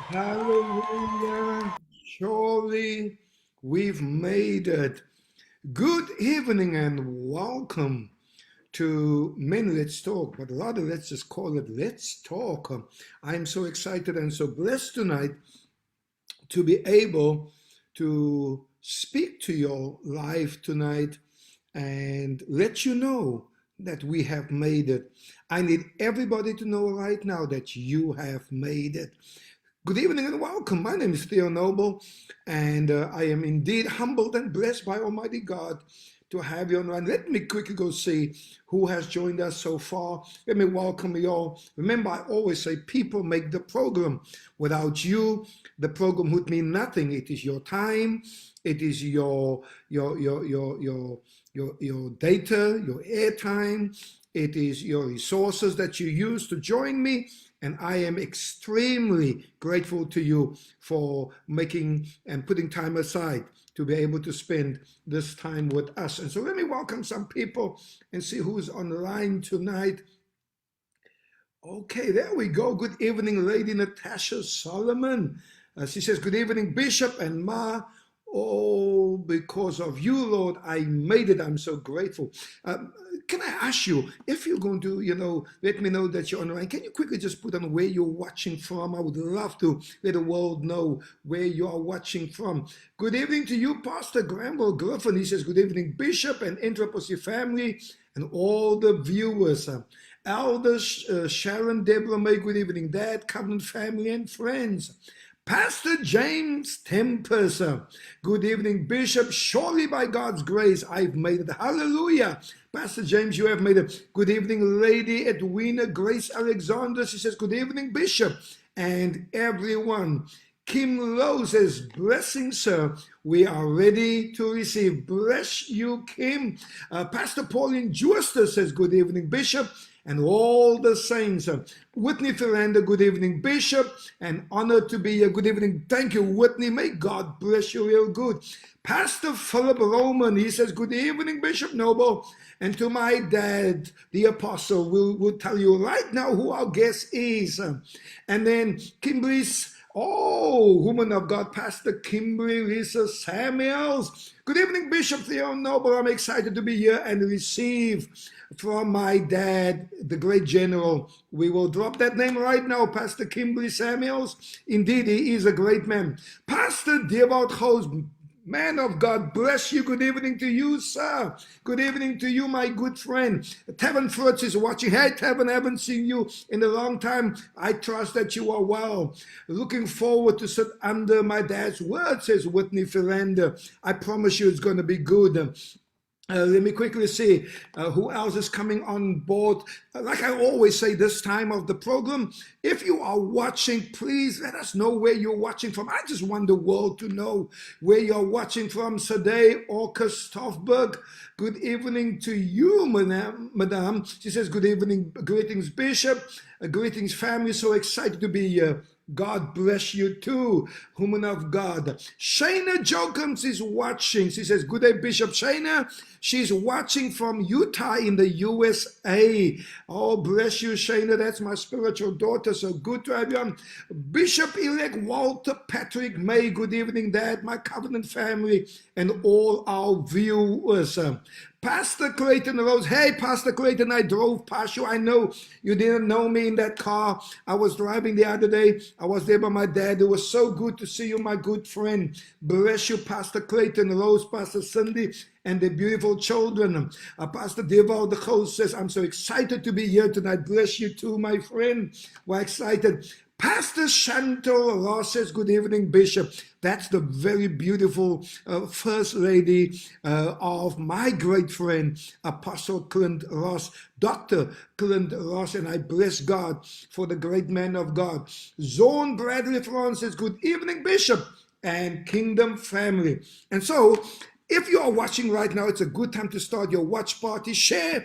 Hallelujah. Surely we've made it. Good evening and welcome to Men Let's Talk, but rather let's just call it Let's Talk. I'm so excited and so blessed tonight to be able to speak to your life tonight and let you know that we have made it. I need everybody to know right now that you have made it. Good evening and welcome. My name is Theo Noble, and I am indeed humbled and blessed by Almighty God to have you online. Let me quickly go see who has joined us so far. Let me welcome you all. Remember, I always say people make the program. Without you, the program would mean nothing. It is your time, it is your data, your airtime, it is your resources that you use to join me. And I am extremely grateful to you for making and putting time aside to be able to spend this time with us. And so let me welcome some people and see who's on the line tonight. Okay, there we go. Good evening, Lady Natasha Solomon. She says, good evening, Bishop and Ma. Oh, because of you, Lord, I made it. I'm so grateful. Can I ask you, if you're going to, let me know that you're online, can you quickly just put on where you're watching from? I would love to let the world know where you are watching from. Good evening to you, Pastor Granville Griffin. He says, good evening, Bishop and Intrapacy family and all the viewers. Elder Sharon Deborah May, good evening, Dad, Covenant family and friends. Pastor James Tempest, good evening, Bishop. Surely by God's grace, I've made it. Hallelujah. Pastor James, you have made it. Good evening, Lady Edwina Grace Alexander. She says, good evening, Bishop, and everyone. Kim Lowe says, blessings, sir. We are ready to receive. Bless you, Kim. Pastor Pauline Juster says, good evening, Bishop, and all the saints. Whitney Philander, good evening, Bishop, and honored to be here. Good evening. Thank you, Whitney. May God bless you real good. Pastor Philip Roman, he says, good evening, Bishop Noble. And to my dad, the apostle, we'll tell you right now who our guest is. And then Kimberly's, woman of God, Pastor Kimberly Lisa Samuels. Good evening, Bishop Theo Noble. I'm excited to be here and receive from my dad, the great general. We will drop that name right now, Pastor Kimberly Samuels. Indeed, he is a great man. Pastor Devout Host, man of God, bless you. Good evening to you, sir. Good evening to you, my good friend. Tevin Fritz is watching. Hey, Tevin, I haven't seen you in a long time. I trust that you are well. Looking forward to sit under my dad's word, says Whitney Philander. I promise you it's going to be good. Let me quickly see who else is coming on board. Like I always say this time of the program, if you are watching, please let us know where you're watching from. I just want the world to know where you're watching from. Sadeh Orca Stoffberg, good evening to you, madam. She says, good evening, greetings, Bishop, greetings, family. So excited to be here. God bless you too, woman of God. Shayna Jokums is watching. She says, good day, Bishop Shayna. She's watching from Utah in the USA. Oh, bless you, Shayna. That's my spiritual daughter. So good to have you on. Bishop-elect Walter Patrick May. Good evening, Dad, my covenant family, and all our viewers. Pastor Clayton Rose. Hey, Pastor Clayton, I drove past you. I know you didn't know me in that car. I was driving the other day. I was there by my dad. It was so good to see you, my good friend. Bless you, Pastor Clayton Rose, Pastor Cindy, and the beautiful children. Pastor Deval, the host, says, I'm so excited to be here tonight. Bless you too, my friend. We're excited. Pastor Chantal Ross says, good evening, Bishop. That's the very beautiful First Lady of my great friend, Apostle Clint Ross, Dr. Clint Ross, and I bless God for the great man of God. Zone Bradley Florence says, good evening, Bishop and Kingdom family. And so, if you are watching right now, it's a good time to start your watch party. Share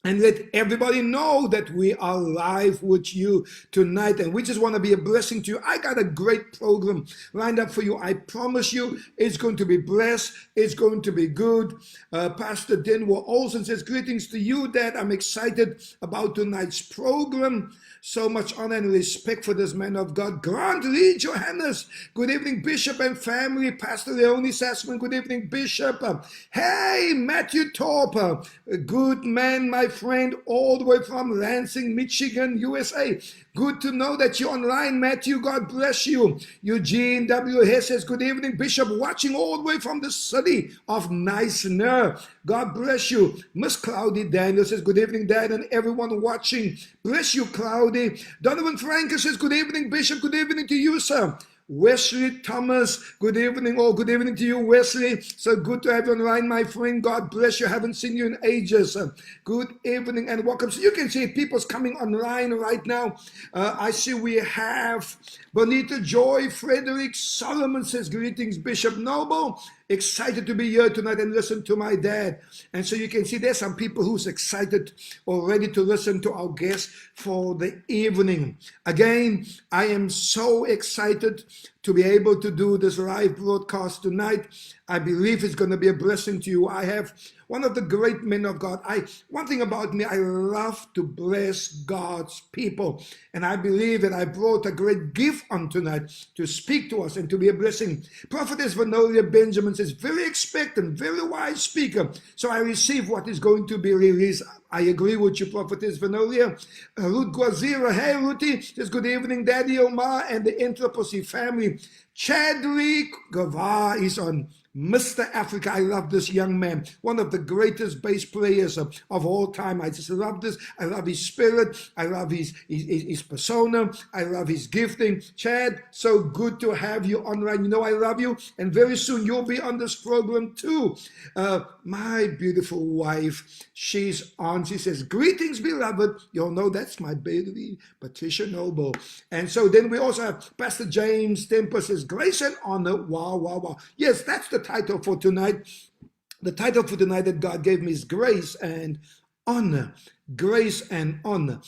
And let everybody know that we are live with you tonight. And we just want to be a blessing to you. I got a great program lined up for you. I promise you it's going to be blessed. It's going to be good. Pastor Denver Olsen says, greetings to you, Dad. I'm excited about tonight's program. So much honor and respect for this man of God. Grant Lee Johannes. Good evening, Bishop and family. Pastor Leonie Sassman. Good evening, Bishop. Hey, Matthew Torp. Good man, my friend, all the way from Lansing, Michigan, USA. Good to know that you're online, Matthew. God bless you. Eugene W. Hess says, good evening, Bishop, watching all the way from the city of Neisner. God bless you. Miss Cloudy Daniel says, good evening, Dad, and everyone watching. Bless you, Cloudy. Donovan Frankel says, good evening, Bishop. Good evening to you, sir. Wesley Thomas, good evening. Oh, good evening to you, Wesley. So good to have you online, my friend. God bless you. Haven't seen you in ages. Good evening and welcome. So you can see people's coming online right now. I see we have Bonita Joy, Frederick Solomon says, greetings, Bishop Noble. Excited to be here tonight and listen to my dad. And so you can see there's some people who's excited already to listen to our guest for the evening. Again, I am so excited to be able to do this live broadcast tonight. I believe it's going to be a blessing to you. I have one of the great men of God. One thing about me, I love to bless God's people. And I believe that I brought a great gift on tonight to speak to us and to be a blessing. Prophetess Vanolia Benjamin says, very expectant, very wise speaker. So I receive what is going to be released. I agree with you, Prophetess Vanolia. Ruth Guazira, hey Ruthie, says, good evening, Daddy Omar and the Anthropocene family. Chadwick Gavar is on Mr. Africa. I love this young man, one of the greatest bass players of all time. I just love this. I love his spirit. I love his persona. I love his gifting. Chad, so good to have you online. You know I love you, and very soon you'll be on this program too. My beautiful wife, she's on. She says, greetings, beloved. You'll know that's my baby, Patricia Noble. And so then we also have Pastor James Temper says, grace and honor. Wow, wow, wow. Yes, that's the title for tonight. The title for tonight that God gave me is Grace and Honor. Grace and Honor.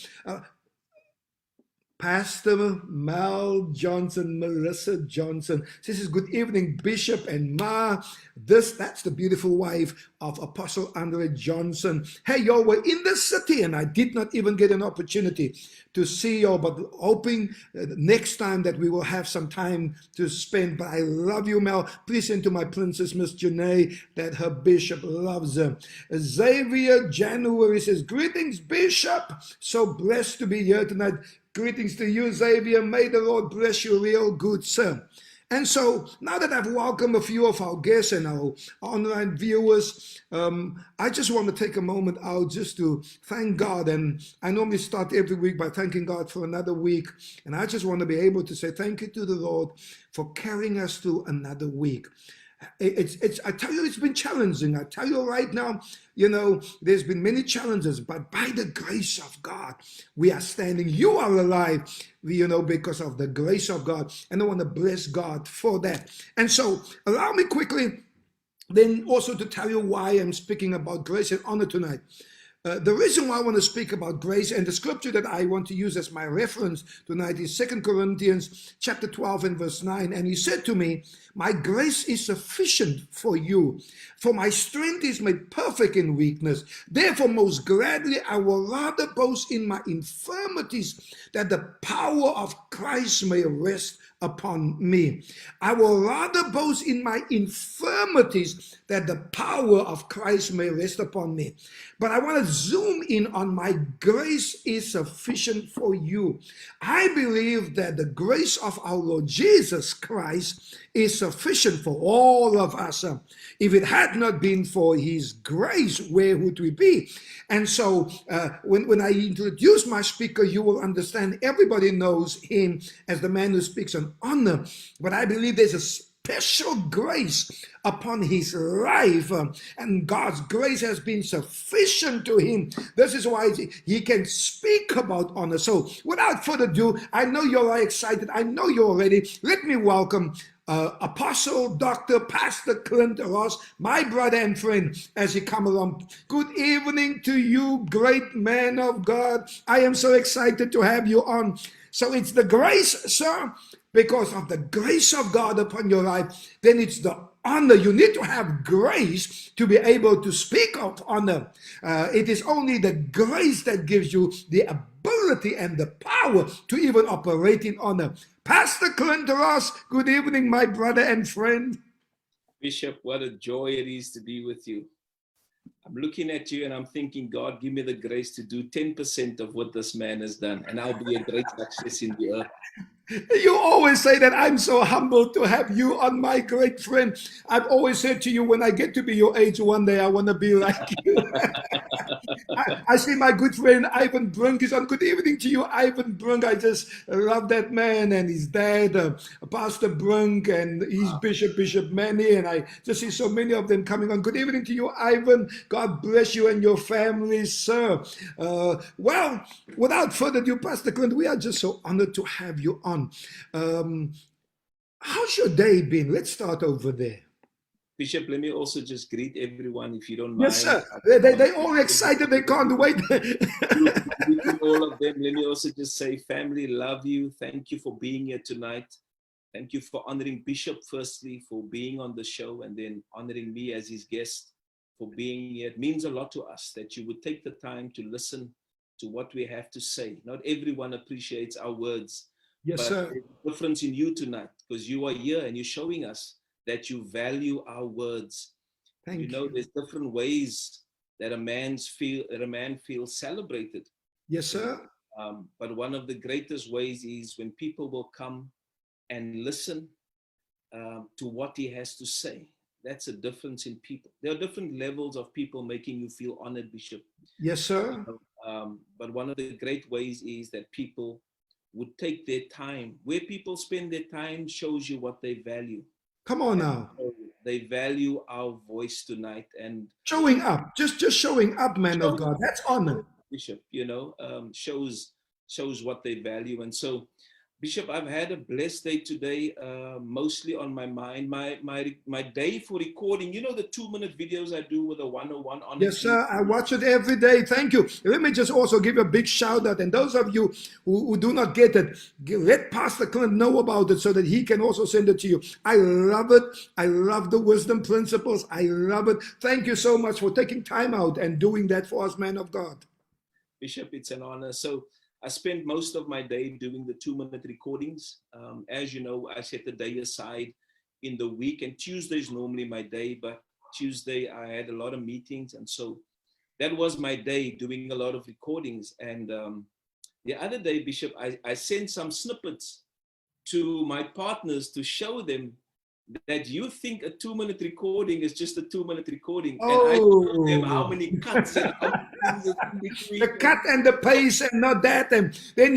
Pastor Mel Johnson, Melissa Johnson. This is good evening, Bishop and Ma. That's the beautiful wife of Apostle Andre Johnson. Hey, y'all were in the city and I did not even get an opportunity to see y'all, but hoping next time that we will have some time to spend. But I love you, Mel. Please send to my princess, Miss Janae, that her bishop loves her. Xavier January says, greetings, Bishop. So blessed to be here tonight. Greetings to you, Xavier. May the Lord bless you real good, sir. And so now that I've welcomed a few of our guests and our online viewers, I just want to take a moment out just to thank God. And I normally start every week by thanking God for another week. And I just want to be able to say thank you to the Lord for carrying us through another week. I tell you, it's been challenging. I tell you right now, you know, there's been many challenges, but by the grace of God, we are standing. You are alive, you know, because of the grace of God. And I want to bless God for that. And so allow me quickly then also to tell you why I'm speaking about grace and honor tonight. The reason why I want to speak about grace and the scripture that I want to use as my reference tonight is 2 Corinthians chapter 12 and verse 9. And he said to me, my grace is sufficient for you, for my strength is made perfect in weakness. Therefore, most gladly, I will rather boast in my infirmities, that the power of Christ may rest upon me. I will rather boast in my infirmities, that the power of Christ may rest upon me. But I want to zoom in on my grace is sufficient for you. I believe that the grace of our Lord Jesus Christ is sufficient for all of us. If it had not been for his grace, where would we be? And so when I introduce my speaker, you will understand everybody knows him as the man who speaks on honor. But I believe there's a special grace upon his life, and God's grace has been sufficient to him. This is why he can speak about honor. So without further ado, I know you're all excited. I know you're ready. Let me welcome Apostle Dr. Pastor Clint Ross, my brother and friend, as he come along. Good evening to you, great man of God. I am so excited to have you on. So it's the grace, sir, because of the grace of God upon your life. Then it's the honor. You need to have grace to be able to speak of honor. It is only the grace that gives you the ability and the power to even operate in honor. Pastor Clint Ross, good evening, my brother and friend. Bishop, what a joy it is to be with you. I'm looking at you and I'm thinking, God, give me the grace to do 10% of what this man has done, and I'll be a great success in the earth. You always say that. I'm so humbled to have you on, my great friend. I've always said to you, when I get to be your age one day, I want to be like you. I see my good friend Ivan Brunk is on. Good evening to you, Ivan Brunk. I just love that man and his dad, Pastor Brunk, and his Bishop Manny, and I just see so many of them coming on. Good evening to you, Ivan. God bless you and your family, sir. Well, without further ado, Pastor Clint, we are just so honored to have you on. How's your day been? Let's start over there. Bishop, let me also just greet everyone, if you don't mind. Yes, sir. They all excited. They can't wait. All of them. Let me also just say, family, love you. Thank you for being here tonight. Thank you for honoring Bishop, firstly, for being on the show, and then honoring me as his guest for being here. It means a lot to us that you would take the time to listen to what we have to say. Not everyone appreciates our words. Yes, but sir. there's a difference in you tonight, because you are here and you're showing us that you value our words. Thank you. There's different ways that a man feels celebrated. Yes, sir. But one of the greatest ways is when people will come and listen to what he has to say. That's a difference in people. There are different levels of people making you feel honored, Bishop. Yes, sir. But one of the great ways is that people would take their time. Where people spend their time shows you what they value. Come on now. So they value our voice tonight, and showing up, just showing up, man of God. That's honor, Bishop. Shows what they value. And so, Bishop, I've had a blessed day today. Mostly on my mind, my day for recording. You know the 2-minute videos I do with a 101 on. Yes, sir. I watch it every day. Thank you. Let me just also give a big shout out. And those of you who do not get it, let Pastor Clint know about it so that he can also send it to you. I love it. I love the wisdom principles. I love it. Thank you so much for taking time out and doing that for us, man of God. Bishop, it's an honor. So I spend most of my day doing the 2-minute recordings. As you know, I set the day aside in the week, and Tuesday is normally my day, but Tuesday I had a lot of meetings, and so that was my day doing a lot of recordings. And the other day, Bishop, I sent some snippets to my partners to show them that you think a 2-minute recording is just a 2-minute recording. Oh. And I told them how many cuts and how many things in between. The cut and the pace and not that. And then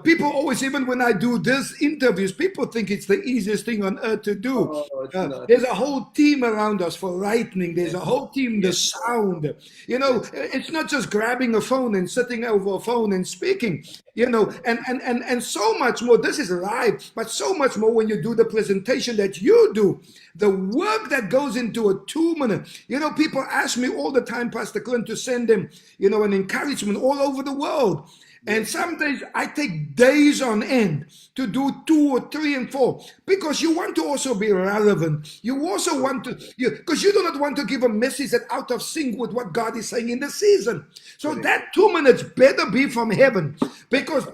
people always, even when I do these interviews, people think it's the easiest thing on earth to do. There's a whole team around us for lightning. There's a whole team, the sound. It's not just grabbing a phone and sitting over a phone and speaking, and so much more. This is live, but so much more when you do the presentation that you do. The work that goes into a 2-minute. People ask me all the time, Pastor Clint, to send them, an encouragement all over the world. And some days I take days on end to do 2 or 3 and 4, because you want to also be relevant. You also want to, because you do not want to give a message that's out of sync with what God is saying in the season. So that 2 minutes better be from heaven, because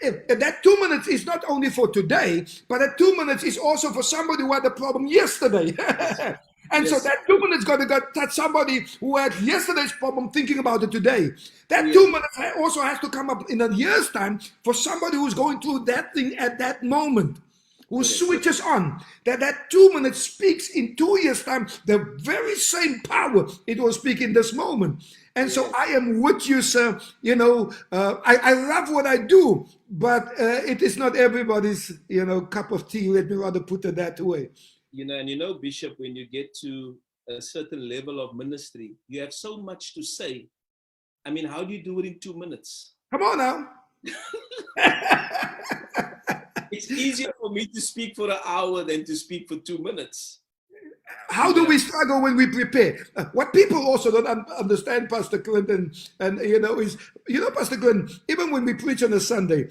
if that 2 minutes is not only for today, but that 2 minutes is also for somebody who had a problem yesterday. And so that 2 minutes got to touch somebody who had yesterday's problem thinking about it today. That 2 minutes also has to come up in a year's time for somebody who's going through that thing at that moment, who switches on. That 2 minutes speaks in 2 years' time the very same power it will speak in this moment. And so I am with you, sir. I love what I do, but it is not everybody's, cup of tea. Let me rather put it that way. Bishop, when you get to a certain level of ministry, you have so much to say. I mean, how do you do it in 2 minutes? Come on now. It's easier for me to speak for an hour than to speak for 2 minutes. How do we struggle when we prepare? What people also don't understand, Pastor Clint, and is, Pastor Clint, even when we preach on a Sunday,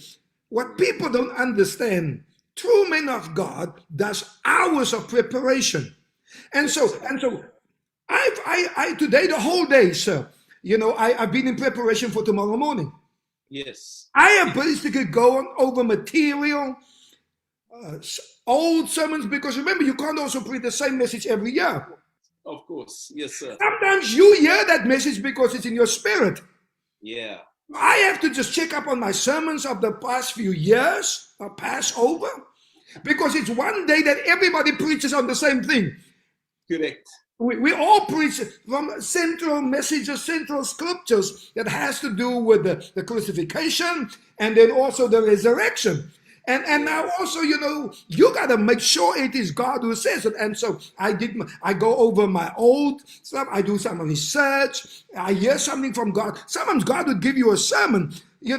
what people don't understand, true men of God does hours of preparation. And so I today, the whole day, sir, I've been in preparation for tomorrow morning. Yes. I am basically going over material, old sermons, because remember, you can't also preach the same message every year. Of course. Yes, sir. Sometimes you hear that message because it's in your spirit. Yeah. I have to just check up on my sermons of the past few years, or pass over, because it's one day that everybody preaches on the same thing. Correct. We all preach from central messages, central scriptures that has to do with the crucifixion and then also the resurrection. And now also, you got to make sure it is God who says it. And so I go over my old stuff. I do some research. I hear something from God. Sometimes God would give you a sermon, and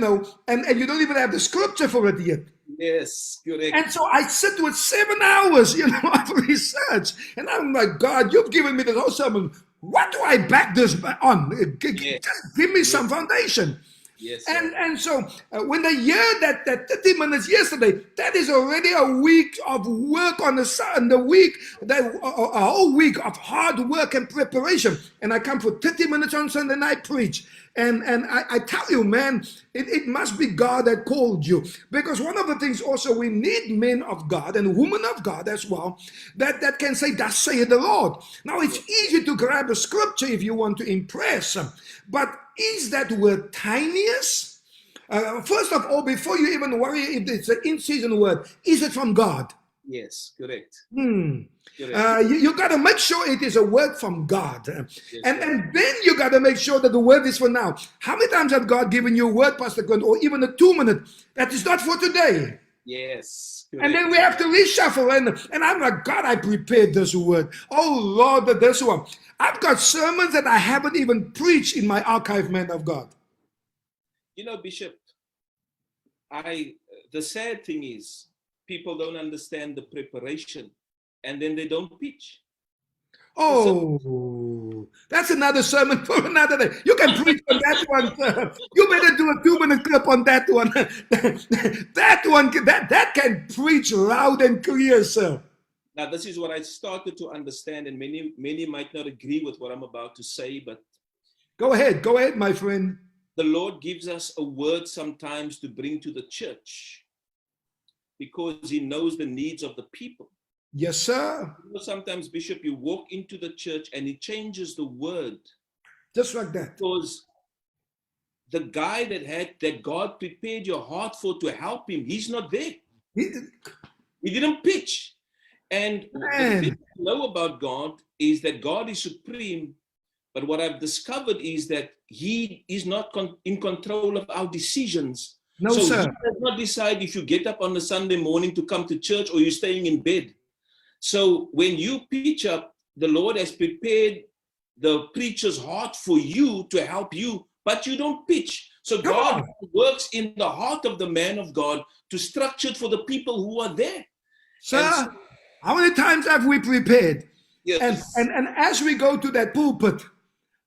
you don't even have the scripture for it yet. Yes, correct. And so I sit with 7 hours, of research. And I'm like, God, you've given me the whole sermon. What do I back this on? Yes. Just give me some foundation. Yes, and so when they hear that 30 minutes yesterday, that is already a week of work on the week, a whole week of hard work and preparation. And I come for 30 minutes on Sunday night preach. And I tell you, man, it must be God that called you. Because one of the things also, we need men of God and women of God as well, that can say, thus saith the Lord. Now, it's easy to grab a scripture if you want to impress. But is that word tiniest? First of all, before you even worry if it's an in-season word, is it from God? Yes, correct. Correct. You got to make sure it is a word from God. And then you got to make sure that the word is for now. How many times have God given you a word, Pastor Clint, or even a 2-minute that is not for today? Yes. Correct. And then we have to reshuffle. And I'm like, God, I prepared this word. Oh, Lord, this one. I've got sermons that I haven't even preached in my archive, man of God. Bishop, the sad thing is, people don't understand the preparation, and then they don't preach. Oh, that's another sermon for another day. You can preach on that one, sir. You better do a 2-minute clip on that one. that can preach loud and clear, sir. Now, this is what I started to understand, and many might not agree with what I'm about to say, but go ahead, my friend. The Lord gives us a word sometimes to bring to the church because he knows the needs of the people. Yes, sir. Sometimes, Bishop, you walk into the church and he changes the word. Just like that. Because the guy that God prepared your heart for to help him, he's not there. He didn't pitch. And the thing I know about God is that God is supreme. But what I've discovered is that he is not in control of our decisions. No, so sir. He does not decide if you get up on a Sunday morning to come to church or you're staying in bed. So when you preach up, the Lord has prepared the preacher's heart for you to help you, but you don't pitch. So God works in the heart of the man of God to structure it for the people who are there. Sir, how many times have we prepared? Yes. And as we go to that pulpit,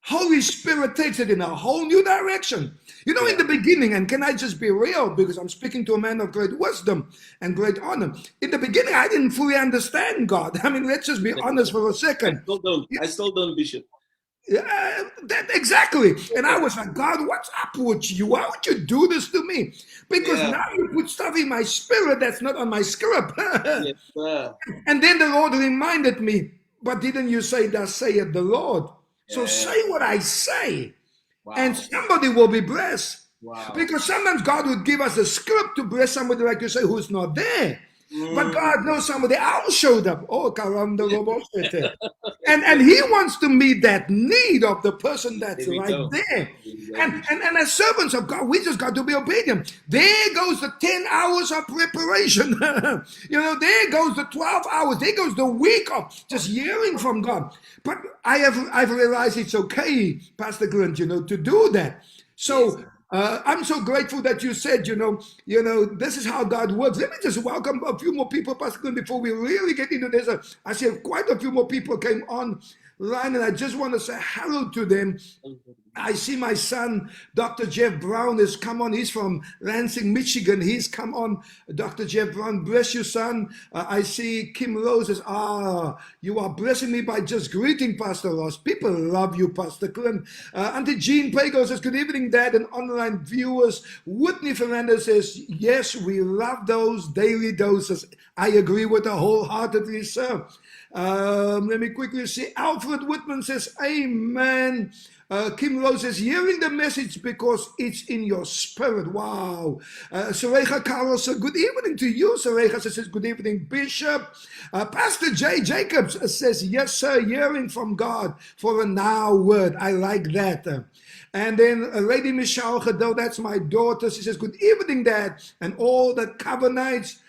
Holy Spirit takes it in a whole new direction. In the beginning, and can I just be real, because I'm speaking to a man of great wisdom and great honor. In the beginning, I didn't fully understand God. I mean, let's just be honest for a second. I still don't, Bishop. Exactly. And I was like, God, what's up with you? Why would you do this to me? Because now you put stuff in my spirit that's not on my script. Yes, sir. And then the Lord reminded me, but didn't you say, thus saith the Lord? So say what I say, and somebody will be blessed. Because sometimes God would give us a script to bless somebody, like you say, who's not there. But God knows somebody else showed up. Oh, karanda robosete. And he wants to meet that need of the person that's right there. And as servants of God, we just got to be obedient. There goes the 10 hours of preparation. There goes the 12 hours. There goes the week of just hearing from God. But I've realized it's okay, Pastor Clint, to do that. So I'm so grateful that you said, this is how God works. Let me just welcome a few more people, Pastor Clint, before we really get into this. I see quite a few more people came online, and I just want to say hello to them. I see my son, Dr. Jeff Brown, has come on. He's from Lansing, Michigan. He's come on. Dr. Jeff Brown, bless you, son. I see Kim Rose says, you are blessing me by just greeting Pastor Ross. People love you, Pastor Clint. Auntie Jean Pago says, good evening, Dad, and online viewers. Whitney Fernandez says, yes, we love those daily doses. I agree with her wholeheartedly, sir. Let me quickly see. Alfred Whitman says, amen. Kim Rose says, hearing the message because it's in your spirit. Wow. Sareja Carlos, good evening to you. Sareja says, good evening, Bishop. Pastor Jay Jacobs says, yes, sir, hearing from God for a now word. I like that. And then Lady Michelle Gadot, that's my daughter. She says, good evening, Dad, and all the Cavanites.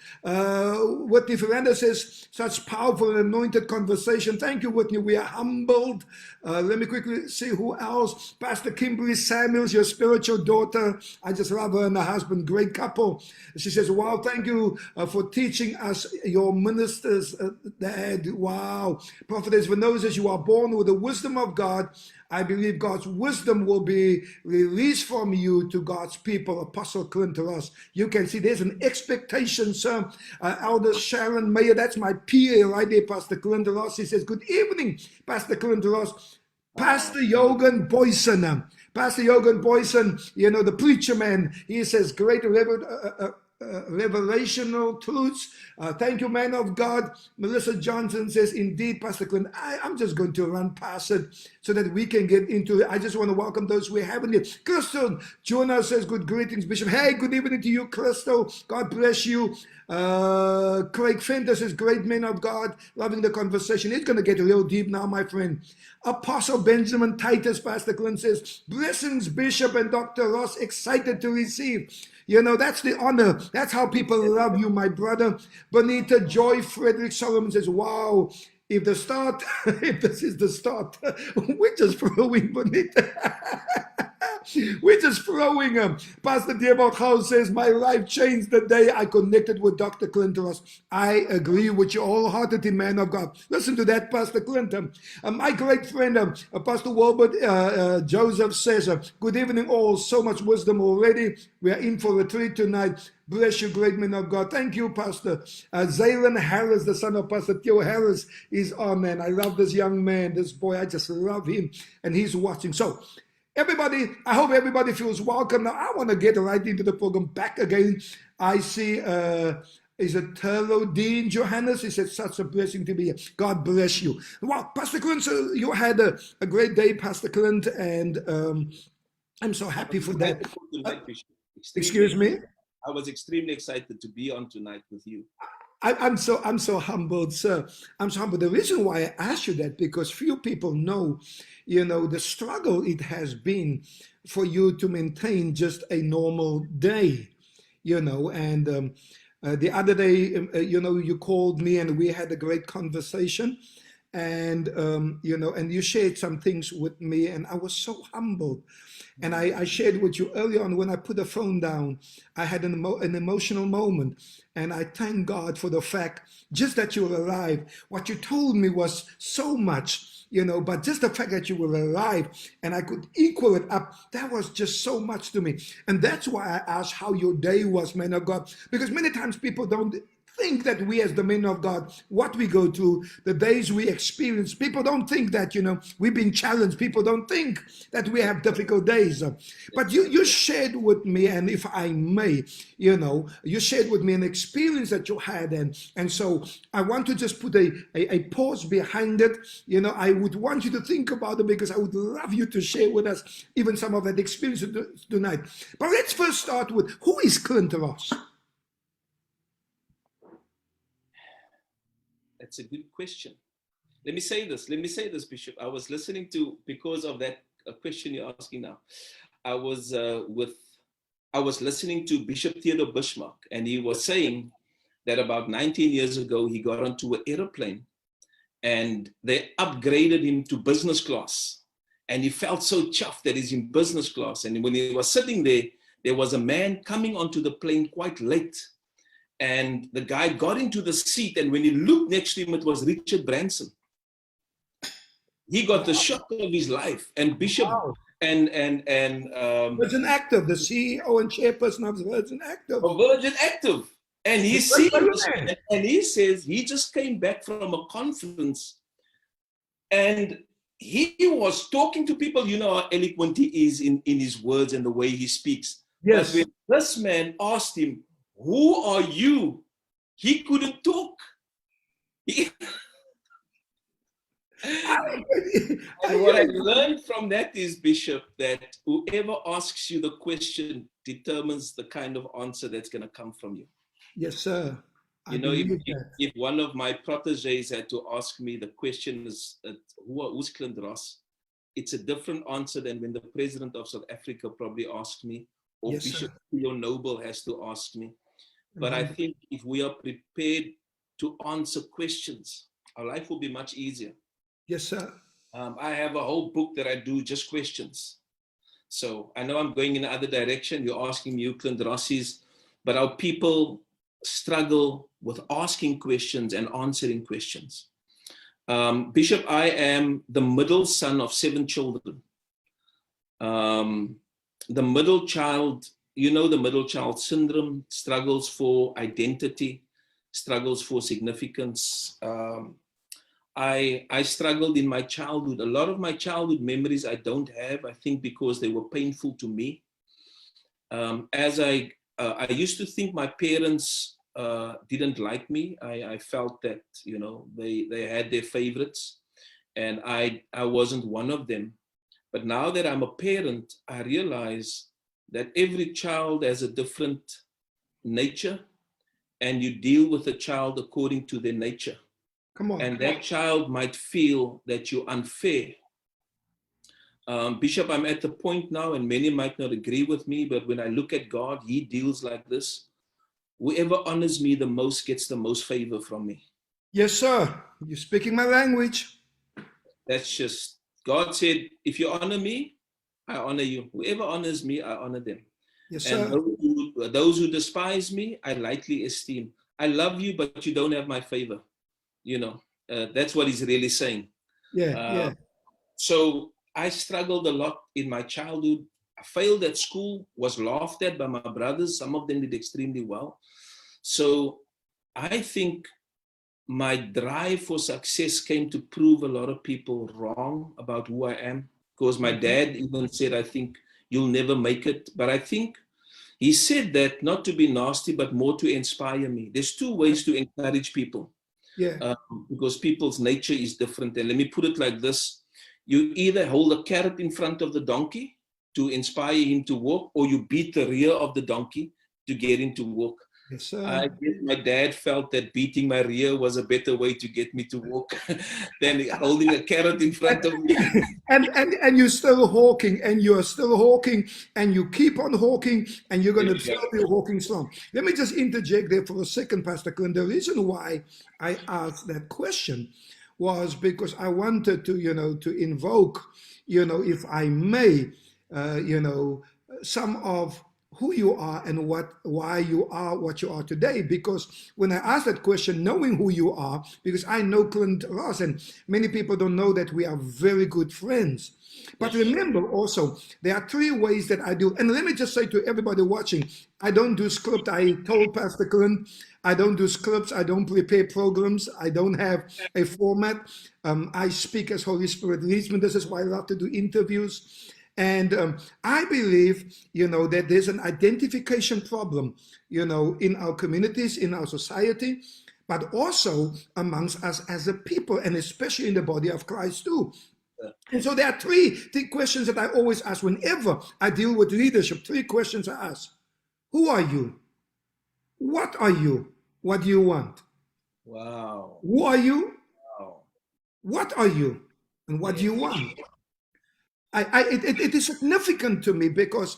Whitney Fernandez says, such powerful and anointed conversation. Thank you, Whitney. We are humbled. Let me quickly see who else. Pastor Kimberly Samuels, your spiritual daughter. I just love her and her husband. Great couple. She says, wow, thank you for teaching us, your ministers, Dad. Wow. Prophetess Vanessa says, you are born with the wisdom of God. I believe God's wisdom will be released from you to God's people. Apostle Clint to us. You can see there's an expectation, sir. Elder Sharon Mayer, that's my PA right there, Pastor Clint Ross. He says, good evening, Pastor Clint Ross. Pastor Jogan Boysen. Pastor Jogan Boysen, the preacher man, he says, great revelational truths. Thank you, man of God. Melissa Johnson says, indeed, Pastor Clint, I'm just going to run past it so that we can get into it. I just want to welcome those we haven't yet. Crystal Jonah says, good greetings, Bishop. Hey, good evening to you, Crystal. God bless you. Craig Fenter says, great men of God, loving the conversation. It's going to get real deep now, my friend. Apostle Benjamin Titus, Pastor Clint says, blessings, Bishop and Dr. Ross, excited to receive. That's the honor. That's how people love you, my brother. Bonita Joy Frederick Solomon says, wow, if this is the start, we're just throwing Bonita. We're just throwing them. Pastor Diebold House says, my life changed the day I connected with Dr. Clint Ross. I agree with you wholeheartedly, man of God. Listen to that, Pastor Clint. My great friend, Pastor Wilbert Joseph says, good evening all. So much wisdom already. We are in for a treat tonight. Bless you, great man of God. Thank you, Pastor. Zaylen Harris, the son of Pastor Theo Harris, is on, man. I love this young man, this boy. I just love him. And he's watching. So, everybody, I hope everybody feels welcome. Now, I want to get right into the program back again. I see, is it Turlo Dean Johannes? He said, such a blessing to be here. God bless you. Well, Pastor Clint, so you had a great day, Pastor Clint, and I'm so happy for that. Excuse me? I was extremely excited to be on tonight with you. I'm so humbled, sir. I'm so humbled. The reason why I asked you that, because few people know, the struggle it has been for you to maintain just a normal day, and the other day, you called me and we had a great conversation, and, and you shared some things with me, and I was so humbled. And I shared with you earlier on when I put the phone down, I had an emotional moment. And I thank God for the fact just that you were alive. What you told me was so much, but just the fact that you were alive and I could equal it up, that was just so much to me. And that's why I asked how your day was, man of God. Because many times people don't think that we as the men of God, what we go through, the days we experience, people don't think that, we've been challenged. People don't think that we have difficult days. But you shared with me, and if I may, you shared with me an experience that you had. And so I want to just put a pause behind it. I would want you to think about it because I would love you to share with us even some of that experience tonight. But let's first start with, who is Clint Ross? That's a good question. Let me say this, Bishop. I was listening to, because of that question you're asking now, I was listening to Bishop Theodore Bismarck, and he was saying that about 19 years ago, he got onto an airplane and they upgraded him to business class. And he felt so chuffed that he's in business class. And when he was sitting there, there was a man coming onto the plane quite late. And the guy got into the seat, and when he looked next to him, it was Richard Branson. He got the shock of his life. And Bishop Virgin Active, the CEO and chairperson of Virgin Active. Virgin Active. And he sees this man, and he says he just came back from a conference, and he was talking to people. You know how eloquent he is in his words and the way he speaks. Yes. But when this man asked him, "Who are you?" he couldn't talk. And what I learned from that is, Bishop, that whoever asks you the question determines the kind of answer that's going to come from you. Yes, sir. You know, if one of my proteges had to ask me the question is, who's Clint Ross? It's a different answer than when the president of South Africa probably asked me, or yes, Bishop Theo Noble has to ask me. But I think if we are prepared to answer questions, our life will be much easier. Yes, sir. I have a whole book that I do just questions. So I know I'm going in another direction. You're asking me Clint Rossi's, but our people struggle with asking questions and answering questions. Bishop, I am the middle son of 7 children. The middle child, you know, the middle child syndrome, struggles for identity, struggles for significance. I struggled in my childhood. A lot of my childhood memories I don't have, I think because they were painful to me. I used to think my parents didn't like me. I felt that, you know, they had their favorites, and I wasn't one of them. But now that I'm a parent, I realize that every child has a different nature, and you deal with a child according to their nature. Come on. And that child might feel that you're unfair. Bishop, I'm at the point now, and many might not agree with me, but when I look at God, he deals like this. Whoever honors me the most gets the most favor from me. Yes, sir. You're speaking my language. That's just, God said, if you honor me, I honor you. Whoever honors me, I honor them. Yes, and sir. those who despise me, I lightly esteem. I love you, but you don't have my favor. You know, that's what he's really saying. Yeah. So I struggled a lot in my childhood. I failed at school, was laughed at by my brothers. Some of them did extremely well. So I think my drive for success came to prove a lot of people wrong about who I am. Because my dad even said, I think you'll never make it. But I think he said that not to be nasty, but more to inspire me. There's 2 ways to encourage people. Yeah. Because people's nature is different. And let me put it like this. You either hold a carrot in front of the donkey to inspire him to walk, or you beat the rear of the donkey to get him to walk. Yes, sir. I guess my dad felt that beating my rear was a better way to get me to walk than holding a carrot in front of me. and you're still hawking, and you're still hawking, and you keep on hawking, and you're going to solve your hawking slump. Let me just interject there for a second, Pastor Clint. The reason why I asked that question was because I wanted to, to invoke, if I may, some of who you are and why you are what you are today. Because when I asked that question, knowing who you are, because I know Clint Ross, and many people don't know that we are very good friends. But remember also, there are 3 ways that I do. And let me just say to everybody watching, I don't do script. I told Pastor Clint, I don't do scripts. I don't prepare programs. I don't have a format. I speak as Holy Spirit leads me. This is why I love to do interviews. And I believe, that there's an identification problem, in our communities, in our society, but also amongst us as a people, and especially in the body of Christ too. And so there are 3 questions that I always ask whenever I deal with leadership. 3 questions I ask. Who are you? What are you? What do you want? Wow. Who are you? Wow. What are you? And what do you want? It is significant to me, because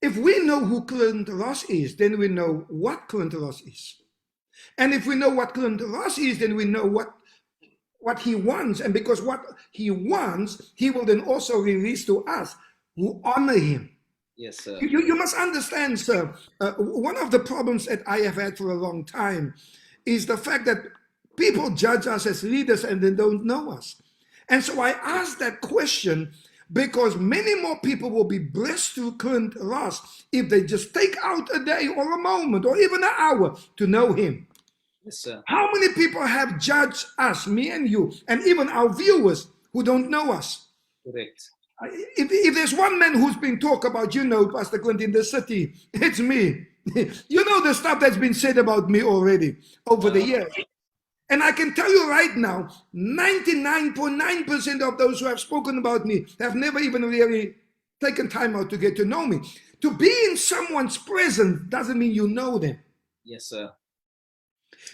if we know who Clint Ross is, then we know what Clint Ross is. And if we know what Clint Ross is, then we know what he wants, and because what he wants, he will then also release to us who honor him. Yes, sir. You must understand, sir, one of the problems that I have had for a long time is the fact that people judge us as leaders and they don't know us. And so I asked that question because many more people will be blessed through Clint Ross if they just take out a day or a moment or even an hour to know him. Yes, sir. How many people have judged us, me and you, and even our viewers who don't know us? Correct. If there's one man who's been talked about, Pastor Clint, in the city, it's me. You know the stuff that's been said about me already over the years. And I can tell you right now, 99.9% of those who have spoken about me have never even really taken time out to get to know me. To be in someone's presence doesn't mean you know them. Yes, sir.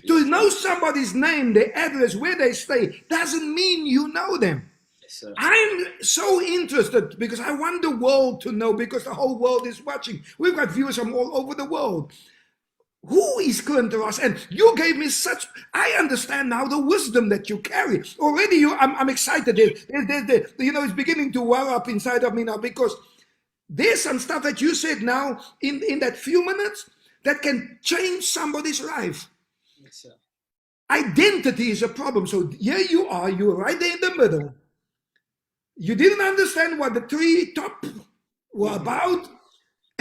To know somebody's name, their address, where they stay, doesn't mean you know them. Yes, sir. I'm so interested because I want the world to know, because the whole world is watching. We've got viewers from all over the world. Who is Clint Ross? And you gave me such, I understand now the wisdom that you carry. Already I'm excited. It's beginning to well up inside of me now, because there's some stuff that you said now in that few minutes that can change somebody's life. Yes, sir. Identity is a problem. So here you're right there in the middle. You didn't understand what the three top were about,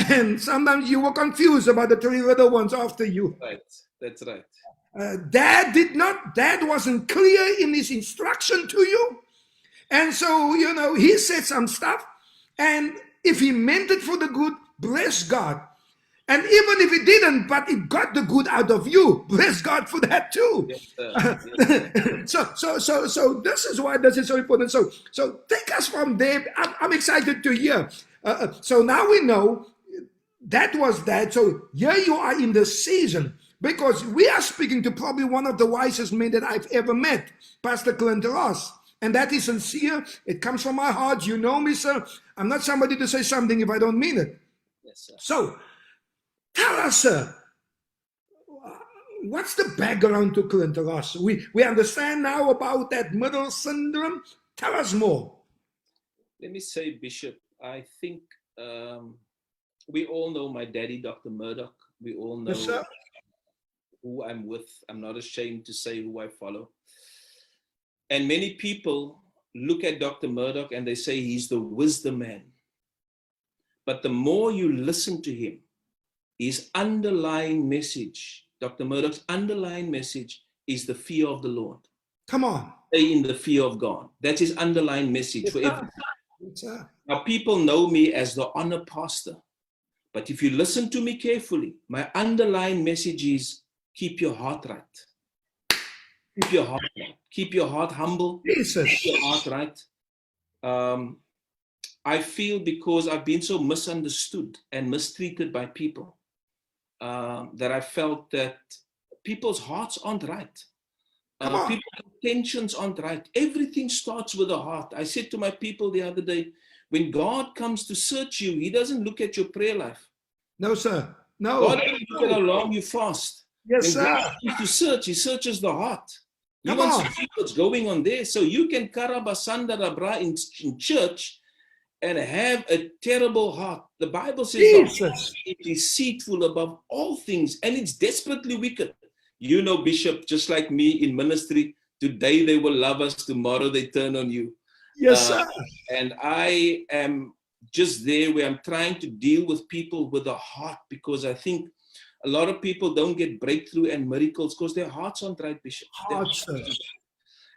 and sometimes you were confused about the three little ones after you. Right, that's right. Dad wasn't clear in his instruction to you. And so, he said some stuff, and if he meant it for the good, bless God. And even if it didn't, but it got the good out of you, bless God for that too. Yes, so this is why this is so important. So take us from there. I'm excited to hear. So now we know that was that. So here you are in the season, because we are speaking to probably one of the wisest men that I've ever met, Pastor Clint Ross. And that is sincere. It comes from my heart. You know me, sir. I'm not somebody to say something if I don't mean it. Yes, sir. So tell us, sir, what's the background to Clint Ross? We understand now about that middle syndrome. Tell us more. Let me say, Bishop, I think we all know my daddy, Dr. Murdoch. We all know who I'm with. I'm not ashamed to say who I follow. And many people look at Dr. Murdoch and they say he's the wisdom man. But the more you listen to him, his underlying message, Dr. Murdoch's underlying message, is the fear of the Lord. Come on. Stay in the fear of God. That's his underlying message for everything. Now, people know me as the honor pastor. But if you listen to me carefully, my underlying message is keep your heart right. Keep your heart right. Keep your heart humble. Jesus. Keep your heart right. I feel because I've been so misunderstood and mistreated by people, that I felt that people's hearts aren't right. People's intentions aren't right. Everything starts with the heart. I said to my people the other day, when God comes to search you, he doesn't look at your prayer life. No, sir. No. God doesn't look at how long you fast. Yes, when sir. God comes to search, he searches the heart. He Come wants on. to see what's going on there. So you can karabasanda rabra in church and have a terrible heart. The Bible says Jesus. it is deceitful above all things, and it's desperately wicked. You know, Bishop, just like me in ministry, today they will love us, tomorrow they turn on you. Yes, sir. And I am just there where I'm trying to deal with people with a heart, because I think a lot of people don't get breakthrough and miracles because their hearts aren't right, Bishop.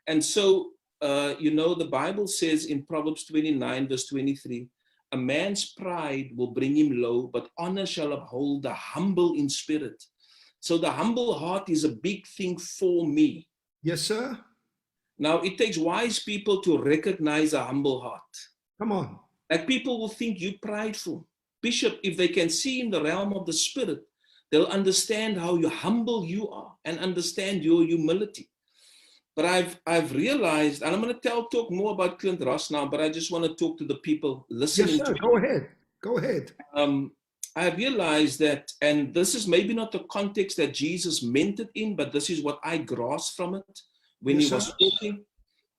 And so, the Bible says in Proverbs 29, verse 23, a man's pride will bring him low, but honor shall uphold the humble in spirit. So the humble heart is a big thing for me. Yes, sir. Now, it takes wise people to recognize a humble heart. Come on. Like, people will think you prideful. Bishop, if they can see in the realm of the spirit, they'll understand how humble you are and understand your humility. But I've realized, and I'm going to talk more about Clint Ross now, but I just want to talk to the people listening. Yes, sir. Go ahead. Go ahead. I realized that, and this is maybe not the context that Jesus meant it in, but this is what I grasped from it when he was talking.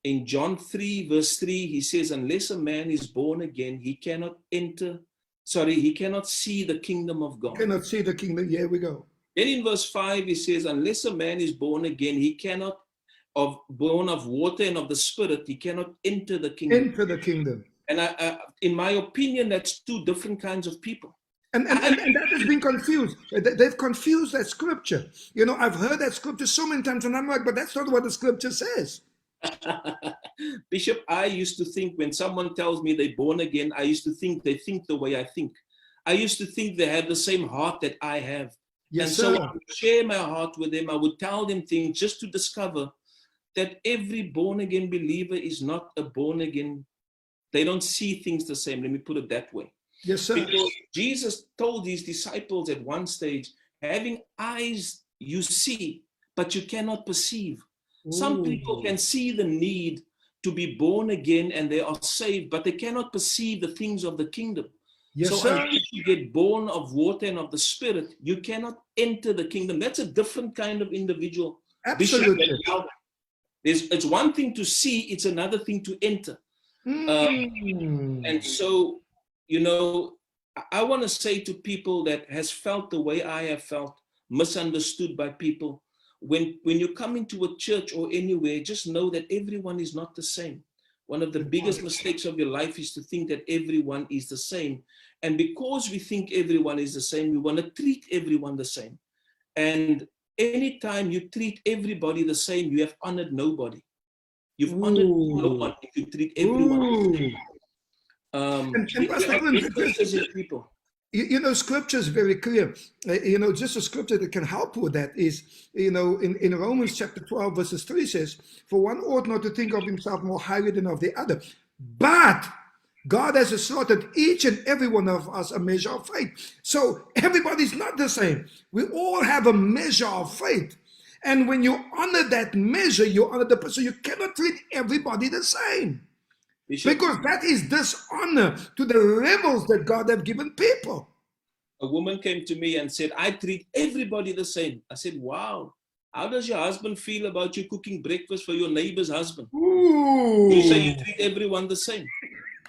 In John 3, verse 3, he says, unless a man is born again, he cannot see the kingdom of God. Cannot see the kingdom. Here we go. Then in verse 5, he says, unless a man is born again, he cannot, born of water and of the Spirit, he cannot enter the kingdom. Enter the kingdom. And in my opinion, that's two different kinds of people. And that has been confused. They've confused that scripture. You know, I've heard that scripture so many times, and I'm like, but that's not what the scripture says. Bishop, I used to think when someone tells me they're born again, I used to think they think the way I think. I used to think they have the same heart that I have. Yes, and sir. so I would share my heart with them. I would tell them things just to discover that every born-again believer is not a born-again. They don't see things the same. Let me put it that way. Yes, sir. Because Jesus told his disciples at one stage, having eyes you see, but you cannot perceive. Ooh. Some people can see the need to be born again and they are saved, but they cannot perceive the things of the kingdom. Yes, so sir. unless you get born of water and of the Spirit, you cannot enter the kingdom. That's a different kind of individual. Absolutely. It's one thing to see, it's another thing to enter. And so, you know, I want to say to people that has felt the way I have felt, misunderstood by people, when you come into a church or anywhere, just know that everyone is not the same. One of the biggest mistakes of your life is to think that everyone is the same. And because we think everyone is the same, we want to treat everyone the same. And anytime you treat everybody the same, you have honored nobody. You've honored no one if you treat everyone the same. And Pastor Clint, people. You know, scripture is very clear. You know, just a scripture that can help with that is, you know, in Romans chapter 12, verses 3 says, for one ought not to think of himself more highly than of the other. But God has allotted each and every one of us a measure of faith. So everybody's not the same. We all have a measure of faith. And when you honor that measure, you honor the person. You cannot treat everybody the same. Because that is dishonor to the levels that God have given people. A woman came to me and said, I treat everybody the same. I said, wow, how does your husband feel about you cooking breakfast for your neighbor's husband? Ooh. You say you treat everyone the same.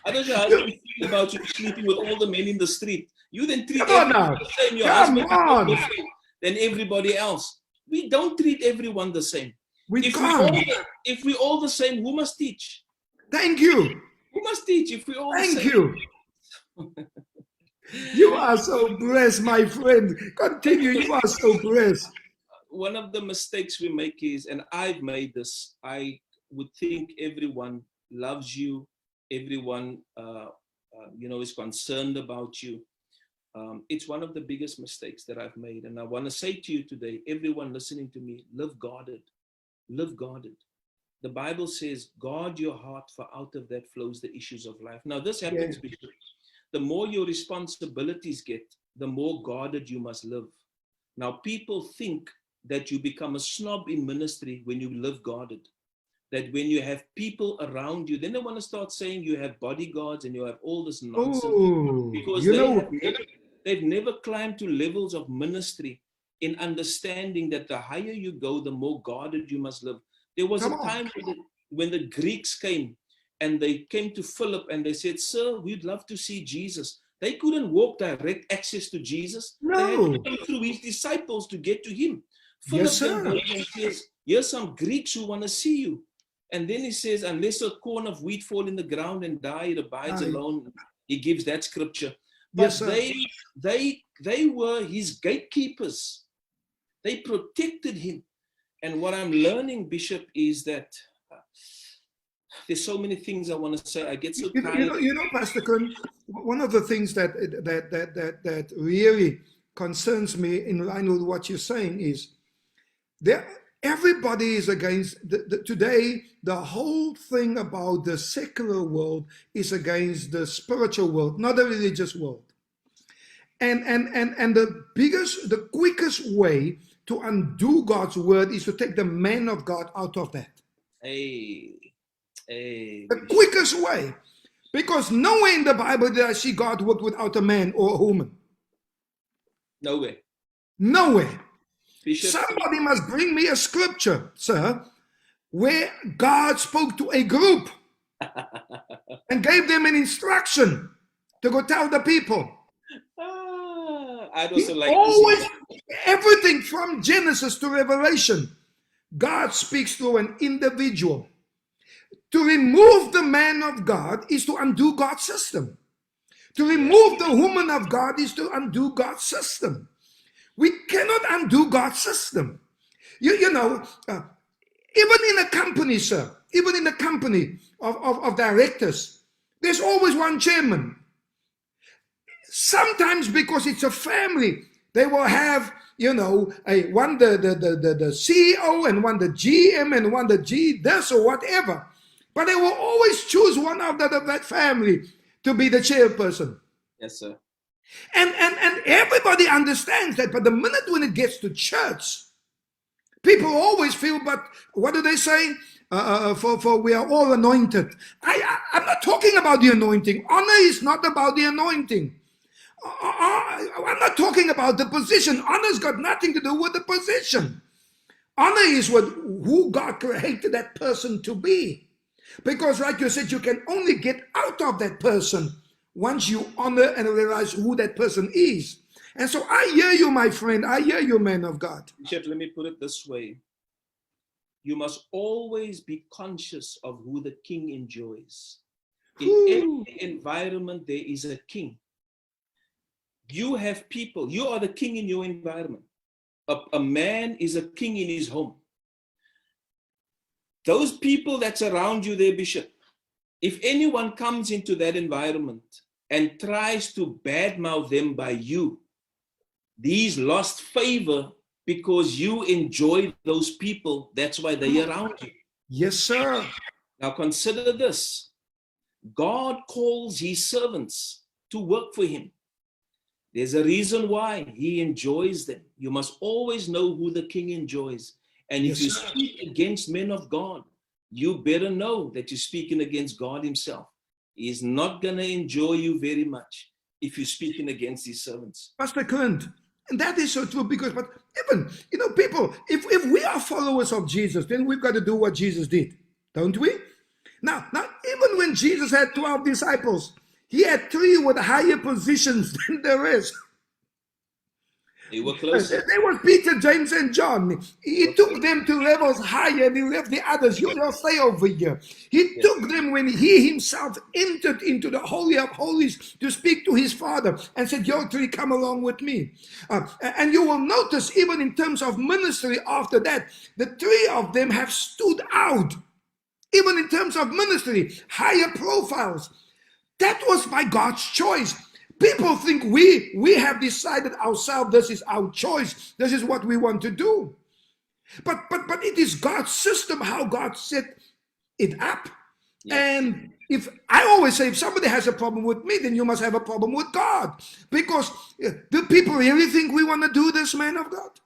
How does your husband feel about you sleeping with all the men in the street? You then treat everyone the same. Your husband is more different than everybody else. We don't treat everyone the same. If we all the same, who must teach? Thank you. Who must teach if we all the same? Thank you. You are so blessed, my friend. Continue. You are so blessed. One of the mistakes we make is, and I've made this, I would think everyone loves you, everyone you know, is concerned about you. It's one of the biggest mistakes that I've made. And I want to say to you today, everyone listening to me, live guarded. Live guarded. The Bible says, guard your heart, for out of that flows the issues of life. Now, this happens because the more your responsibilities get, the more guarded you must live. Now, people think that you become a snob in ministry when you live guarded. That when you have people around you, then they want to start saying you have bodyguards and you have all this nonsense. Because they've never climbed to levels of ministry in understanding that the higher you go, the more guarded you must live. There was a time when the Greeks came and they came to Philip and they said, sir, we'd love to see Jesus. They couldn't walk direct access to Jesus. No. They had to come through his disciples to get to him. Philip says, here's some Greeks who want to see you. And then he says, unless a corn of wheat fall in the ground and die, it abides alone. He gives that scripture. But they were his gatekeepers. They protected him. And what I'm learning, Bishop, is that there's so many things I want to say. I get so tired. You know, Pastor Clint, one of the things that really concerns me in line with what you're saying is everybody is against today. The whole thing about the secular world is against the spiritual world, not the religious world. And the quickest way to undo God's word is to take the man of God out of that. The quickest way. Because nowhere in the Bible did I see God work without a man or a woman. Nowhere. Bishop, somebody must bring me a scripture, sir, where God spoke to a group and gave them an instruction to go tell the people. I'd He also like to see always, everything from Genesis to Revelation, God speaks through an individual. To remove the man of God is to undo God's system. To remove the woman of God is to undo God's system. We cannot undo God's system. You know, even in a company, sir, even in a company of directors, there's always one chairman. Sometimes because it's a family, they will have, you know, one the CEO and one the GM and one the G this or whatever. But they will always choose one of that family to be the chairperson. Yes, sir. And everybody understands that. But the minute when it gets to church, people always feel, but what do they say? For we are all anointed. I'm not talking about the anointing. Honor is not about the anointing. I'm not talking about the position. Honor's got nothing to do with the position. Honor is who God created that person to be. Because like you said, you can only get out of that person once you honor and realize who that person is. And so I hear you, my friend. I hear you, man of God. Bishop, let me put it this way. You must always be conscious of who the king enjoys. In every environment, there is a king. You have people. You are the king in your environment. A man is a king in his home. Those people that's around you there, Bishop, if anyone comes into that environment and tries to badmouth them by you, these lost favor because you enjoy those people. That's why they're around you. Yes, sir. Now consider this. God calls his servants to work for him. There's a reason why he enjoys them. You must always know who the king enjoys. And if you speak against men of God, you better know that you're speaking against God himself. He is not going to enjoy you very much if you're speaking against his servants. Pastor Clint, and that is so true because, but even, you know, people, if we are followers of Jesus, then we've got to do what Jesus did, don't we? Now, even when Jesus had 12 disciples, he had 3 with higher positions than the rest. They were closer. There was Peter, James, and John. He took them to levels higher and he left the others. You will stay over here. He took them when he himself entered into the Holy of Holies to speak to his Father and said, "You 3 come along with me." And you will notice, even in terms of ministry after that, the 3 of them have stood out. Even in terms of ministry, higher profiles. That was by God's choice. People think we have decided ourselves, this is our choice, this is what we want to do. But it is God's system, how God set it up. Yes. And if I always say, if somebody has a problem with me, then you must have a problem with God. Because do people really think we want to do this, man of God?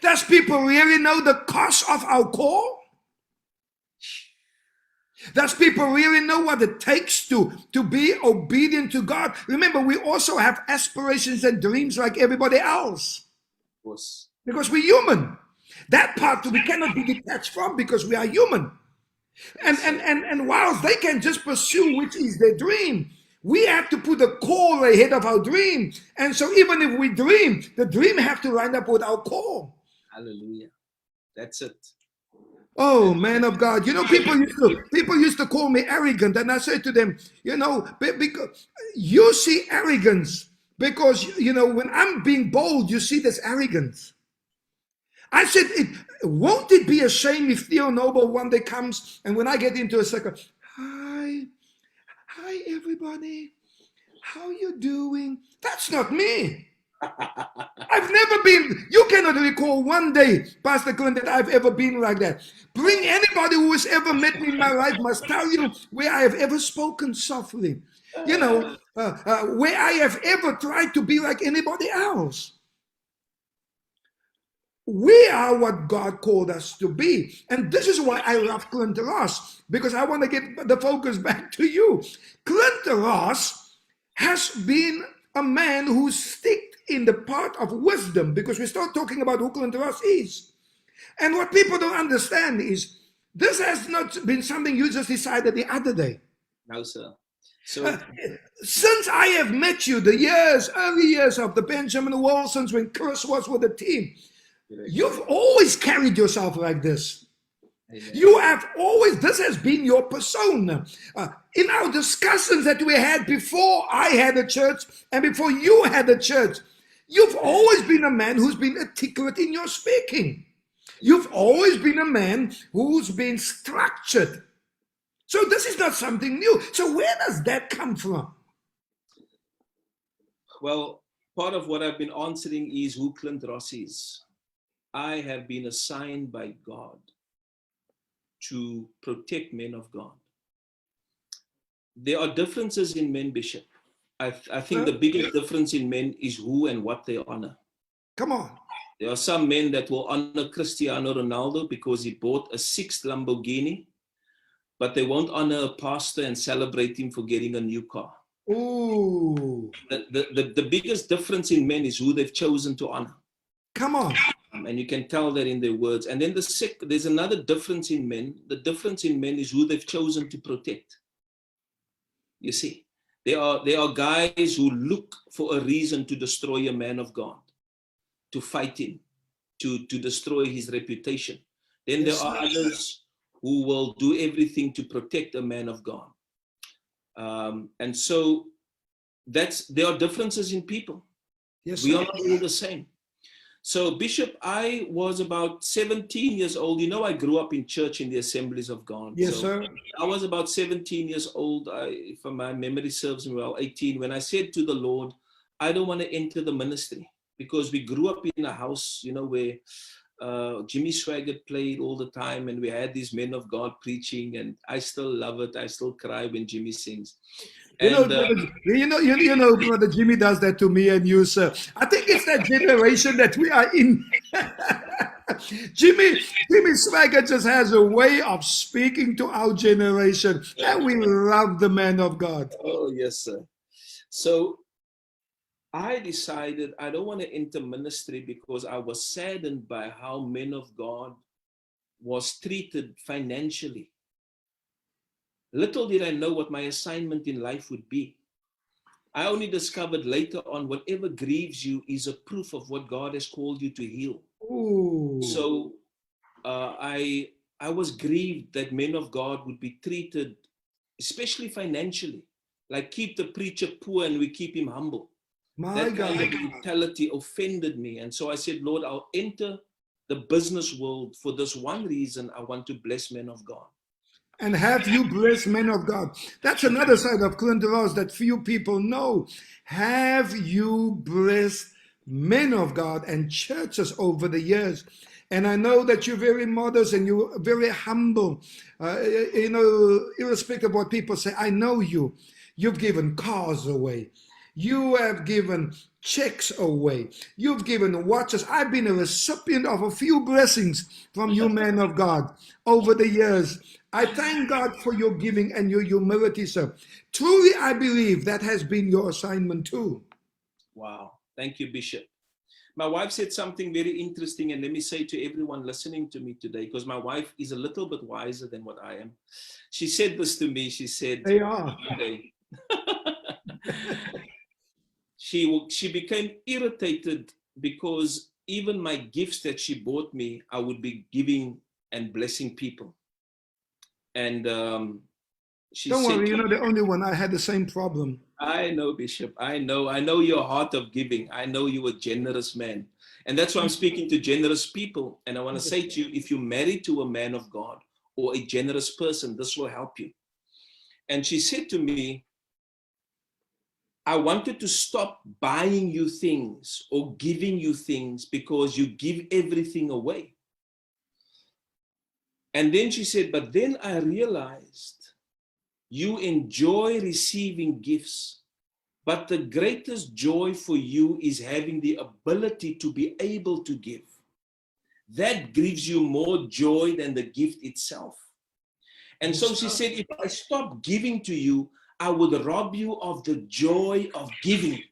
Does people really know the cost of our call? Does people really know what it takes to be obedient to God? Remember, we also have aspirations and dreams like everybody else. Of course. Because we're human. That part we cannot be detached from because we are human. And whilst they can just pursue which is their dream, we have to put a call ahead of our dream. And so even if we dream, the dream have to line up with our call. Hallelujah. That's it. Oh, man of God. You know, people used to call me arrogant. And I said to them, you know, because you see arrogance. Because, you know, when I'm being bold, you see this arrogance. I said, won't it be a shame if Theo Noble one day comes and when I get into a circle, hi everybody, how you doing? That's not me. I've never been, you cannot recall one day, Pastor Clint, that I've ever been like that. Bring anybody who has ever met me in my life must tell you where I have ever spoken softly. You know, where I have ever tried to be like anybody else. We are what God called us to be. And this is why I love Clint Ross, because I want to get the focus back to you. Clint Ross has been a man who sticked in the part of wisdom, because we start talking about who Clint Ross is. And what people don't understand is this has not been something you just decided the other day. No, sir. So, Uh, since I have met you, the years, early years of the Benjamin Wilsons when Chris was with the team, you've always carried yourself like this. amen. You have always, this has been your persona. In our discussions that we had before I had a church and before you had a church, you've always been a man who's been articulate in your speaking. You've always been a man who's been structured. So this is not something new. So where does that come from? Well, part of what I've been answering is who Clint Ross is. I have been assigned by God to protect men of God. There are differences in men, Bishop. I think the biggest difference in men is who and what they honor. Come on. There are some men that will honor Cristiano Ronaldo because he bought a 6th Lamborghini, but they won't honor a pastor and celebrate him for getting a new car. Ooh. The biggest difference in men is who they've chosen to honor. Come on. And you can tell that in their words. And then there's another difference in men. The difference in men is who they've chosen to protect. You see, there are guys who look for a reason to destroy a man of God, to fight him, to destroy his reputation. Then there are others who will do everything to protect a man of God. And so there are differences in people. Yes, we are not all the same. So, Bishop, I was about 17 years old. You know, I grew up in church in the Assemblies of God. Yes, so sir. I was about 17 years old, if my memory serves me well, 18, when I said to the Lord, I don't want to enter the ministry, because we grew up in a house, you know, where Jimmy Swaggart played all the time, and we had these men of God preaching, and I still love it. I still cry when Jimmy sings. You know, Brother Jimmy does that to me and you, sir. I think it's that generation that we are in. Jimmy Swaggart just has a way of speaking to our generation, and we love the man of God. Oh, yes, sir. So I decided I don't want to enter ministry because I was saddened by how men of God was treated financially. Little did I know what my assignment in life would be. I only discovered later on, whatever grieves you is a proof of what God has called you to heal. Ooh. So I was grieved that men of God would be treated, especially financially, like keep the preacher poor and we keep him humble. That kind of mentality offended me. And so I said, Lord, I'll enter the business world for this one reason. I want to bless men of God. And have you blessed men of God? That's another side of Clint Ross that few people know. Have you blessed men of God and churches over the years? And I know that you're very modest and you're very humble. You know, irrespective of what people say, I know you. You've given cars away. You have given checks away. You've given watches. I've been a recipient of a few blessings from you, men of God, over the years. I thank God for your giving and your humility, sir. Truly, I believe that has been your assignment too. Wow. Thank you, Bishop. My wife said something very interesting, and let me say to everyone listening to me today, because my wife is a little bit wiser than what I am. She said this to me. She said, They are. She became irritated because even my gifts that she bought me, I would be giving and blessing people. And she Don't said, worry, you're not the only one. I had the same problem. I know, Bishop. I know your heart of giving. I know you're a generous man. And that's why I'm speaking to generous people. And I want to say to you, if you're married to a man of God or a generous person, this will help you. And she said to me, I wanted to stop buying you things or giving you things because you give everything away. And then she said, but then I realized you enjoy receiving gifts, but the greatest joy for you is having the ability to be able to give. That gives you more joy than the gift itself. And so she said, if I stop giving to you, I would rob you of the joy of giving.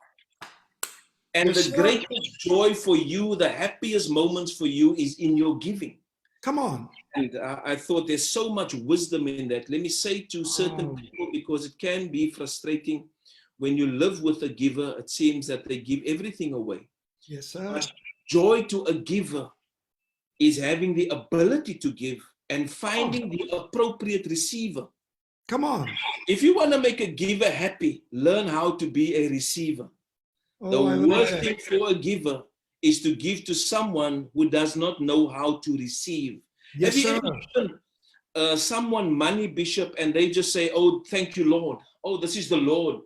And Yes, the sir. greatest joy for you, the happiest moments for you is in your giving. Come on. And I thought there's so much wisdom in that. Let me say to certain people, because it can be frustrating when you live with a giver, it seems that they give everything away. Yes, sir. But joy to a giver is having the ability to give and finding the appropriate receiver. Come on. If you want to make a giver happy, learn how to be a receiver. The Oh, I love worst that. thing for a giver is to give to someone who does not know how to receive. Yes, Have you sir. ever given someone money, Bishop, and they just say, oh, thank you, Lord. Oh, this is the Lord.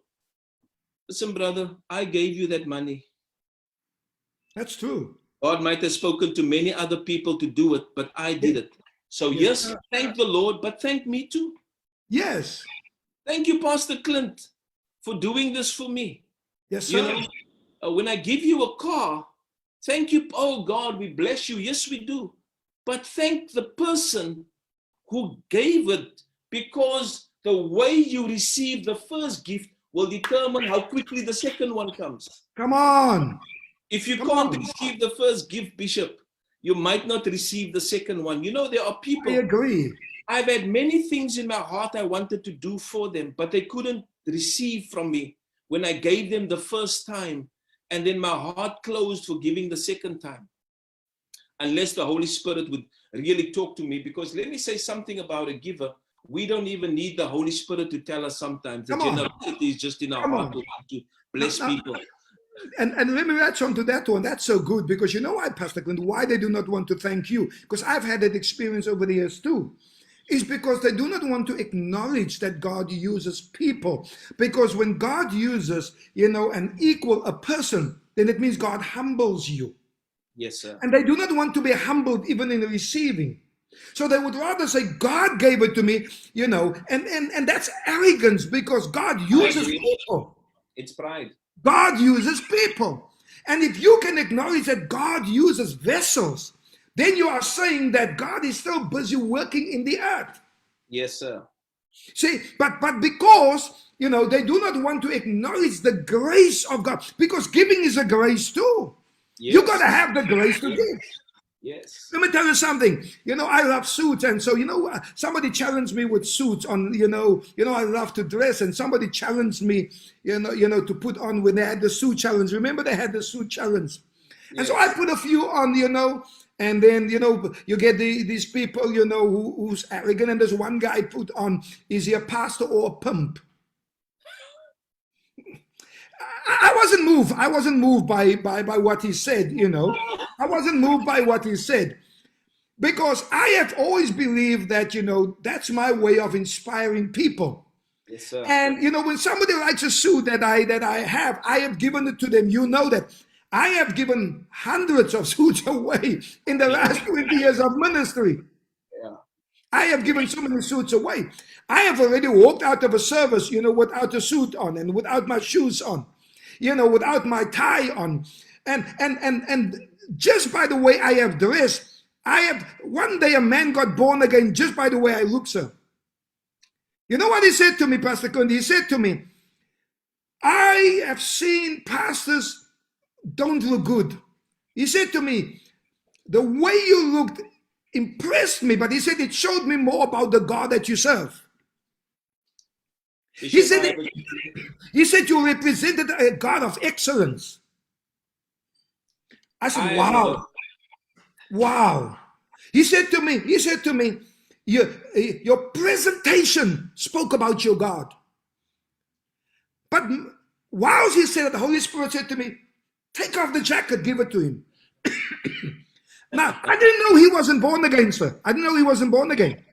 Listen, brother, I gave you that money. That's true. God might have spoken to many other people to do it, but I did it. So yes, thank the Lord, but thank me too. Yes. Thank you, Pastor Clint, for doing this for me. Yes, sir. You know, when I give you a car, thank you. Oh, God, we bless you. Yes, we do. But thank the person who gave it, because the way you receive the first gift will determine how quickly the second one comes. Come on. If you Come can't on. receive the first gift, Bishop, you might not receive the second one. You know, there are I people, agree. I've had many things in my heart I wanted to do for them, but they couldn't receive from me when I gave them the first time, and then my heart closed for giving the second time. Unless the Holy Spirit would really talk to me, because let me say something about a giver. We don't even need the Holy Spirit to tell us sometimes. The generosity is just in our heart to want to bless people. And let me add on to that one. That's so good, because you know why, Pastor Clint, why they do not want to thank you? Because I've had that experience over the years too. Is because they do not want to acknowledge that God uses people. Because when God uses, an equal, a person, then it means God humbles you. Yes, sir. And they do not want to be humbled even in receiving. So they would rather say, God gave it to me, and that's arrogance, because God uses people. It's pride. God uses people. And if you can acknowledge that God uses vessels, then you are saying that God is still busy working in the earth. Yes, sir. See, but because, they do not want to acknowledge the grace of God, because giving is a grace too. Yes. You got to have the grace to give. Yes. Let me tell you something. I love suits, and so somebody challenged me with suits on. I love to dress, and somebody challenged me, to put on when they had the suit challenge. Remember, they had the suit challenge, and so I put a few on, and then you get these people, who's arrogant, and there's one guy put on, is he a pastor or a pimp? I wasn't moved. I wasn't moved by what he said. I wasn't moved by what he said. Because I have always believed that, that's my way of inspiring people. Yes, sir. And, when somebody likes a suit that I have given it to them. You know that I have given hundreds of suits away in the last 20 years of ministry. Yeah. I have given so many suits away. I have already walked out of a service, without a suit on, and without my shoes on, without my tie on. And just by the way I have dressed, one day a man got born again just by the way I look, sir. You know what he said to me, Pastor Kundi? He said to me, I have seen pastors don't look good. He said to me, the way you looked impressed me, but he said it showed me more about the God that you serve. He said you represented a God of excellence. I said, wow. Wow. He said to me, your presentation spoke about your God. But whilst he said it, the Holy Spirit said to me, take off the jacket, give it to him. Now, I didn't know he wasn't born again, sir. I didn't know he wasn't born again.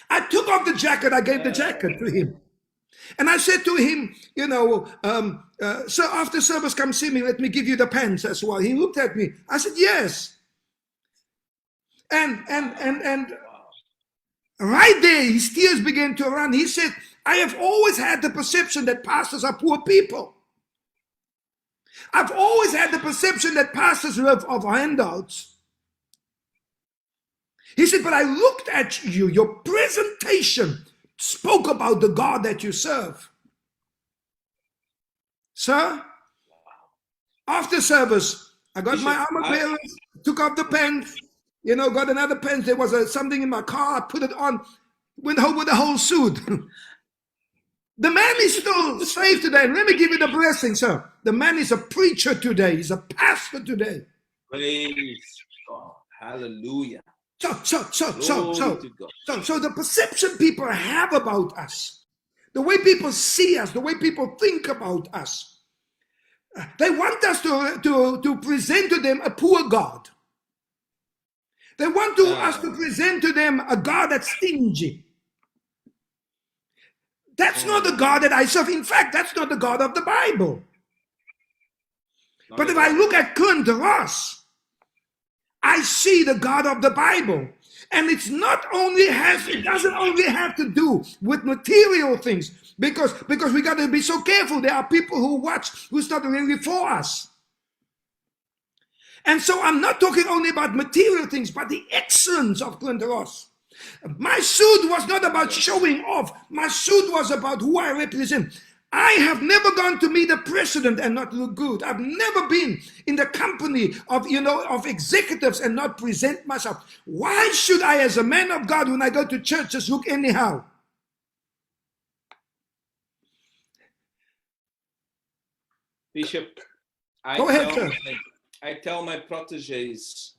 I took off the jacket, I gave the jacket to him. And I said to him, sir, after service, come see me, let me give you the pants as well. He looked at me. I said, yes. And right there, his tears began to run. He said, I have always had the perception that pastors are poor people. I've always had the perception that pastors live off handouts. He said, but I looked at you. Your presentation spoke about the God that you serve. Sir, After service, I got my Bishop, armor bearers, took off the pants, got another pants. There was something in my car. I put it on, went home with the whole suit. The man is still saved today. Let me give you the blessing, sir. The man is a preacher today. He's a pastor today. praise God. Hallelujah. So Glory to God. the perception people have about us, the way people see us, the way people think about us, they want us to present to them a poor God. They want us to present to them a God that's stingy. That's not the God that I serve. In fact, that's not the God of the Bible. But if I look at Clint, I see the God of the Bible. And it doesn't only have to do with material things, because we got to be so careful. There are people who watch who's not really for us. And so I'm not talking only about material things, but the excellence of Clint Ross. My suit was not about showing off. My suit was about who I represent. I have never gone to meet the president and not look good. I've never been in the company of executives and not present myself. Why should I, as a man of God, when I go to church, just look anyhow? Bishop, Go ahead, sir. I tell my proteges,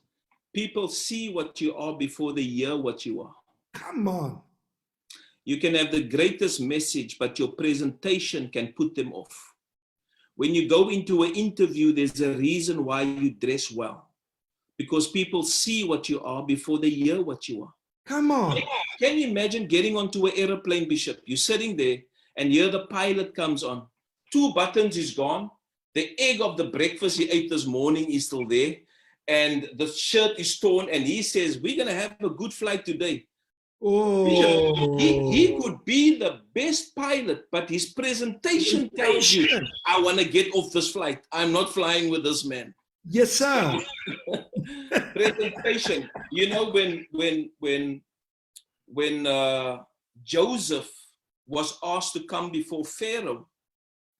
people see what you are before they hear what you are. Come on. You can have the greatest message, but your presentation can put them off. When you go into an interview, there's a reason why you dress well. Because people see what you are before they hear what you are. Come on. Can you imagine getting onto an airplane, Bishop? You're sitting there and here the pilot comes on. 2 buttons is gone. The egg of the breakfast he ate this morning is still there. And the shirt is torn. And he says, we're going to have a good flight today. Oh. Bishop, he could be the best pilot, but his presentation tells you, I want to get off this flight. I'm not flying with this man. Yes, sir. Presentation. You know, when Joseph was asked to come before Pharaoh,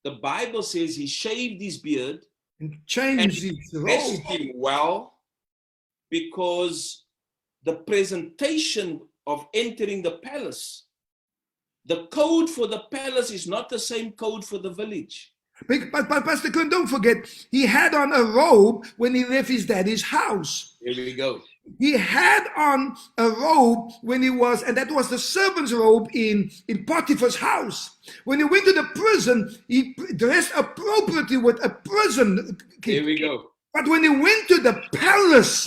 the Bible says he shaved his beard and changed his dressed him well, because the presentation of entering the palace, the code for the palace is not the same code for the village. But Pastor Clint, don't forget, he had on a robe when he left his daddy's house. Here we go. He had on a robe when he was, and that was the servant's robe in Potiphar's house. When he went to the prison, he dressed appropriately with a prison. Here we go. But when he went to the palace,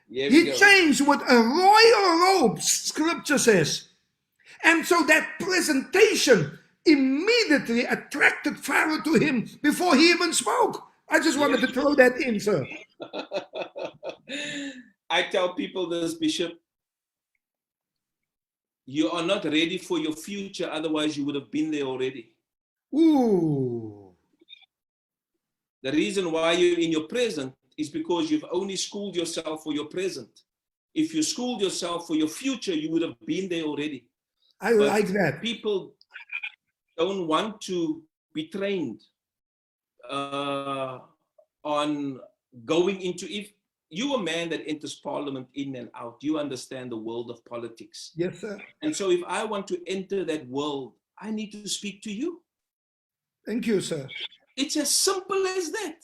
he changed with a royal robe, scripture says. And so that presentation immediately attracted Pharaoh to him before he even spoke. I just wanted to throw that in, sir. I tell people this, Bishop. You are not ready for your future, otherwise you would have been there already. Ooh. The reason why you're in your present is because you've only schooled yourself for your present. If you schooled yourself for your future, you would have been there already. I like that. People don't want to be trained on going into, if you're a man that enters parliament in and out, you understand the world of politics. Yes, sir. And so if I want to enter that world, I need to speak to you. Thank you, sir. It's as simple as that.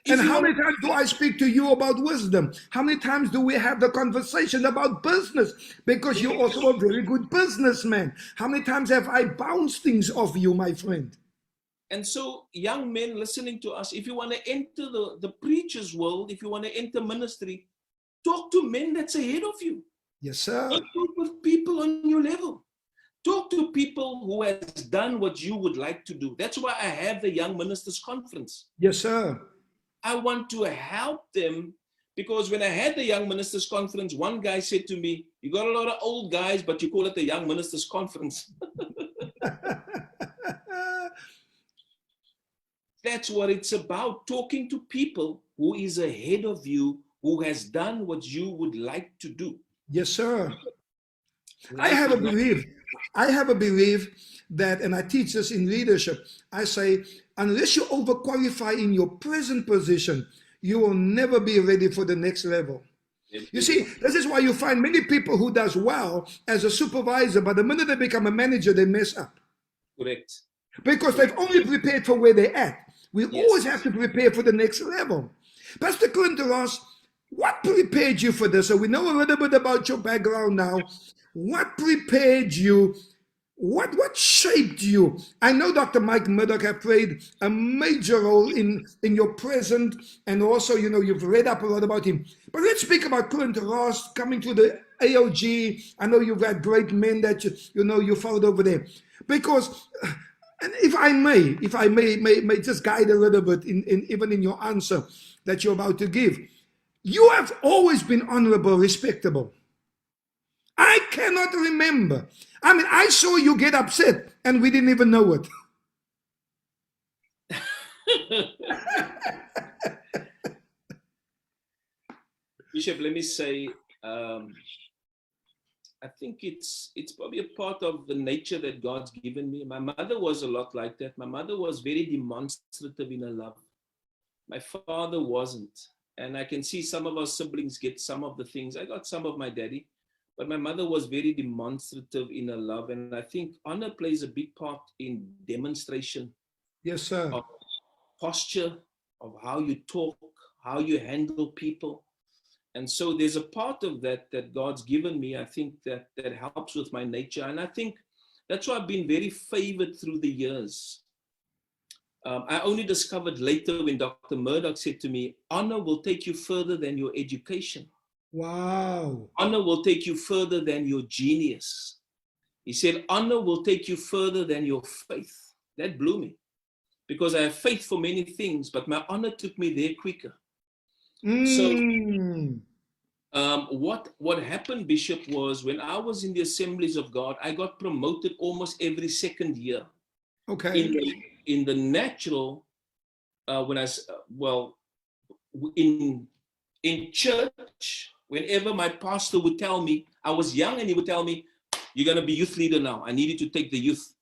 And how many times do I speak to you about wisdom? How many times do we have the conversation about business? Because you're also a very good businessman. How many times have I bounced things off you, my friend? And so, young men listening to us, if you want to enter the preacher's world, if you want to enter ministry, talk to men that's ahead of you. Yes, sir. Don't talk with people on your level. Talk to people who has done what you would like to do. That's why I have the Young Ministers Conference. Yes, sir. I want to help them, because when I had the Young Ministers Conference, one guy said to me, you got a lot of old guys, but you call it the Young Ministers Conference. That's what it's about, talking to people who is ahead of you, who has done what you would like to do. Yes, sir. I have a belief I have a belief that, and I teach this in leadership, I say, unless you overqualify in your present position, you will never be ready for the next level. You see, this is why you find many people who does well as a supervisor, but the minute they become a manager, they mess up. Correct. Because they've only prepared for where they're at. We always have to prepare for the next level. Pastor Clint asked, what prepared you for this? So we know a little bit about your background now. What prepared you? What shaped you? I know Dr. Mike Murdoch have played a major role in your present, and also, you know, you've read up a lot about him. But let's speak about Clint Ross coming to the AOG. I know you've had great men that you followed over there. Because, and if I may just guide a little bit even in your answer that you're about to give, you have always been honorable, respectable. I cannot remember. I mean, I saw you get upset and we didn't even know it. Bishop, let me say, I think it's probably a part of the nature that God's given me. My mother was a lot like that. My mother was very demonstrative in her love. My father wasn't. And I can see some of our siblings get some of the things. I got some of my daddy. But my mother was very demonstrative in her love. And I think honor plays a big part in demonstration. Yes, sir. Of posture, of how you talk, how you handle people. And so there's a part of that God's given me. I think that helps with my nature. And I think that's why I've been very favored through the years. I only discovered later when Dr. Murdoch said to me, honor will take you further than your education. Wow. Honor will take you further than your genius. He said, honor will take you further than your faith. That blew me. Because I have faith for many things, but my honor took me there quicker. So what happened, Bishop, was when I was in the Assemblies of God, I got promoted almost every second year. Okay. In the natural, in church, whenever my pastor would tell me, I was young and he would tell me, you're going to be youth leader now. I need you to take the youth.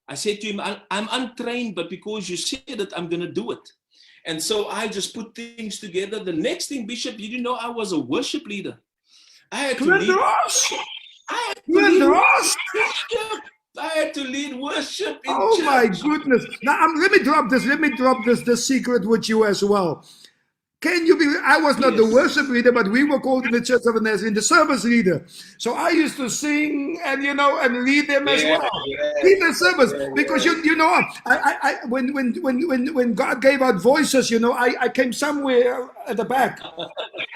I said to him, I'm untrained, but because you said it, I'm going to do it. And so I just put things together. The next thing, Bishop, you didn't know I was a worship leader. I had to lead. I had to lead worship in church. My goodness. Now, let me drop this secret with you as well. Can you believe I was not the worship leader, but we were called in the Church of the Nazarene the service leader. So I used to sing and and lead them as well. Lead the service because you know I when God gave out voices, I came somewhere at the back.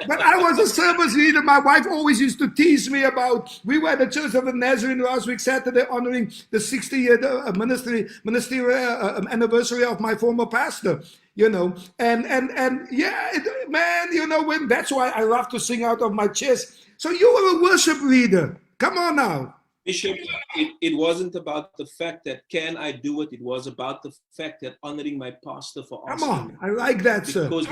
But I was a service leader. My wife always used to tease me about. We were at the Church of the Nazarene last week, Saturday, honoring the 60-year ministerial anniversary of my former pastor. Man, when that's why I love to sing out of my chest. So you were a worship leader. Come on now. Bishop, it wasn't about the fact that can I do it. It was about the fact that honoring my pastor for asking. Come on, I like that, sir. Because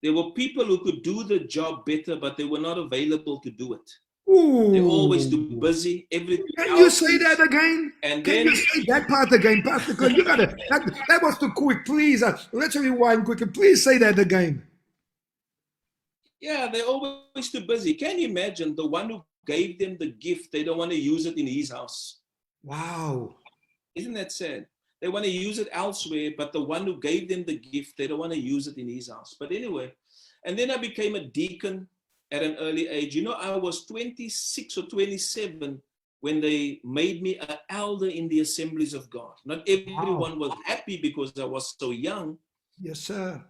there were people who could do the job better, but they were not available to do it. Ooh. They're always too busy. Everything. Can you say that again? And Can you say that part again, Pastor? Because you gotta. That was too quick. Please, let's rewind quickly. Please say that again. Yeah, they're always too busy. Can you imagine the one who gave them the gift? They don't want to use it in his house. Wow. Isn't that sad? They want to use it elsewhere, but the one who gave them the gift, they don't want to use it in his house. But anyway, and then I became a deacon at an early age. I was 26 or 27 when they made me an elder in the Assemblies of God. Not everyone was happy because I was so young. Yes, sir.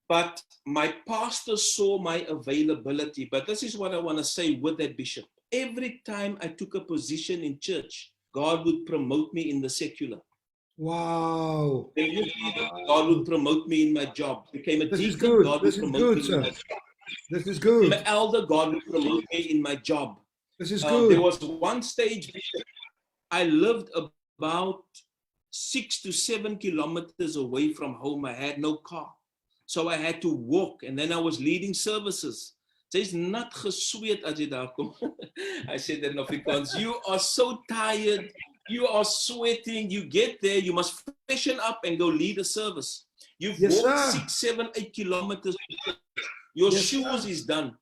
But my pastor saw my availability. But this is what I want to say with that, Bishop. Every time I took a position in church, God would promote me in the secular. Wow. God would promote me in my job. Became a deacon, God would promote me in my job. This is good. Became an elder, God would promote me in my job. This is good. There was one stage, I lived about 6 to 7 kilometers away from home. I had no car. So I had to walk, and then I was leading services. Sy's nat gesweet as jy daar kom. I said that in Afrikaans. You are so tired. You are sweating. You get there. You must freshen up and go lead a service. You've Yes, walked sir. 6, 7, 8 kilometers. Your Yes, shoes sir. is done.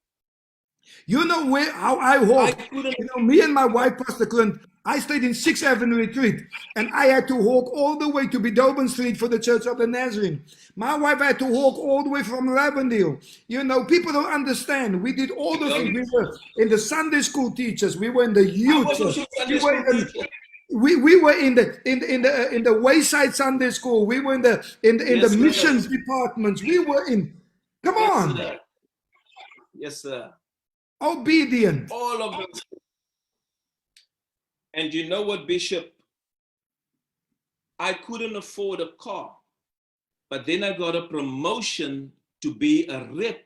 You know how I I walk. couldn't. You know, me and my wife, Pastor Clint, I stayed in 6th Avenue Retreat, and I had to walk all the way to Beethoven Street for the Church of the Nazarene. My wife had to walk all the way from Lavendale. You know, people don't understand. We did all the things. We were in the Sunday school teachers. We were in the I youth. was also Sunday We were school in, teacher. we were in the Wayside Sunday School. We were in the Yes, sir. missions departments. We were in. Come Yes, on, sir. Yes, sir. obedient. All of those. And you know what, Bishop? I couldn't afford a car, but then I got a promotion to be a rep,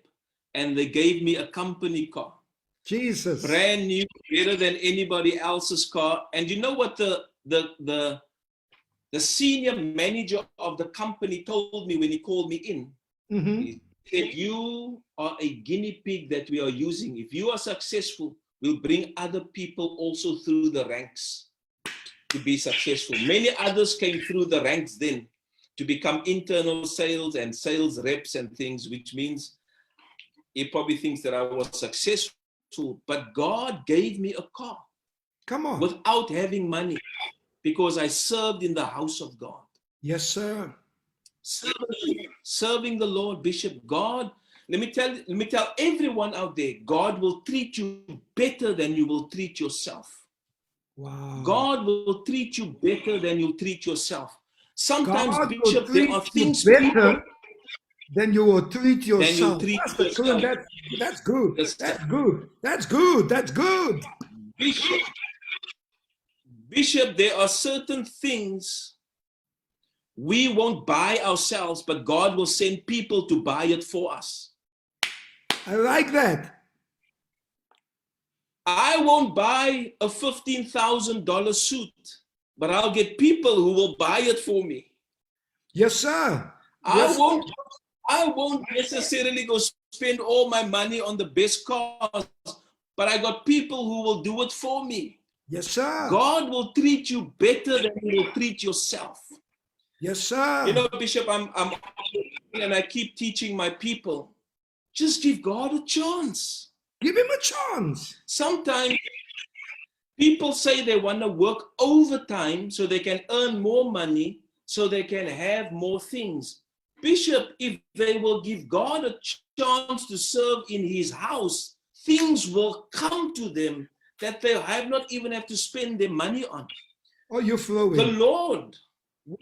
and they gave me a company car. Jesus. Brand new, better than anybody else's car. And you know what the senior manager of the company told me when he called me in? Mm-hmm. He said, you are a guinea pig that we are using. If you are successful, we'll bring other people also through the ranks to be successful. Many others came through the ranks then to become internal sales and sales reps and things, which means he probably thinks that I was successful. But God gave me a car Come on. without having money because I served in the house of God. Yes, sir. Serving the Lord, Bishop. God, let me tell everyone out there, God will treat you better than you will treat yourself. Wow. God will treat you better than you treat yourself. Sometimes, God will Bishop, treat there are you things better people than you will treat than you yourself. treat Pastor Clint, yourself. that's good. Yes, That's good. That's good. That's good. Bishop, there are certain things we won't buy ourselves, but God will send people to buy it for us. I like that. I won't buy a $15,000 suit, but I'll get people who will buy it for me. Yes, sir. I Yes. won't necessarily go spend all my money on the best cars, but I got people who will do it for me. Yes, sir. God will treat you better than you will treat yourself. Yes, sir. You know, Bishop, I'm and I keep teaching my people, just give God a chance. Give him a chance. Sometimes people say they want to work overtime so they can earn more money, so they can have more things. Bishop, if they will give God a chance to serve in his house, things will come to them that they have not even have to spend their money on. Oh, you're flowing. The Lord will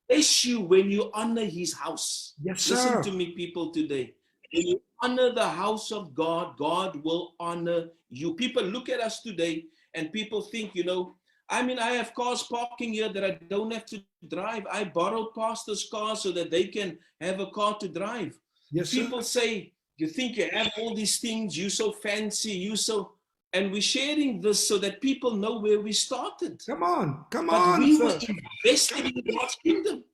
bless you when you honor his house. Yes, Listen sir. to me, people, today. When you honor the house of God, God will honor you. People look at us today and people think, you know, I mean, I have cars parking here that I don't have to drive. I borrowed pastors' cars so that they can have a car to drive. Yes, People sir. say, you think you have all these things, you so fancy, you so... And we're sharing this so that people know where we started. Come on. Come But on, we sir. were invested in God's kingdom.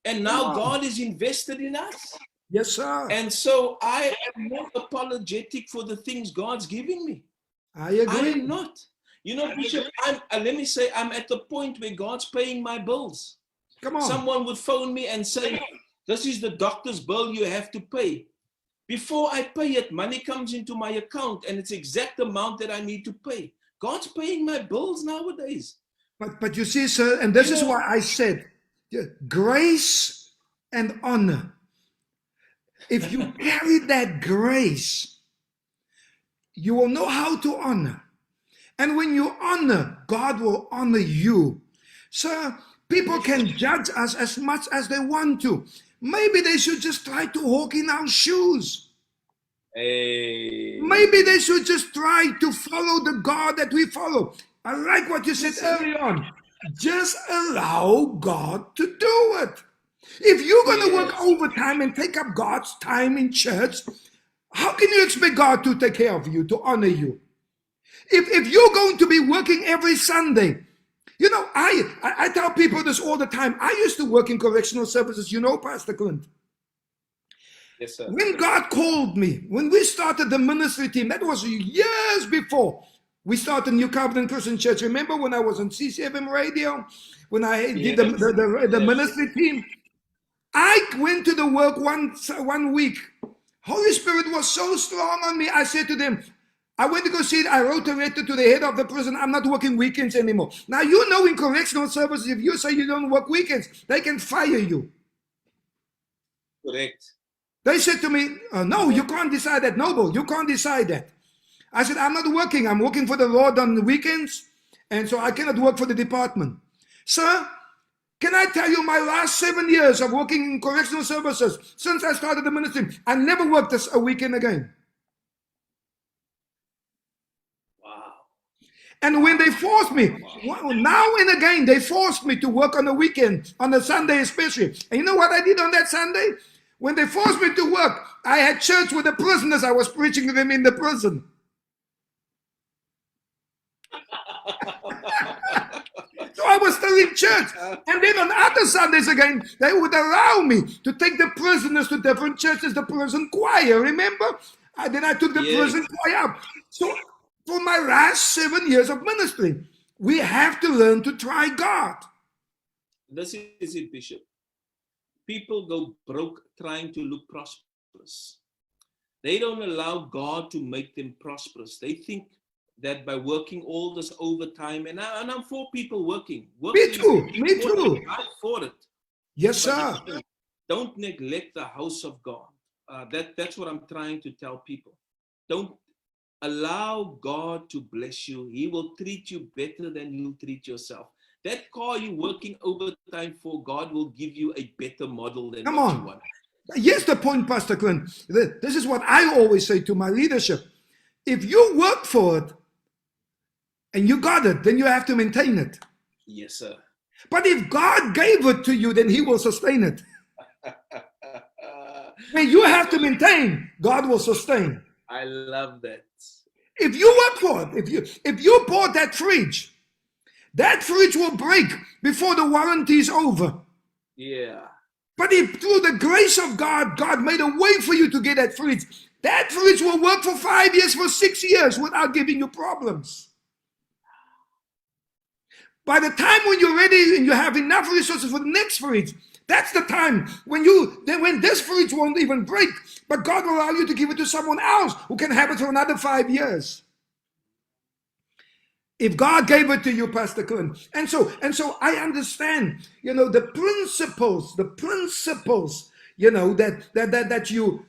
And now on. God is invested in us. Yes, sir. And so I am not apologetic for the things God's giving me. I I agree. am not. You know, Bishop, let me say, I'm at the point where God's paying my bills. Come on. Someone would phone me and say, this is the doctor's bill you have to pay. Before I pay it, money comes into my account and it's exact amount that I need to pay. God's paying my bills nowadays. But you see, sir, and this You is know- why I said grace and honor. If you carry that grace, you will know how to honor. And when you honor, God will honor you. Sir, people can judge us as much as they want to. Maybe they should just try to walk in our shoes. Hey. Maybe they should just try to follow the God that we follow. I like what you said early on. Just allow God to do it. If you're going to work overtime and take up God's time in church, how can you expect God to take care of you, to honor you? If you're going to be working every Sunday, you know, I tell people this all the time. I used to work in correctional services, you know, Pastor Clint. Yes, sir. When God called me, when we started the ministry team, that was years before we started New Covenant Christian Church. Remember when I was on CCFM radio, when I did the Yes. ministry team? I went to the work one week. Holy Spirit was so strong on me. I said to them, I went to go see it. I wrote a letter to the head of the prison. I'm not working weekends anymore. Now, you know, in correctional services, if you say you don't work weekends, they can fire you. Correct. They said to me, no, you can't decide that. Noble, you can't decide that. I said, I'm not working. I'm working for the Lord on the weekends. And so I cannot work for the department. Sir, can I tell you my last 7 years of working in correctional services, since I started the ministry, I never worked a weekend again. Wow. And when they forced me, now and again, they forced me to work on the weekend, on a Sunday especially. And you know what I did on that Sunday? When they forced me to work, I had church with the prisoners. I was preaching to them in the prison. So I was still in church. And then on other Sundays again, they would allow me to take the prisoners to different churches, the prison choir, remember? Then I took the prison choir up. So for my last 7 years of ministry, we have to learn to try God. This is it, Bishop. People go broke trying to look prosperous. They don't allow God to make them prosperous. They think that by working all this overtime, and I'm for people working. Me too. I'm for it. Yes, sir. Don't neglect the house of God. That's what I'm trying to tell people. Don't allow God to bless you. He will treat you better than you treat yourself. That car you're working overtime for, God will give you a better model than Come what on. you want. Here's the point, Pastor Clint. This is what I always say to my leadership. If you work for it and you got it, then you have to maintain it. Yes, sir. But if God gave it to you, then He will sustain it. When you have to maintain, God will sustain. I love that. If you work for it, if you bought that fridge will break before the warranty is over. Yeah. But if through the grace of God, God made a way for you to get that fridge will work for 5 years, for 6 years without giving you problems. By the time when you're ready and you have enough resources for the next fridge, that's the time when this fridge won't even break, but God will allow you to give it to someone else who can have it for another 5 years. If God gave it to you, Pastor Clint. And so I understand, the principles, that you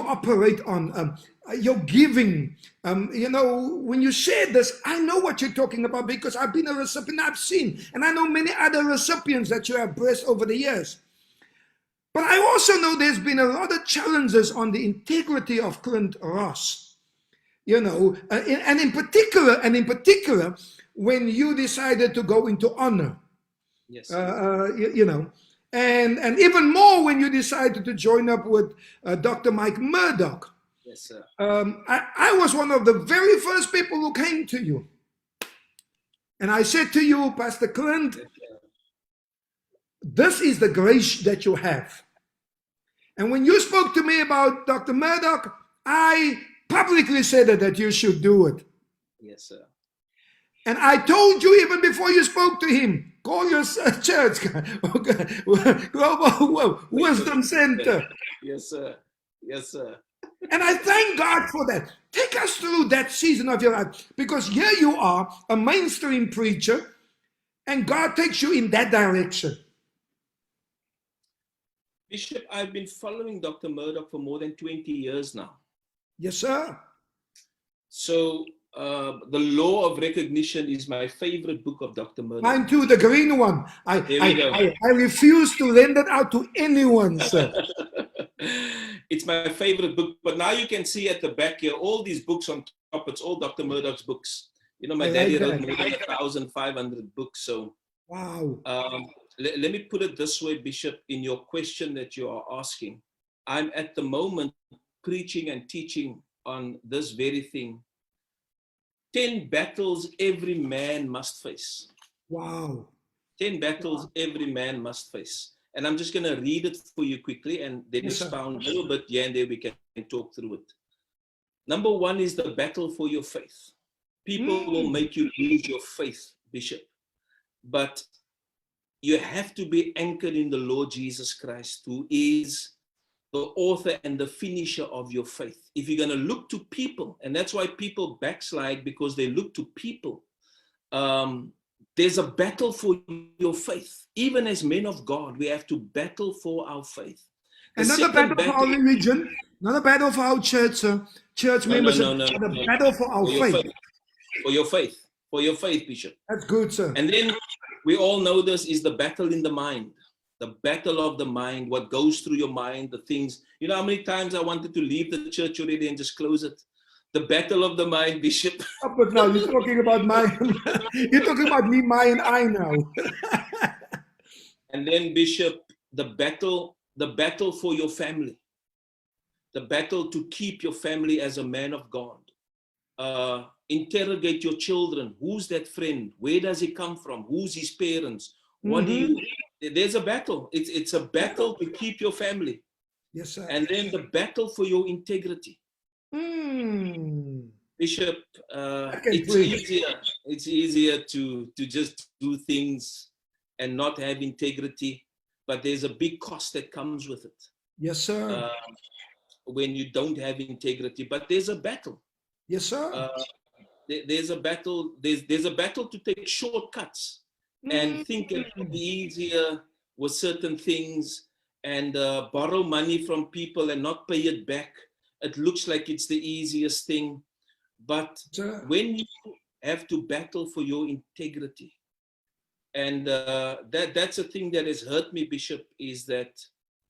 operate on, your giving. When you share this, I know what you're talking about because I've been a recipient, I've seen, and I know many other recipients that you have blessed over the years. But I also know there's been a lot of challenges on the integrity of Clint Ross. And in particular, when you decided to go into honor, yes, and even more when you decided to join up with Dr. Mike Murdoch. Yes, sir. I was one of the very first people who came to you, and I said to you, Pastor Clint, this is the grace that you have. And when you spoke to me about Dr. Murdoch, I publicly said that you should do it. Yes, sir. And I told you even before you spoke to him, call your church Global Wisdom Center. Yes, sir. Yes, sir. And I thank God for that. Take us through that season of your life, because here you are, a mainstream preacher, and God takes you in that direction. Bishop, I've been following Dr. Murdoch for more than 20 years now. Yes, sir. So The Law of Recognition is my favorite book of Dr. Murdoch. Mine too, the green one. I refuse to lend it out to anyone, sir. It's my favorite book. But now you can see at the back here, all these books on top, it's all Dr. Murdoch's books. My daddy wrote more than 1,500 books. So, wow. Let me put it this way, Bishop, in your question that you are asking. I'm at the moment preaching and teaching on this very thing. 10 battles every man must face. Wow. 10 battles every man must face. And I'm just going to read it for you quickly and then Yes, sir. expound a little bit here and there. We can talk through it. Number one is the battle for your faith. People will make you lose your faith, Bishop. But you have to be anchored in the Lord Jesus Christ, who is the author and the finisher of your faith. If you're going to look to people, and that's why people backslide, because they look to people. There's a battle for your faith. Even as men of God, we have to battle for our faith. And not a battle for our religion, not a battle for our church membership, but a battle for our faith. For your faith. For your faith, Bishop. That's good, sir. And then we all know this is the battle in the mind. The battle of the mind, what goes through your mind, the things. You know how many times I wanted to leave the church already and just close it? The battle of the mind, Bishop. But now you're talking about you're talking about me, my, and I now. And then, Bishop, the battle for your family. The battle to keep your family as a man of God. Interrogate your children. Who's that friend? Where does he come from? Who's his parents? What do you? There's a battle. It's a battle to keep your family. Yes, sir. And then the battle for your integrity. Bishop, it's easier to just do things and not have integrity, but there's a big cost that comes with it. Yes, sir. When you don't have integrity, but there's a battle. Yes, sir. There's a battle. There's a battle to take shortcuts and think it will be easier with certain things and borrow money from people and not pay it back. It looks like it's the easiest thing, but when you have to battle for your integrity, and that's a thing that has hurt me, Bishop, is that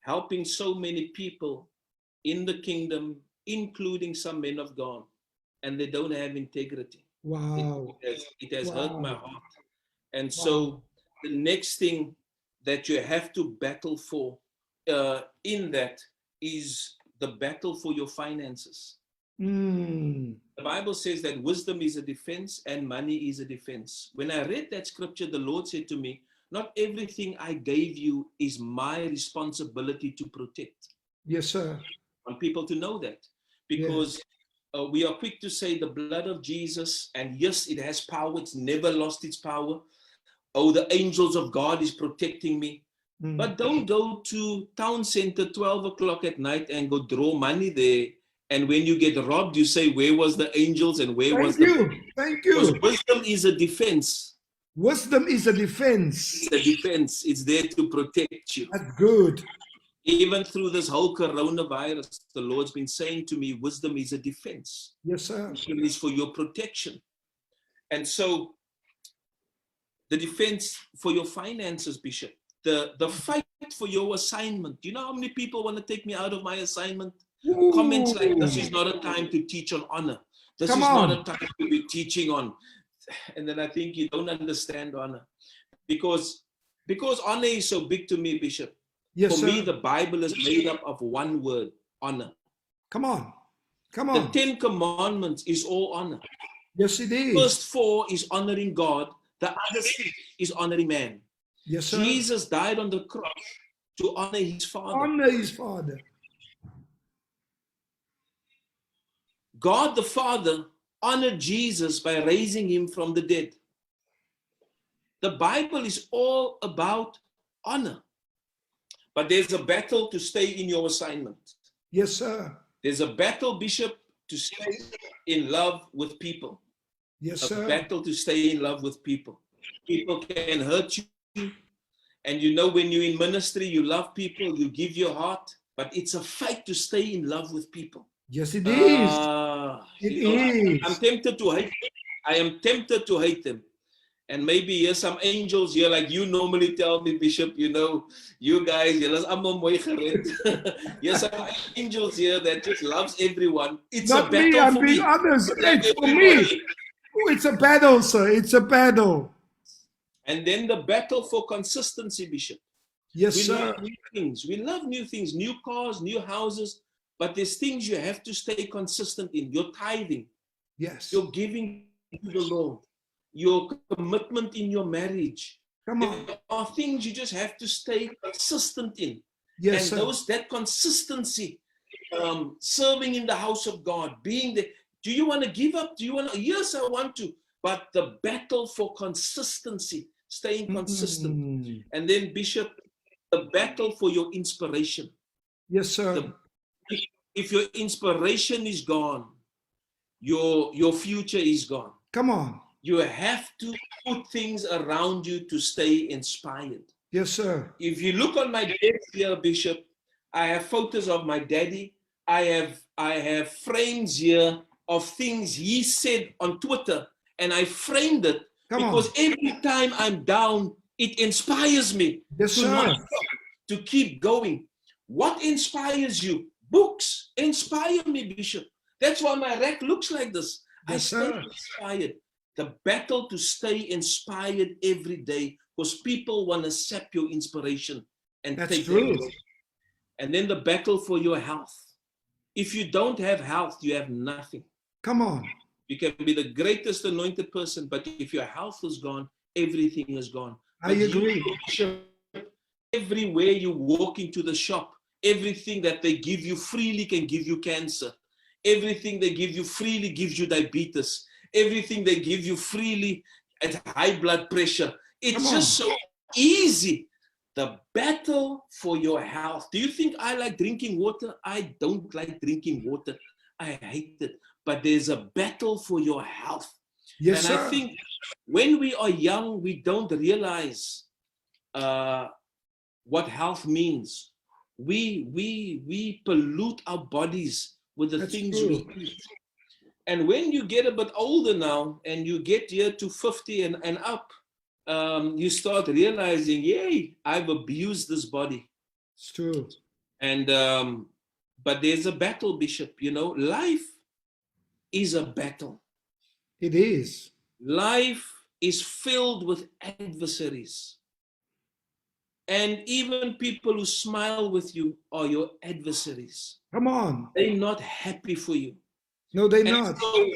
helping so many people in the kingdom, including some men of God, and they don't have integrity. Wow. It has hurt my heart. And so the next thing that you have to battle for in that is the battle for your finances. The Bible says that wisdom is a defense and money is a defense. When I read that scripture, the Lord said to me, not everything I gave you is my responsibility to protect. Yes, sir. I want people to know that, because we are quick to say the blood of Jesus, and yes, it has power. It's never lost its power. Oh, the angels of God is protecting me. But don't go to town center 12 o'clock at night and go draw money there. And when you get robbed, you say, where was the angels and where was the... Thank you. Because wisdom is a defense. Wisdom is a defense. It's a defense. It's there to protect you. That's good. Even through this whole coronavirus, the Lord's been saying to me, wisdom is a defense. Yes, sir. Wisdom is for your protection. And so the defense for your finances, Bishop, the fight for your assignment. Do you know how many people want to take me out of my assignment? Comments like, this is not a time to teach on honor. This is not a time to be teaching on. And then I think you don't understand honor. Because honor is so big to me, Bishop. Yes, For me, the Bible is made up of one word, honor. Come on. The 10 Commandments is all honor. Yes, it is. First 4 is honoring God. The other 6 is honoring man. Yes, sir. Jesus died on the cross to honor his Father. Honor his Father. God the Father honored Jesus by raising him from the dead. The Bible is all about honor. But there's a battle to stay in your assignment. Yes, sir. There's a battle, Bishop, to stay in love with people. Yes, sir. A battle to stay in love with people. People can hurt you. And you know, when you're in ministry, you love people, you give your heart. But it's a fight to stay in love with people. Yes, it is. I'm tempted to hate them. I am tempted to hate them. And maybe here's some angels here, like you normally tell me, Bishop, you know, you guys, here's some angels here that just loves everyone. It's not a battle me, I'm for being me. honest. It's for me. Oh, it's a battle, sir. It's a battle. And then the battle for consistency, Bishop. Yes, we sir. love new things. We love new things, new cars, new houses. But there's things you have to stay consistent in. Your tithing. Yes. Your giving to the Lord. Your commitment in your marriage. Come on. There are things you just have to stay consistent in. Yes, And sir. that consistency, serving in the house of God, being there. Do you want to give up? Do you want to? Yes, I want to. But the battle for consistency, staying consistent. Mm. And then, Bishop, the battle for your inspiration. Yes, sir. If your inspiration is gone, your future is gone. Come on. You have to put things around you to stay inspired. Yes, sir. If you look on my desk here, Bishop, I have photos of my daddy. I have frames here of things he said on Twitter, and I framed it because every time I'm down, it inspires me to keep going. What inspires you? Books inspire me, Bishop. That's why my rack looks like this. I stay inspired. The battle to stay inspired every day, because people want to sap your inspiration and take it. And then the battle for your health. If you don't have health, you have nothing. Come on. You can be the greatest anointed person, but if your health is gone, everything is gone. I agree. Everywhere you walk into the shop, everything that they give you freely can give you cancer. Everything they give you freely gives you diabetes. Everything they give you freely at high blood pressure. It's just so easy. The battle for your health. Do you think I like drinking water? I don't like drinking water. I hate it. But there's a battle for your health. Yes, and sir. I think when we are young, we don't realize what health means. We pollute our bodies with the things we eat. And when you get a bit older now, and you get here to 50 and up, you start realizing, yay, I've abused this body. It's true. And but there's a battle, Bishop. You know, life is a battle. It is. Life is filled with adversaries. And even people who smile with you are your adversaries. Come on. They're not happy for you. No, they're not. So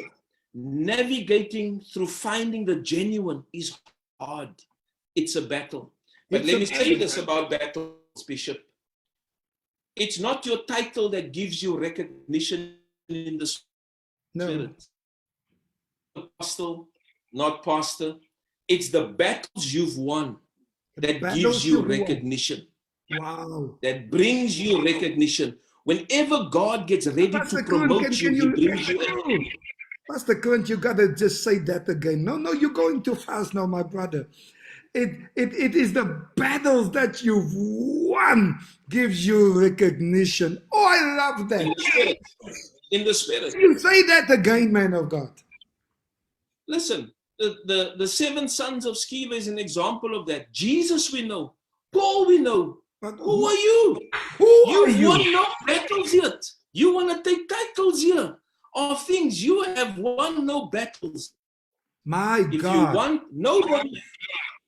navigating through finding the genuine is hard. It's a battle. But let me say this about battles, Bishop. It's not your title that gives you recognition in the spirit. Apostle, not pastor. It's the battles you've won that gives you recognition. Wow. That brings you recognition. Whenever God gets ready to promote you, he brings you. Pastor Clint, you gotta just say that again. No, you're going too fast now, my brother. It is the battles that you've won gives you recognition. Oh, I love that. In the spirit. You say that again, man of God. Listen, the 7 sons of Sceva is an example of that. Jesus we know. Paul we know. But who are you? You've won no battles yet. You want to take titles here of things. You have won no battles. My God. If you want,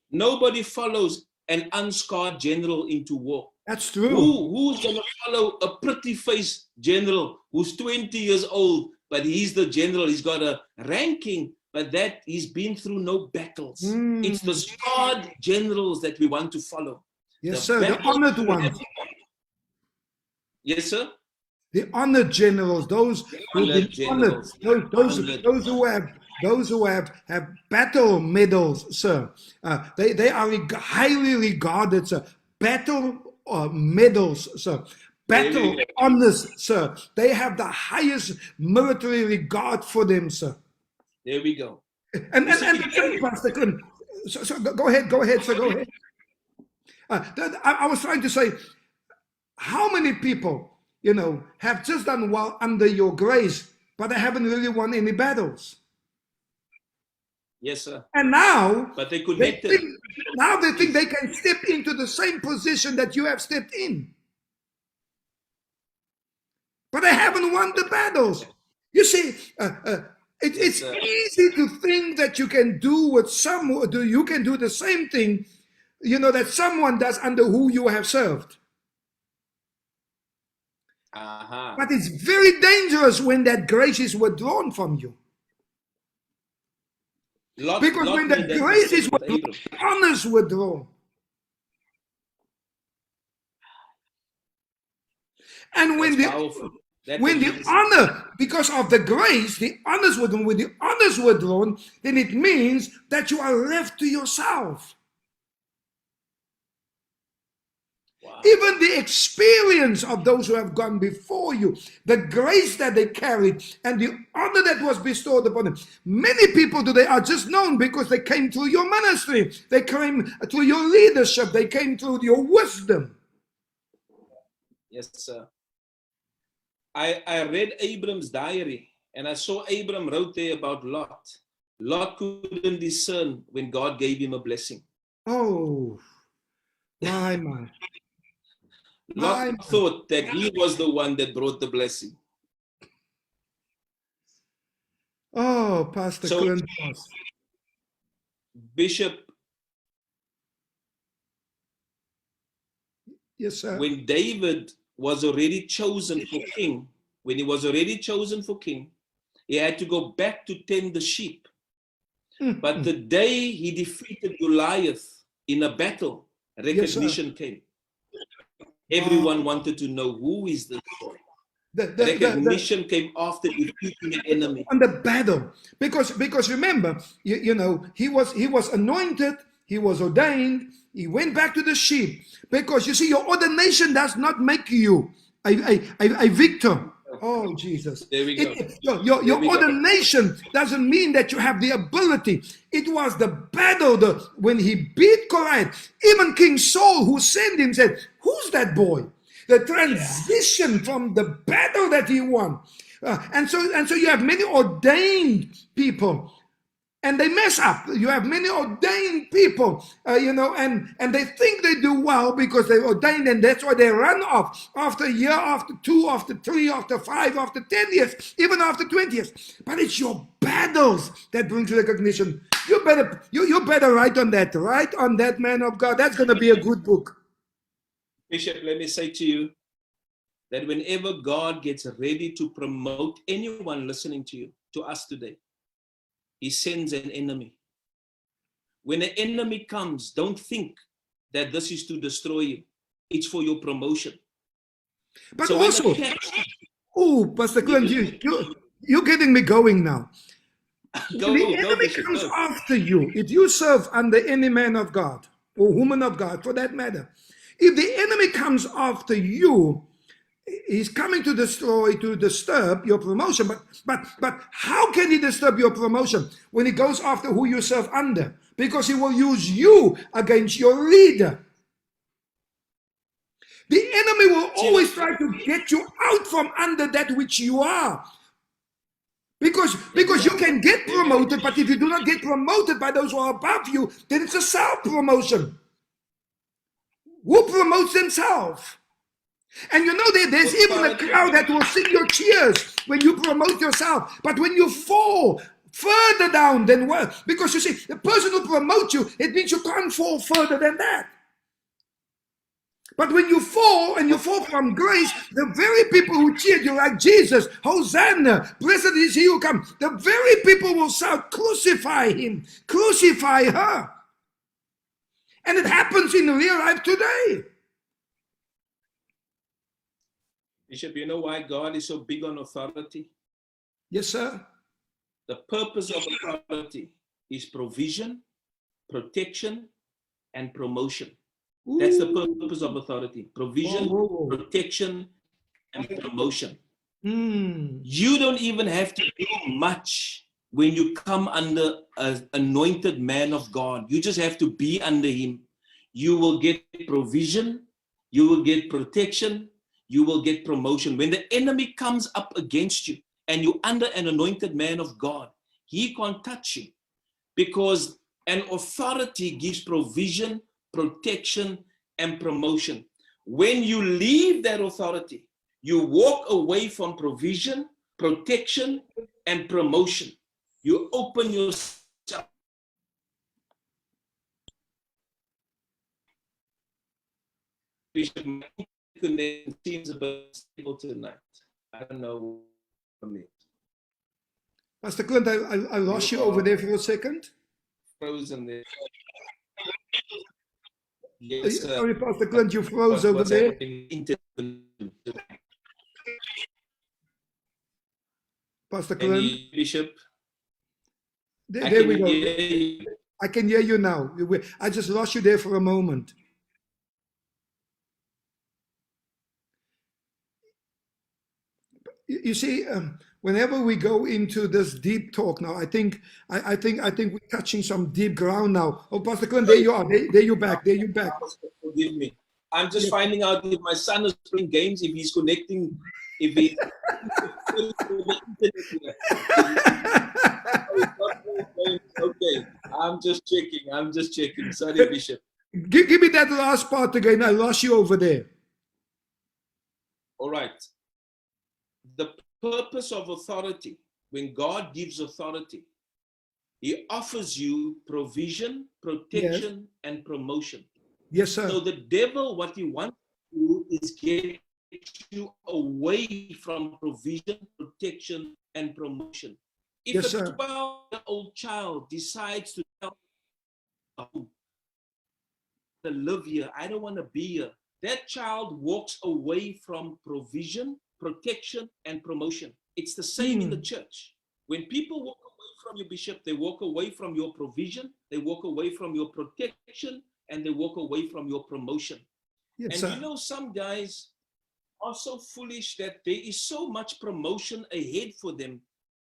nobody follows an unscarred general into war. That's true. Who's going to follow a pretty faced general who's 20 years old, but he's the general, he's got a ranking, but that he's been through no battles. It's the scarred generals that we want to follow. Yes, sir. The honored ones. Yes, sir. The honored generals, those who have been honored, those who have battle medals, sir. They are highly regarded, sir. Battle medals, sir. Battle honors, sir. They have the highest military regard for them, sir. There we go. And Pastor Clint, so go ahead, sir. Go ahead. I was trying to say, how many people, have just done well under your grace, but they haven't really won any battles? Yes, sir. And now, but they think they can step into the same position that you have stepped in. But they haven't won the battles. You see, it's easy to think that you can do what you can do the same thing, that someone does under who you have served. But it's very dangerous when that grace is withdrawn from you. Because when Lot the made that grace is mistake with withdrawn, Abram. the honors withdrawn. And That's powerful. That's when the amazing. honor, because of the grace, the honors withdrawn, when the honors withdrawn, then it means that you are left to yourself. Wow. Even the experience of those who have gone before you, the grace that they carried, and the honor that was bestowed upon them. Many people today are just known because they came through your ministry, they came through your leadership, they came through your wisdom. Yes, sir. I read Abram's diary, and I saw Abram wrote there about Lot. Lot couldn't discern when God gave him a blessing. Oh, my. Lot thought that he was the one that brought the blessing. Oh, Pastor So, Clint. Bishop, Yes, sir. when David was already chosen for king, when he was already chosen for king, he had to go back to tend the sheep. But the day he defeated Goliath in a battle, recognition came. Everyone wanted to know, who is this boy? Recognition came after defeating an enemy. On the battle, because remember, you know, he was anointed, he was ordained, he went back to the sheep. Because you see, your ordination does not make you a victim. Oh, Jesus. There we go. Your ordination doesn't mean that you have the ability. It was the battle, when he beat Goliath. Even King Saul, who sent him, said, who's that boy? The transition from the battle that he won. And so you have many ordained people, and they mess up. You have many ordained people, you know, and they think they do well because they're ordained, and that's why they run off after a year, after 2, after 3, after 5, after 10 years, even after 20 years. But it's your battles that brings recognition. You better write on that, man of God. That's going to be a good book. Bishop, let me say to you that whenever God gets ready to promote anyone listening to you, to us today, he sends an enemy. When an enemy comes, don't think that this is to destroy you. It's for your promotion. But so also, Pastor Clint, you're getting me going now. When the enemy comes after you, if you serve under any man of God or woman of God for that matter, if the enemy comes after you, he's coming to destroy, to disturb your promotion. But how can he disturb your promotion when he goes after who you serve under? Because he will use you against your leader. The enemy will always try to get you out from under that which you are. Because you can get promoted, but if you do not get promoted by those who are above you, then it's a self-promotion. Who promotes themselves? And you know, there's even a crowd that will sing your cheers when you promote yourself. But when you fall further down than what? Because you see, the person who promotes you, it means you can't fall further than that. But when you fall, and you fall from grace, the very people who cheered you, like Jesus, Hosanna, blessed is he who comes, the very people will shout, crucify him, crucify her. And it happens in real life today. Bishop, you know why God is so big on authority? Yes, sir. The purpose of authority is provision, protection, and promotion. Ooh. That's the purpose of authority. Provision, protection, and promotion. You don't even have to do much when you come under an anointed man of God. You just have to be under him. You will get provision, you will get protection, you will get promotion. When the enemy comes up against you and you're under an anointed man of God, he can't touch you, because an authority gives provision, protection, and promotion. When you leave that authority, you walk away from provision, protection, and promotion. You open yourself. Bishop, my connection seems a bit stable tonight. I don't know for me. Pastor Clint, I lost you over there for a second. frozen there. Yes, Sorry, Pastor Clint, you froze over what's there. happening? Pastor Can Clint, you, Bishop? there we go. Hear you. I can hear you now. I just lost you there for a moment. You see, whenever we go into this deep talk now, I think we're touching some deep ground now. Oh, Pastor Clint, there you are. There you're back. There you're back. Forgive me. I'm just finding out if my son is playing games, if he's connecting, if he's okay. I'm just checking. Sorry, Bishop. Give me that last part again. I lost you over there. All right. The purpose of authority, when God gives authority, He offers you provision, protection, and promotion. Yes, sir. So the devil, what he wants to do is get you away from provision, protection, and promotion. If Yes, a sir. 12-year-old child decides to tell you, to live here, I don't want to be here, that child walks away from provision, protection, and promotion. It's the same in the church. When people walk away from you, Bishop, they walk away from your provision, they walk away from your protection, and they walk away from your promotion. Yes, and sir. you know, some guys are so foolish that there is so much promotion ahead for them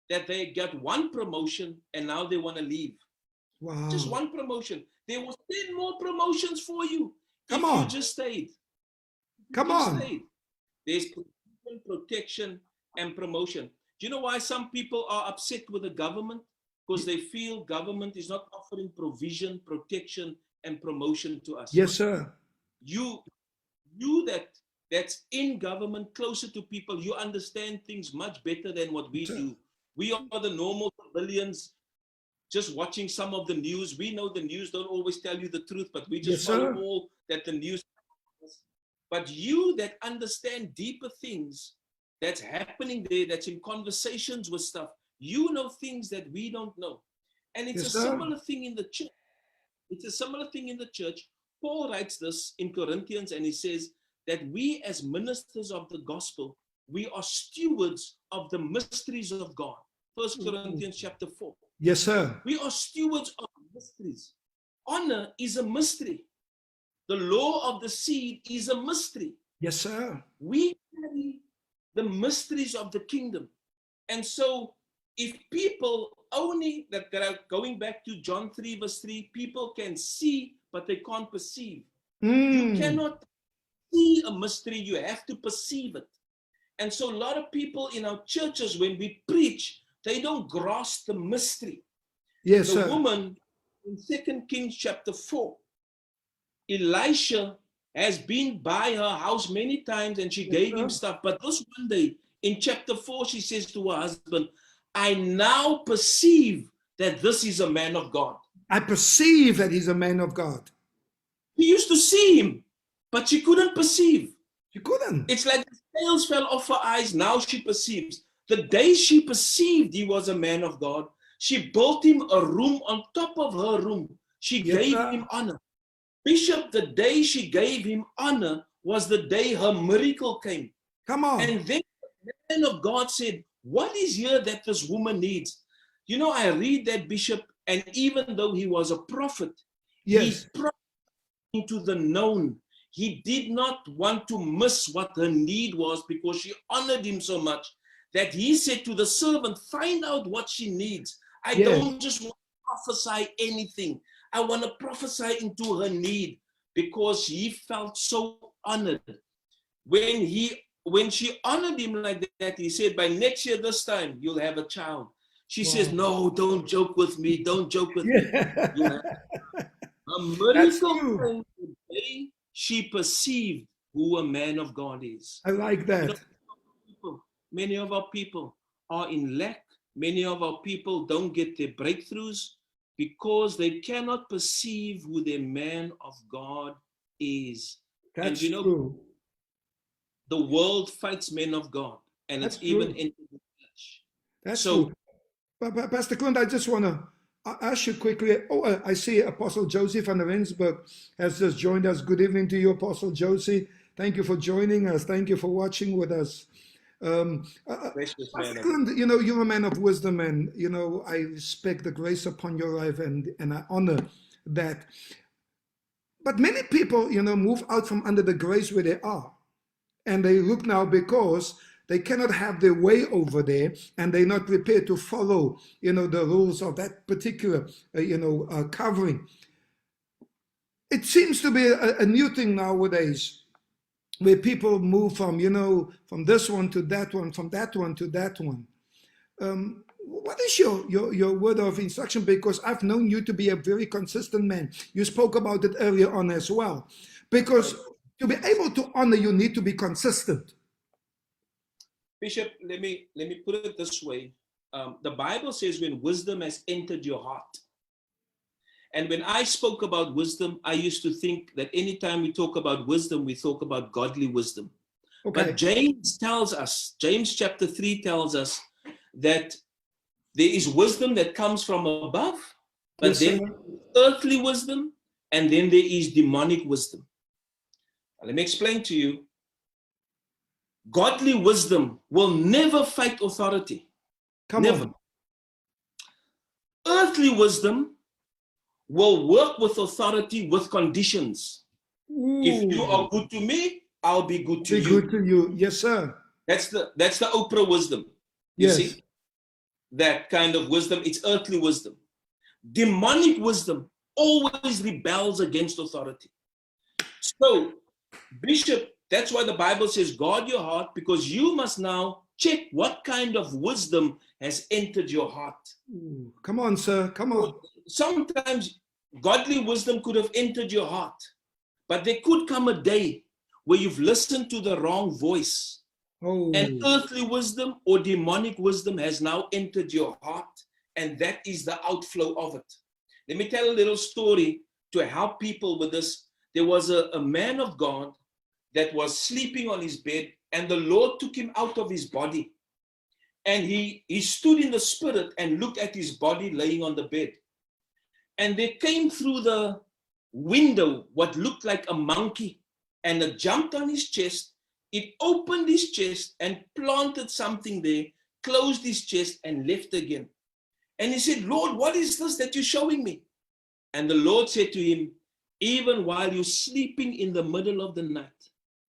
that they got one promotion and now they want to leave. Wow. Just one promotion. There was 10 more promotions for you. Come if on. you just stayed. Come on. Stayed. There's protection and promotion. Do you know why some people are upset with the government? Because they feel government is not offering provision, protection, and promotion to us. Yes, sir. You that's in government, closer to people, you understand things much better than what we do. We are the normal civilians just watching some of the news. We know the news don't always tell you the truth, but we just follow all that the news. But you that understand deeper things that's happening there, that's in conversations with stuff, you know things that we don't know. And it's a similar thing in the church. It's a similar thing in the church. Paul writes this in Corinthians, and he says that we as ministers of the gospel, we are stewards of the mysteries of God. 1 Corinthians chapter 4. Yes, sir. We are stewards of mysteries. Honor is a mystery. The law of the seed is a mystery. Yes, sir. We carry the mysteries of the kingdom. And so if people only, that are going back to John 3 verse 3, people can see, but they can't perceive. You cannot see a mystery, you have to perceive it. And so a lot of people in our churches, when we preach, they don't grasp the mystery. Yes, the sir. woman in 2 Kings chapter 4, Elisha has been by her house many times and she gave him stuff. But this one day in chapter 4, she says to her husband, I now perceive that this is a man of God. I perceive that he's a man of God. She used to see him, but she couldn't perceive. She couldn't. It's like the scales fell off her eyes. Now she perceives. The day she perceived he was a man of God, she built him a room on top of her room. She gave him honor. Bishop, the day she gave him honor was the day her miracle came. Come on. And then the man of God said, what is here that this woman needs? You know, I read that, Bishop, and even though he was a prophet, he prophesied into the known. He did not want to miss what her need was because she honored him so much that he said to the servant, find out what she needs. I don't just want to prophesy anything. I want to prophesy into her need, because he felt so honored. When she honored him like that, he said, by next year this time, you'll have a child. She says, no, don't joke with me. Don't joke with me. A miracle came the day she perceived who a man of God is. I like that. Many of our people are in lack. Many of our people don't get their breakthroughs because they cannot perceive who their man of God is. That's and true. The world fights men of God, and it's even in the church. That's true. But Pastor Clint, I just want to I'll ask you quickly. Oh, I see Apostle Josie van Rensburg has just joined us. Good evening to you, Apostle Josie. Thank you for joining us. Thank you for watching with us. Precious Pastor man. Clint, you're a man of wisdom, and I respect the grace upon your life, and I honor that. But many people, move out from under the grace where they are, and they look now because they cannot have their way over there, and they're not prepared to follow, the rules of that particular, covering. It seems to be a new thing nowadays, where people move from, from this one to that one, from that one to that one. What is your word of instruction? Because I've known you to be a very consistent man. You spoke about it earlier on as well. Because to be able to honor, you need to be consistent. Bishop, let me put it this way. The Bible says when wisdom has entered your heart. And when I spoke about wisdom, I used to think that anytime we talk about wisdom, we talk about godly wisdom. Okay. But James tells us, James chapter 3 tells us that there is wisdom that comes from above, but yes, then earthly wisdom, and then there is demonic wisdom. Now, let me explain to you. Godly wisdom will never fight authority. Never. Earthly wisdom will work with authority with conditions. Ooh. If you are good to me, I'll be good to you. Be good to you. Yes, sir. That's the Oprah wisdom. You see? That kind of wisdom, it's earthly wisdom. Demonic wisdom always rebels against authority. So, Bishop, that's why the Bible says, guard your heart, because you must now check what kind of wisdom has entered your heart. Ooh, come on, sir. Come on. Sometimes godly wisdom could have entered your heart, but there could come a day where you've listened to the wrong voice. Oh. And earthly wisdom or demonic wisdom has now entered your heart, and that is the outflow of it. Let me tell a little story to help people with this. There was a man of God that was sleeping on his bed, and the Lord took him out of his body. And he stood in the spirit and looked at his body laying on the bed. And there came through the window what looked like a monkey, and it jumped on his chest. It opened his chest and planted something there, closed his chest and left again. And he said, Lord, what is this that you're showing me? And the Lord said to him, even while you're sleeping in the middle of the night,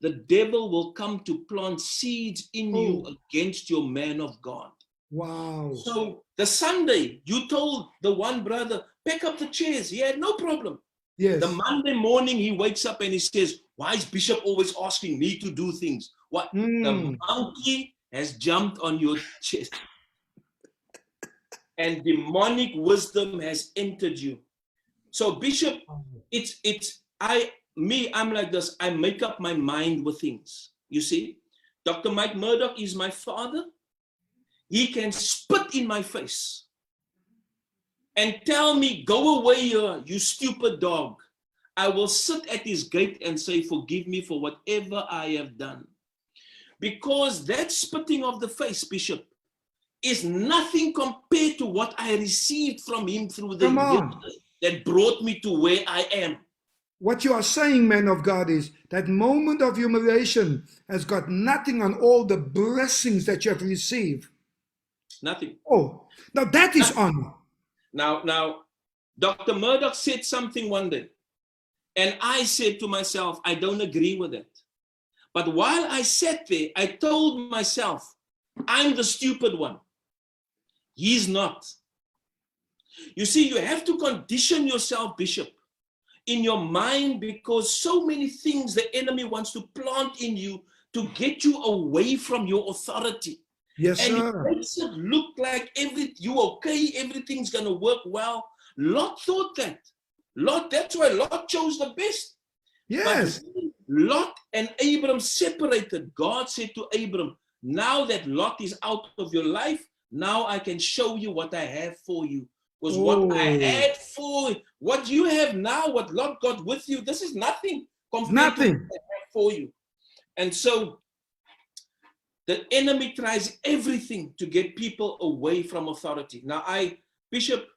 the devil will come to plant seeds in you against your man of God. Wow. So the Sunday, you told the one brother, pick up the chairs. He had no problem. Yes. The Monday morning, he wakes up and he says, why is Bishop always asking me to do things? What? The monkey has jumped on your chest. And demonic wisdom has entered you. So Bishop, I'm like this. I make up my mind with things. You see, Dr. Mike Murdoch is my father. He can spit in my face and tell me, go away here, you stupid dog. I will sit at his gate and say, forgive me for whatever I have done. Because that spitting of the face, Bishop, is nothing compared to what I received from him through the years that brought me to where I am. What you are saying, man of God, is that moment of humiliation has got nothing on all the blessings that you have received. Nothing. Oh, now that is honor. Now, Dr. Murdoch said something one day, and I said to myself, I don't agree with it. But while I sat there, I told myself, I'm the stupid one. He's not. You see, you have to condition yourself, Bishop, in your mind, because so many things the enemy wants to plant in you to get you away from your authority. Yes, and sir. It makes it look like you okay, everything's going to work well. Lot thought that. That's why Lot chose the best. Yes. But Lot and Abram separated. God said to Abram, now that Lot is out of your life, now I can show you what I have for you. Because what I had for, what you have now, what Lot got with you, this is nothing compared to what I have for you. And so the enemy tries everything to get people away from authority. Now, Bishop,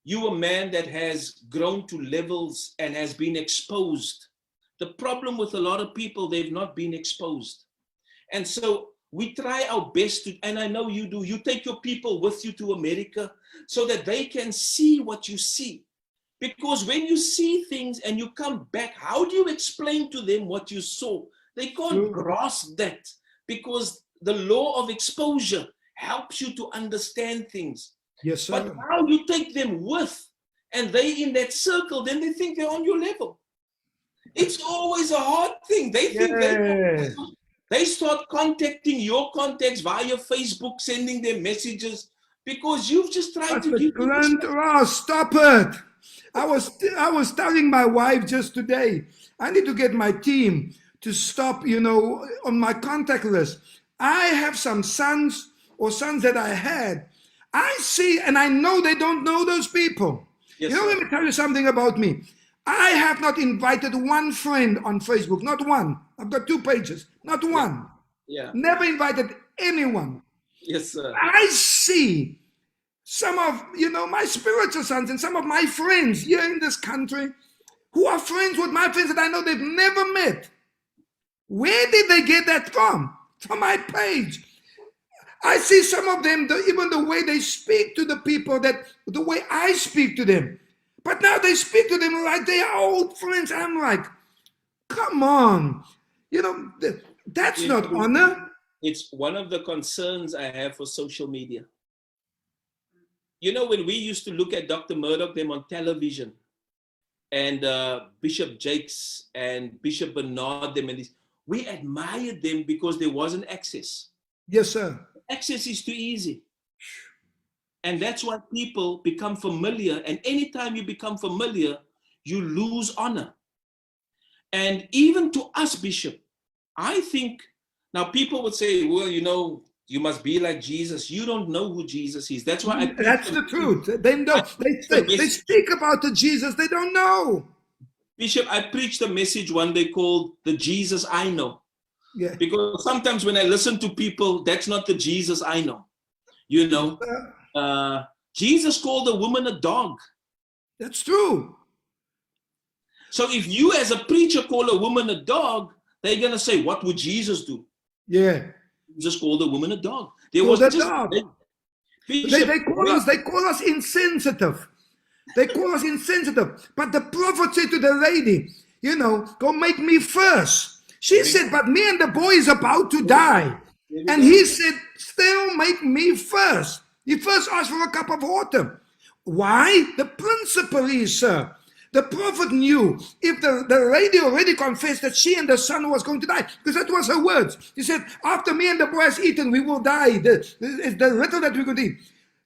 You a man that has grown to levels and has been exposed. The problem with a lot of people, they've not been exposed. And so we try our best to, and I know you do, you take your people with you to America so that they can see what you see. Because when you see things and you come back, how do you explain to them what you saw? They can't grasp that, because the law of exposure helps you to understand things. Yes, sir. But now you take them with, and they in that circle, then they think they're on your level. It's always a hard thing. They think they start contacting your contacts via Facebook, sending them messages, because you've just tried to give Clint, stop it. I was telling my wife just today, I need to get my team to stop, on my contact list. I have some sons that I had. I see, and I know they don't know those people. Yes, let me tell you something about me. I have not invited one friend on Facebook, not one. I've got 2 pages, not one. Yeah. Never invited anyone. Yes, sir. I see some of, my spiritual sons and some of my friends here in this country who are friends with my friends that I know they've never met. Where did they get that from? From my page. I see some of them, even the way they speak to the people, the way I speak to them. But now they speak to them like they are old friends. I'm like, come on. That's not honor. It's one of the concerns I have for social media. When we used to look at Dr. Murdoch, them on television, and Bishop Jakes and Bishop Bernard, them, and we admired them because there wasn't access. Yes, sir. Access is too easy. And that's why people become familiar. And anytime you become familiar, you lose honor. And even to us, Bishop, I think, now people would say, well, you must be like Jesus. You don't know who Jesus is. That's why that's the truth. They speak about the Jesus they don't know. Bishop, I preached a message one day called The Jesus I Know. Yeah. Because sometimes when I listen to people, that's not the Jesus I know. Jesus called a woman a dog. That's true. So if you as a preacher call a woman a dog, they're going to say, what would Jesus do? Yeah. Jesus called a woman a dog. They call us insensitive. They call us insensitive. But the prophet said to the lady, go make me first. She said, but me and the boy is about to die. And he said, still make me first. He first asked for a cup of water. Why? The principle is, sir, the prophet knew if the lady already confessed that she and the son was going to die, because that was her words. He said, after me and the boy has eaten, we will die. The little that we could eat.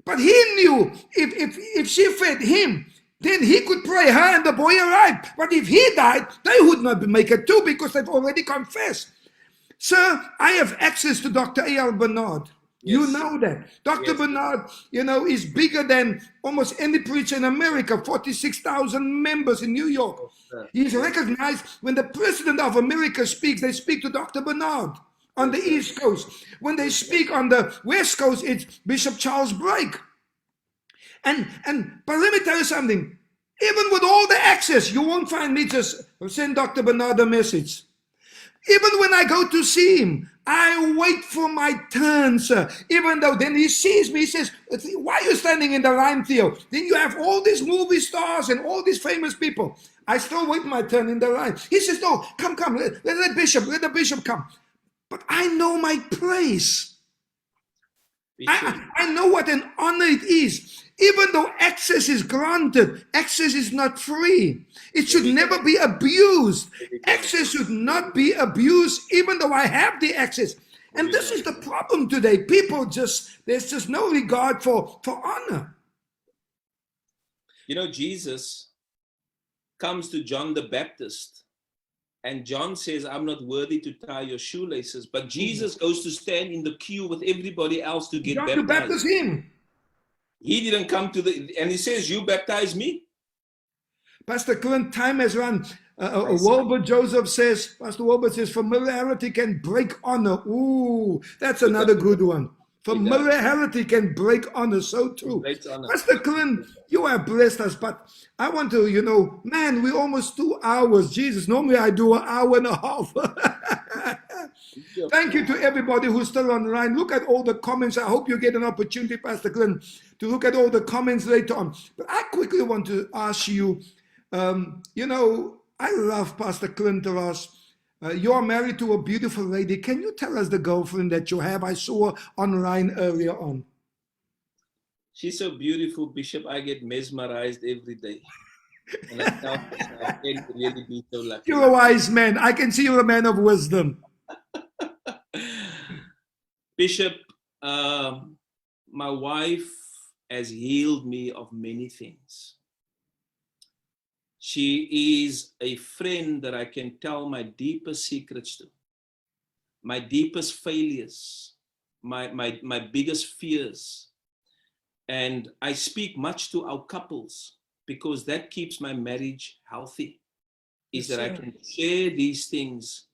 But he knew if she fed him, then he could pray, her and the boy arrived. But if he died, they would not make it too, because they've already confessed. Sir, I have access to Dr. A.L. Bernard. Yes. You know that. Dr. Bernard, is bigger than almost any preacher in America, 46,000 members in New York. He's recognized. When the president of America speaks, they speak to Dr. Bernard on the East Coast. When they speak on the West Coast, it's Bishop Charles Brake. But let me tell you something. Even with all the access, you won't find me just send Dr. Bernard a message. Even when I go to see him, I wait for my turn, sir. Even though then he sees me, he says, why are you standing in the line, Theo? Then you have all these movie stars and all these famous people. I still wait my turn in the line. He says, no, come, let the bishop come. But I know my place. I know what an honor it is. Even though access is granted, access is not free. It should never be abused. Access should not be abused, even though I have the access. And this is the problem today. People there's just no regard for honor. Jesus comes to John the Baptist, and John says, I'm not worthy to tie your shoelaces. But Jesus goes to stand in the queue with everybody else to get baptized. To baptize him. He didn't come and he says, you baptize me? Pastor Clint, time has run. Pastor Wilbur says, familiarity can break honor. Ooh, that's another good one. Familiarity can break honor, so true. Great honor. Pastor Clint, you have blessed us, but I want to, man, we almost 2 hours. Jesus, normally I do an hour and a half. Thank you to everybody who's still online. Look at all the comments. I hope you get an opportunity, Pastor Clint, to look at all the comments later on. But I quickly want to ask you, I love Pastor Clint to us. You are married to a beautiful lady. Can you tell us the girlfriend that you have? I saw her online earlier on. She's so beautiful, Bishop. I get mesmerized every day. And I tell myself, I can't really be so lucky. You're a wise man. I can see you're a man of wisdom. Bishop, my wife has healed me of many things. She is a friend that I can tell my deepest secrets to, my deepest failures, my biggest fears. And I speak much to our couples because that keeps my marriage healthy, is that I can share these things.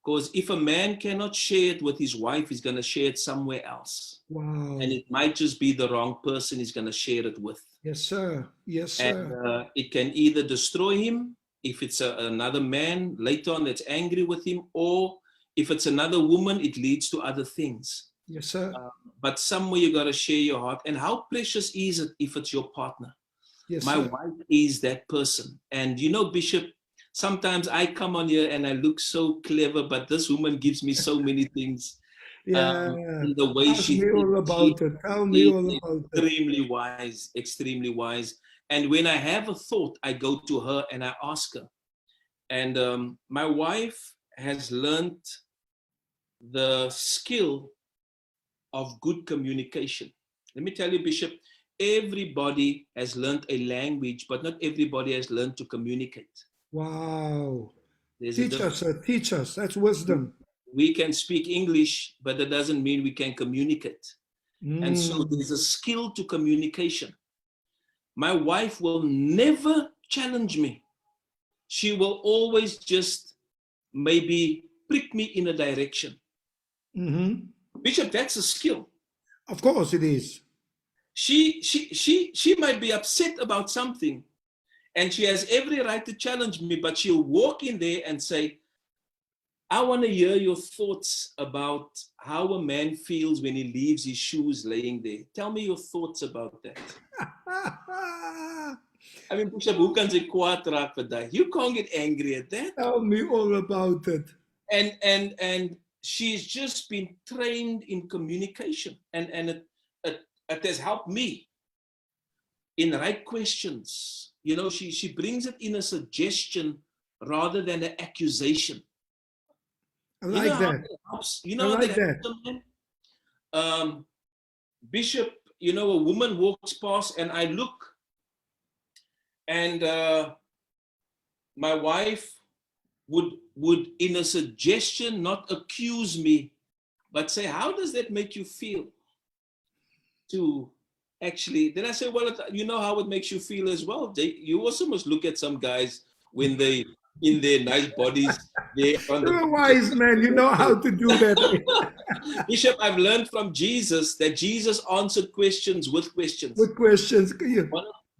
Because if a man cannot share it with his wife, he's going to share it somewhere else. Wow. And it might just be the wrong person he's going to share it with. Yes, sir. Yes, sir. And it can either destroy him, if it's another man later on that's angry with him, or if it's another woman, it leads to other things. Yes, sir. But somewhere you got to share your heart. And how precious is it if it's your partner? Yes, My wife is that person. And Bishop, sometimes I come on here and I look so clever, but this woman gives me so many things. In the way Tell me all about it. Tell me all about it. Extremely wise. And when I have a thought, I go to her and I ask her. And my wife has learned the skill of good communication. Let me tell you, Bishop, everybody has learned a language, but not everybody has learned to communicate. Wow. Teach us, sir. Teach us. That's wisdom. We can speak English, but that doesn't mean we can communicate. And so there's a skill to communication. My wife will never challenge me. She will always just maybe prick me in a direction. Bishop, that's a skill. Of course it is. She might be upset about something, and she has every right to challenge me, but she'll walk in there and say, I want to hear your thoughts about how a man feels when he leaves his shoes laying there. Tell me your thoughts about that. I mean, Bishop, who can say kwaad raak vir daai? You can't get angry at that. Tell me all about it. And she's just been trained in communication, and it has helped me in right questions. She brings it in a suggestion rather than an accusation. I like that. I like that. Bishop, a woman walks past and I look, and my wife would in a suggestion not accuse me, but say, how does that make you feel? To actually, then I say, well, you know how it makes you feel as well. You also must look at some guys when they in their nice bodies. You're a wise man. You know how to do that. Bishop, I've learned from Jesus that Jesus answered questions with questions. With questions.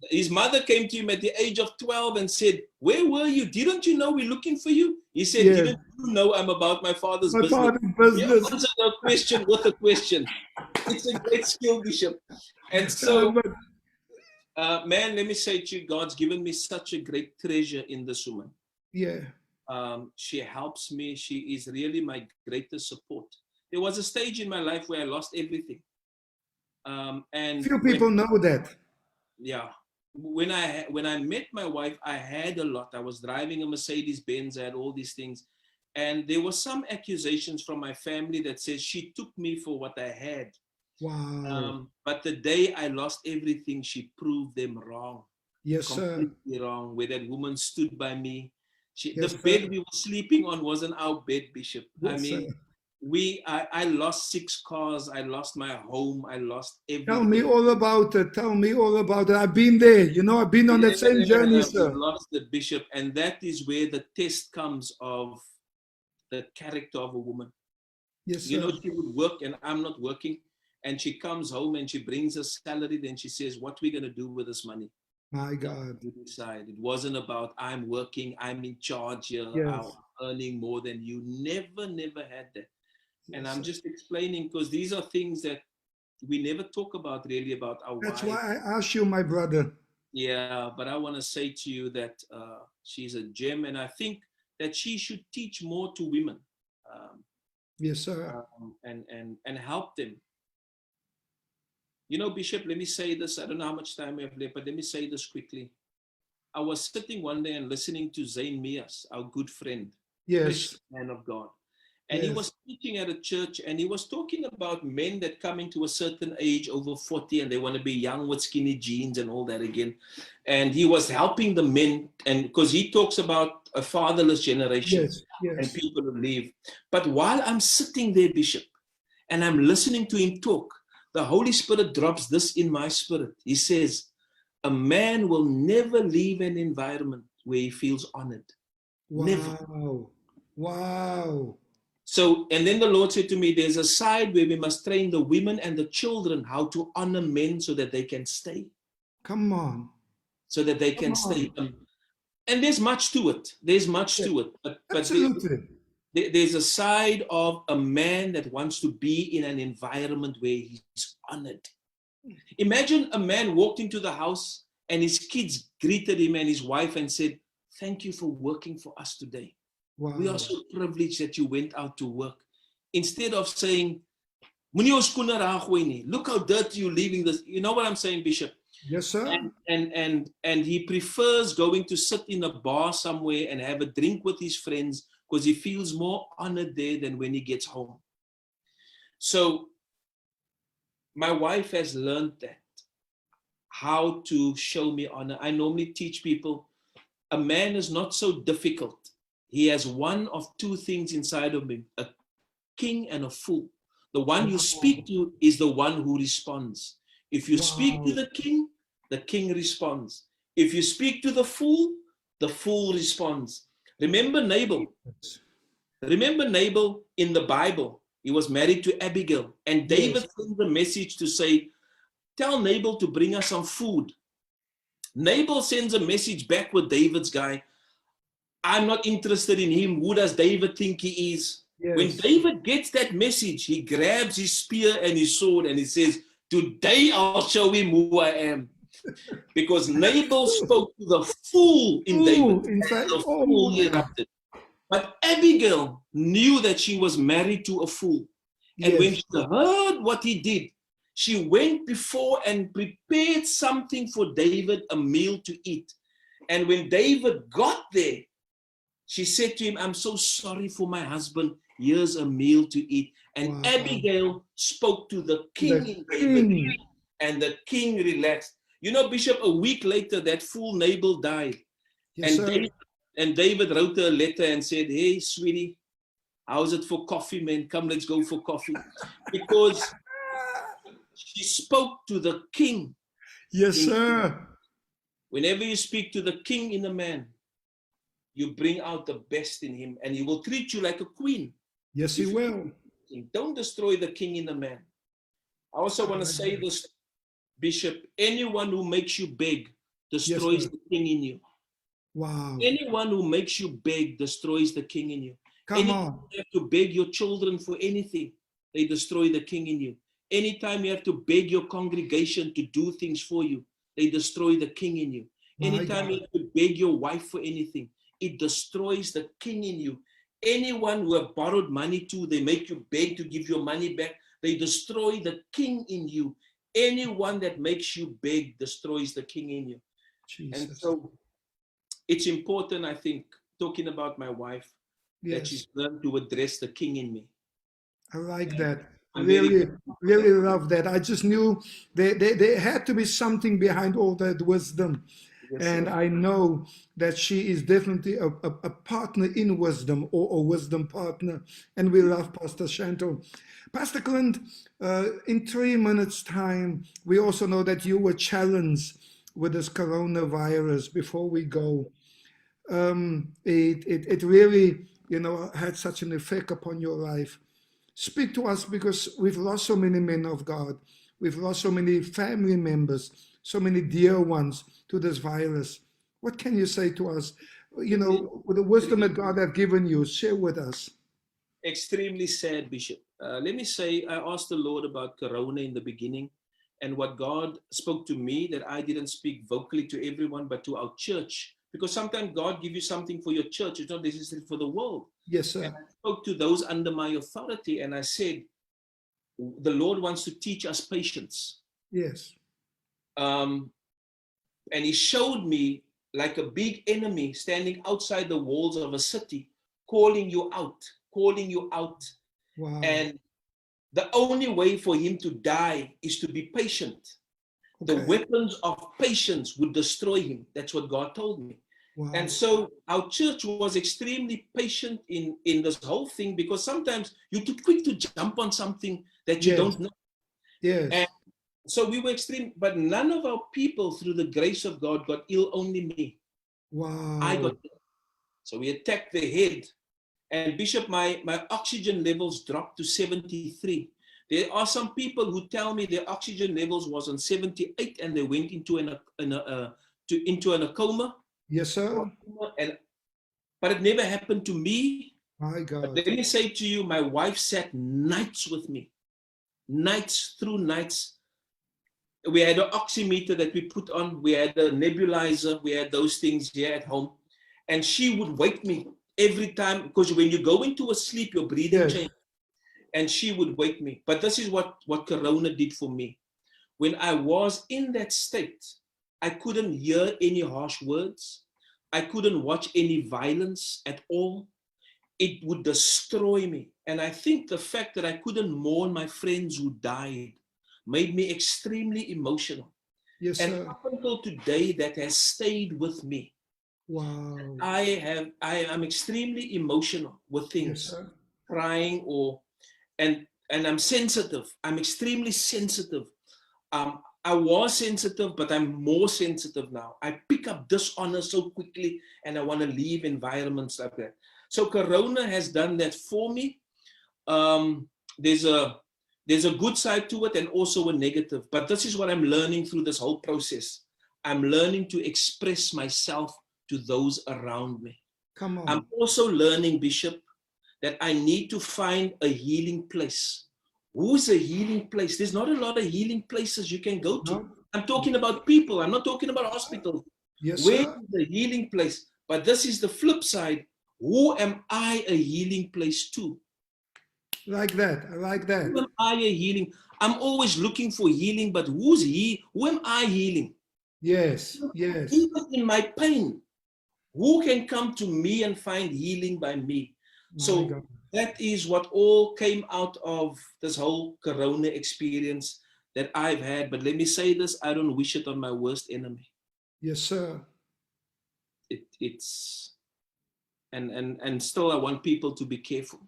His mother came to him at the age of 12 and said, where were you? Didn't you know we're looking for you? He said, didn't you know I'm about my father's business? You answered a question with a question. It's a great skill, Bishop. And so, man, let me say to you, God's given me such a great treasure in this woman. Yeah. She helps me. She is really my greatest support. There was a stage in my life where I lost everything. And few people know that. Yeah. When I met my wife, I had a lot. I was driving a Mercedes Benz. I had all these things. And there were some accusations from my family that says she took me for what I had. Wow. But the day I lost everything, she proved them wrong. Yes, completely wrong. Where that woman stood by me. The bed we were sleeping on wasn't our bed, Bishop. Yes, I mean, I lost 6 cars. I lost my home. I lost everything. Tell me all about it. Tell me all about it. I've been there. I've been on that same journey, sir. Lost the Bishop. And that is where the test comes of the character of a woman. Yes, sir. She would work and I'm not working. and she comes home and she brings a salary. Then she says, what we going to do with this money? My God. You decide. It wasn't about I'm working, I'm in charge here, I'm Yes. earning more than you. Never had that. And Yes, I'm sir. just explaining because these are things that we never talk about really about our That's wives. why I asked you, my brother. Yeah, but I want to say to you that she's a gem, and I think that she should teach more to women, Yes, sir. and help them. You know, Bishop, let me say this. I don't know how much time we have left, but let me say this quickly. I was sitting one day and listening to Zayn Mias, our good friend, Yes. precious man of God. And he Yes. was teaching at a church, and he was talking about men that come into a certain age, over 40, and they want to be young with skinny jeans and all that again. And he was helping the men, and because he talks about a fatherless generation Yes. and Yes. people who leave. But while I'm sitting there, Bishop, and I'm listening to him talk, the Holy Spirit drops this in my spirit. He says, a man will never leave an environment where he feels honored. Never. Wow. Wow. So, and then the Lord said to me, there's a side where we must train the women and the children how to honor men so that they can stay. Come on. So that they Come can stay. on. And there's much to it. There's much Yes. to it. But Absolutely. there's a side of a man that wants to be in an environment where he's honored. Imagine a man walked into the house and his kids greeted him and his wife and said, thank you for working for us today. Wow. We are so privileged that you went out to work. Instead of saying, look how dirty you're leaving this. You know what I'm saying, Bishop? Yes, sir. And he prefers going to sit in a bar somewhere and have a drink with his friends because he feels more honored there than when he gets home. So my wife has learned that, how to show me honor. I normally teach people, a man is not so difficult. He has one of two things inside of him, a king and a fool. The one you speak to is the one who responds. If you speak to the king responds. If you speak to the fool responds. Remember Nabal? Remember Nabal in the Bible? He was married to Abigail, and David sends a message to say, tell Nabal to bring us some food. Nabal sends a message back with David's guy. I'm not interested in him. Who does David think he is? Yes. When David gets that message, he grabs his spear and his sword and he says, today I'll show him who I am. Because Nabal spoke to the fool in David. Inside. The fool erupted. But Abigail knew that she was married to a fool. And when she heard what he did, she went before and prepared something for David, a meal to eat. And when David got there, she said to him, I'm so sorry for my husband. Here's a meal to eat. And Abigail spoke to the king in David, and the king relaxed. You know, Bishop, a week later, that fool Nabal died. Yes, and David wrote her a letter and said, hey, sweetie, how's it for coffee, man? Come, let's go for coffee. Because she spoke to the king. Yes, sir. Whenever you speak to the king in a man, you bring out the best in him, and he will treat you like a queen. Yes, he will. Don't destroy the king in a man. I also want to say this, Bishop, anyone who makes you beg destroys the king in you. Wow. Anyone who makes you beg destroys the king in you. Come on. You have to beg your children for anything, they destroy the king in you. Anytime you have to beg your congregation to do things for you, they destroy the king in you. Anytime you have to beg your wife for anything, it destroys the king in you. Anyone who have borrowed money to, they make you beg to give your money back, they destroy the king in you. Anyone that makes you beg destroys the king in you. Jesus. And so it's important, I think, talking about my wife, that she's learned to address the king in me. I like that. I really love that. I just knew there had to be something behind all that wisdom. Yes, and I know that she is definitely a partner in wisdom, or a wisdom partner. And we love Pastor Chantal. Pastor Clint, in 3 minutes' time, we also know that you were challenged with this coronavirus. Before we go, it really, had such an effect upon your life. Speak to us, because we've lost so many men of God. We've lost so many family members, so many dear ones to this virus. What can you say to us? You know, with the wisdom that God has given you, share with us. Extremely sad, Bishop. Let me say, I asked the Lord about Corona in the beginning, and what God spoke to me, that I didn't speak vocally to everyone, but to our church. Because sometimes God gives you something for your church, it's not necessarily for the world. Yes, And sir. I spoke to those under my authority, and I said, the Lord wants to teach us patience. Yes. Um, and He showed me like a big enemy standing outside the walls of a city, calling you out, calling you out. Wow. And the only way for him to die is to be patient. The Okay. weapons of patience would destroy him. That's what God told me. Wow. And so our church was extremely patient in this whole thing, because sometimes you're too quick to jump on something that you Yes. don't know. Yes. And so we were extreme, but none of our people, through the grace of God, got ill, only me. Wow. I got ill. So we attacked the head. And Bishop, my oxygen levels dropped to 73. There are some people who tell me their oxygen levels was on 78 and they went into a coma. Yes, sir. But it never happened to me. My But God. let me say to you, my wife sat nights with me, nights through nights. We had an oximeter that we put on. We had a nebulizer. We had those things here at home. And she would wake me every time, because when you go into a sleep, your breathing Yes. changes. And she would wake me. But this is what Corona did for me. When I was in that state, I couldn't hear any harsh words. I couldn't watch any violence at all. It would destroy me. And I think the fact that I couldn't mourn my friends who died made me extremely emotional. Yes, And sir. up until today, that has stayed with me. Wow. I am extremely emotional with Yes, things, sir. crying and I'm sensitive. I'm extremely sensitive. I was sensitive, but I'm more sensitive now. I pick up dishonor so quickly, and I want to leave environments like that. So Corona has done that for me. There's a good side to it and also a negative. But this is what I'm learning through this whole process. I'm learning to express myself to those around me. Come on. I'm also learning, Bishop, that I need to find a healing place. Who's a healing place? There's not a lot of healing places you can go to. No? I'm talking about people. I'm not talking about hospitals. Yes, Where sir. is the healing place? But this is the flip side. Who am I a healing place to? Like that. I like that. Who am I a healing? I'm always looking for healing, but who's he? Who am I healing? Yes. Yes. Even in my pain, who can come to me and find healing by me? My So God. that is what all came out of this whole Corona experience that I've had. But let me say this, I don't wish it on my worst enemy. Yes, sir. It's and still I want people to be careful.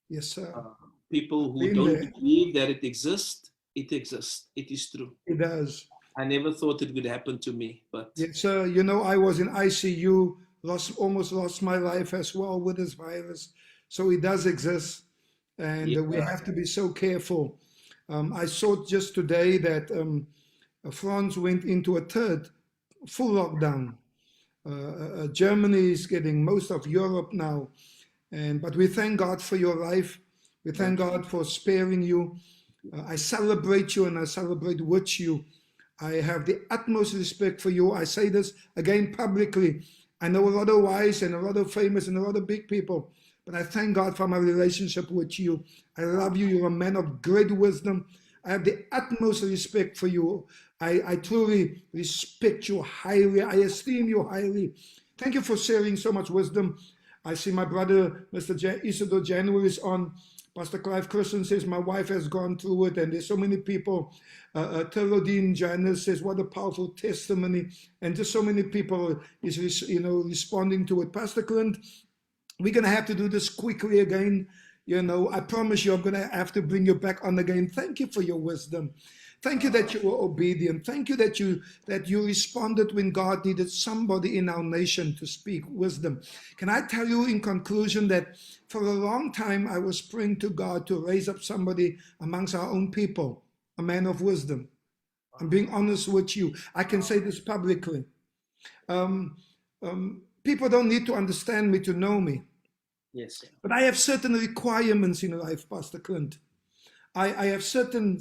Yes, sir. People who Been don't there. believe that it exists. It is true. It does. I never thought it would happen to me, but Yes, sir. You know, I was in ICU, almost lost my life as well with this virus. So it does exist, and yeah, we have to be so careful. I saw just today that France went into a third full lockdown. Germany is getting most of Europe now, but we thank God for your life. We thank God for sparing you. I celebrate you and I celebrate with you. I have the utmost respect for you. I say this again publicly. I know a lot of wise and a lot of famous and a lot of big people, but I thank God for my relationship with you. I love you. You're a man of great wisdom. I have the utmost respect for you. I truly respect you highly. I esteem you highly. Thank you for sharing so much wisdom. I see my brother, Mr. Isidore January is on. Pastor Clive Christian says, my wife has gone through it, and there's so many people. Telodine Janice says, what a powerful testimony. And just so many people is responding to it. Pastor Clint, we're going to have to do this quickly again. I promise you, I'm going to have to bring you back on again. Thank you for your wisdom. Thank you that you were obedient. Thank you that you responded when God needed somebody in our nation to speak wisdom. Can I tell you in conclusion that for a long time I was praying to God to raise up somebody amongst our own people, a man of wisdom. I'm being honest with you. I can say this publicly. People don't need to understand me to know me. Yes, sir. But I have certain requirements in life, Pastor Clint. I have certain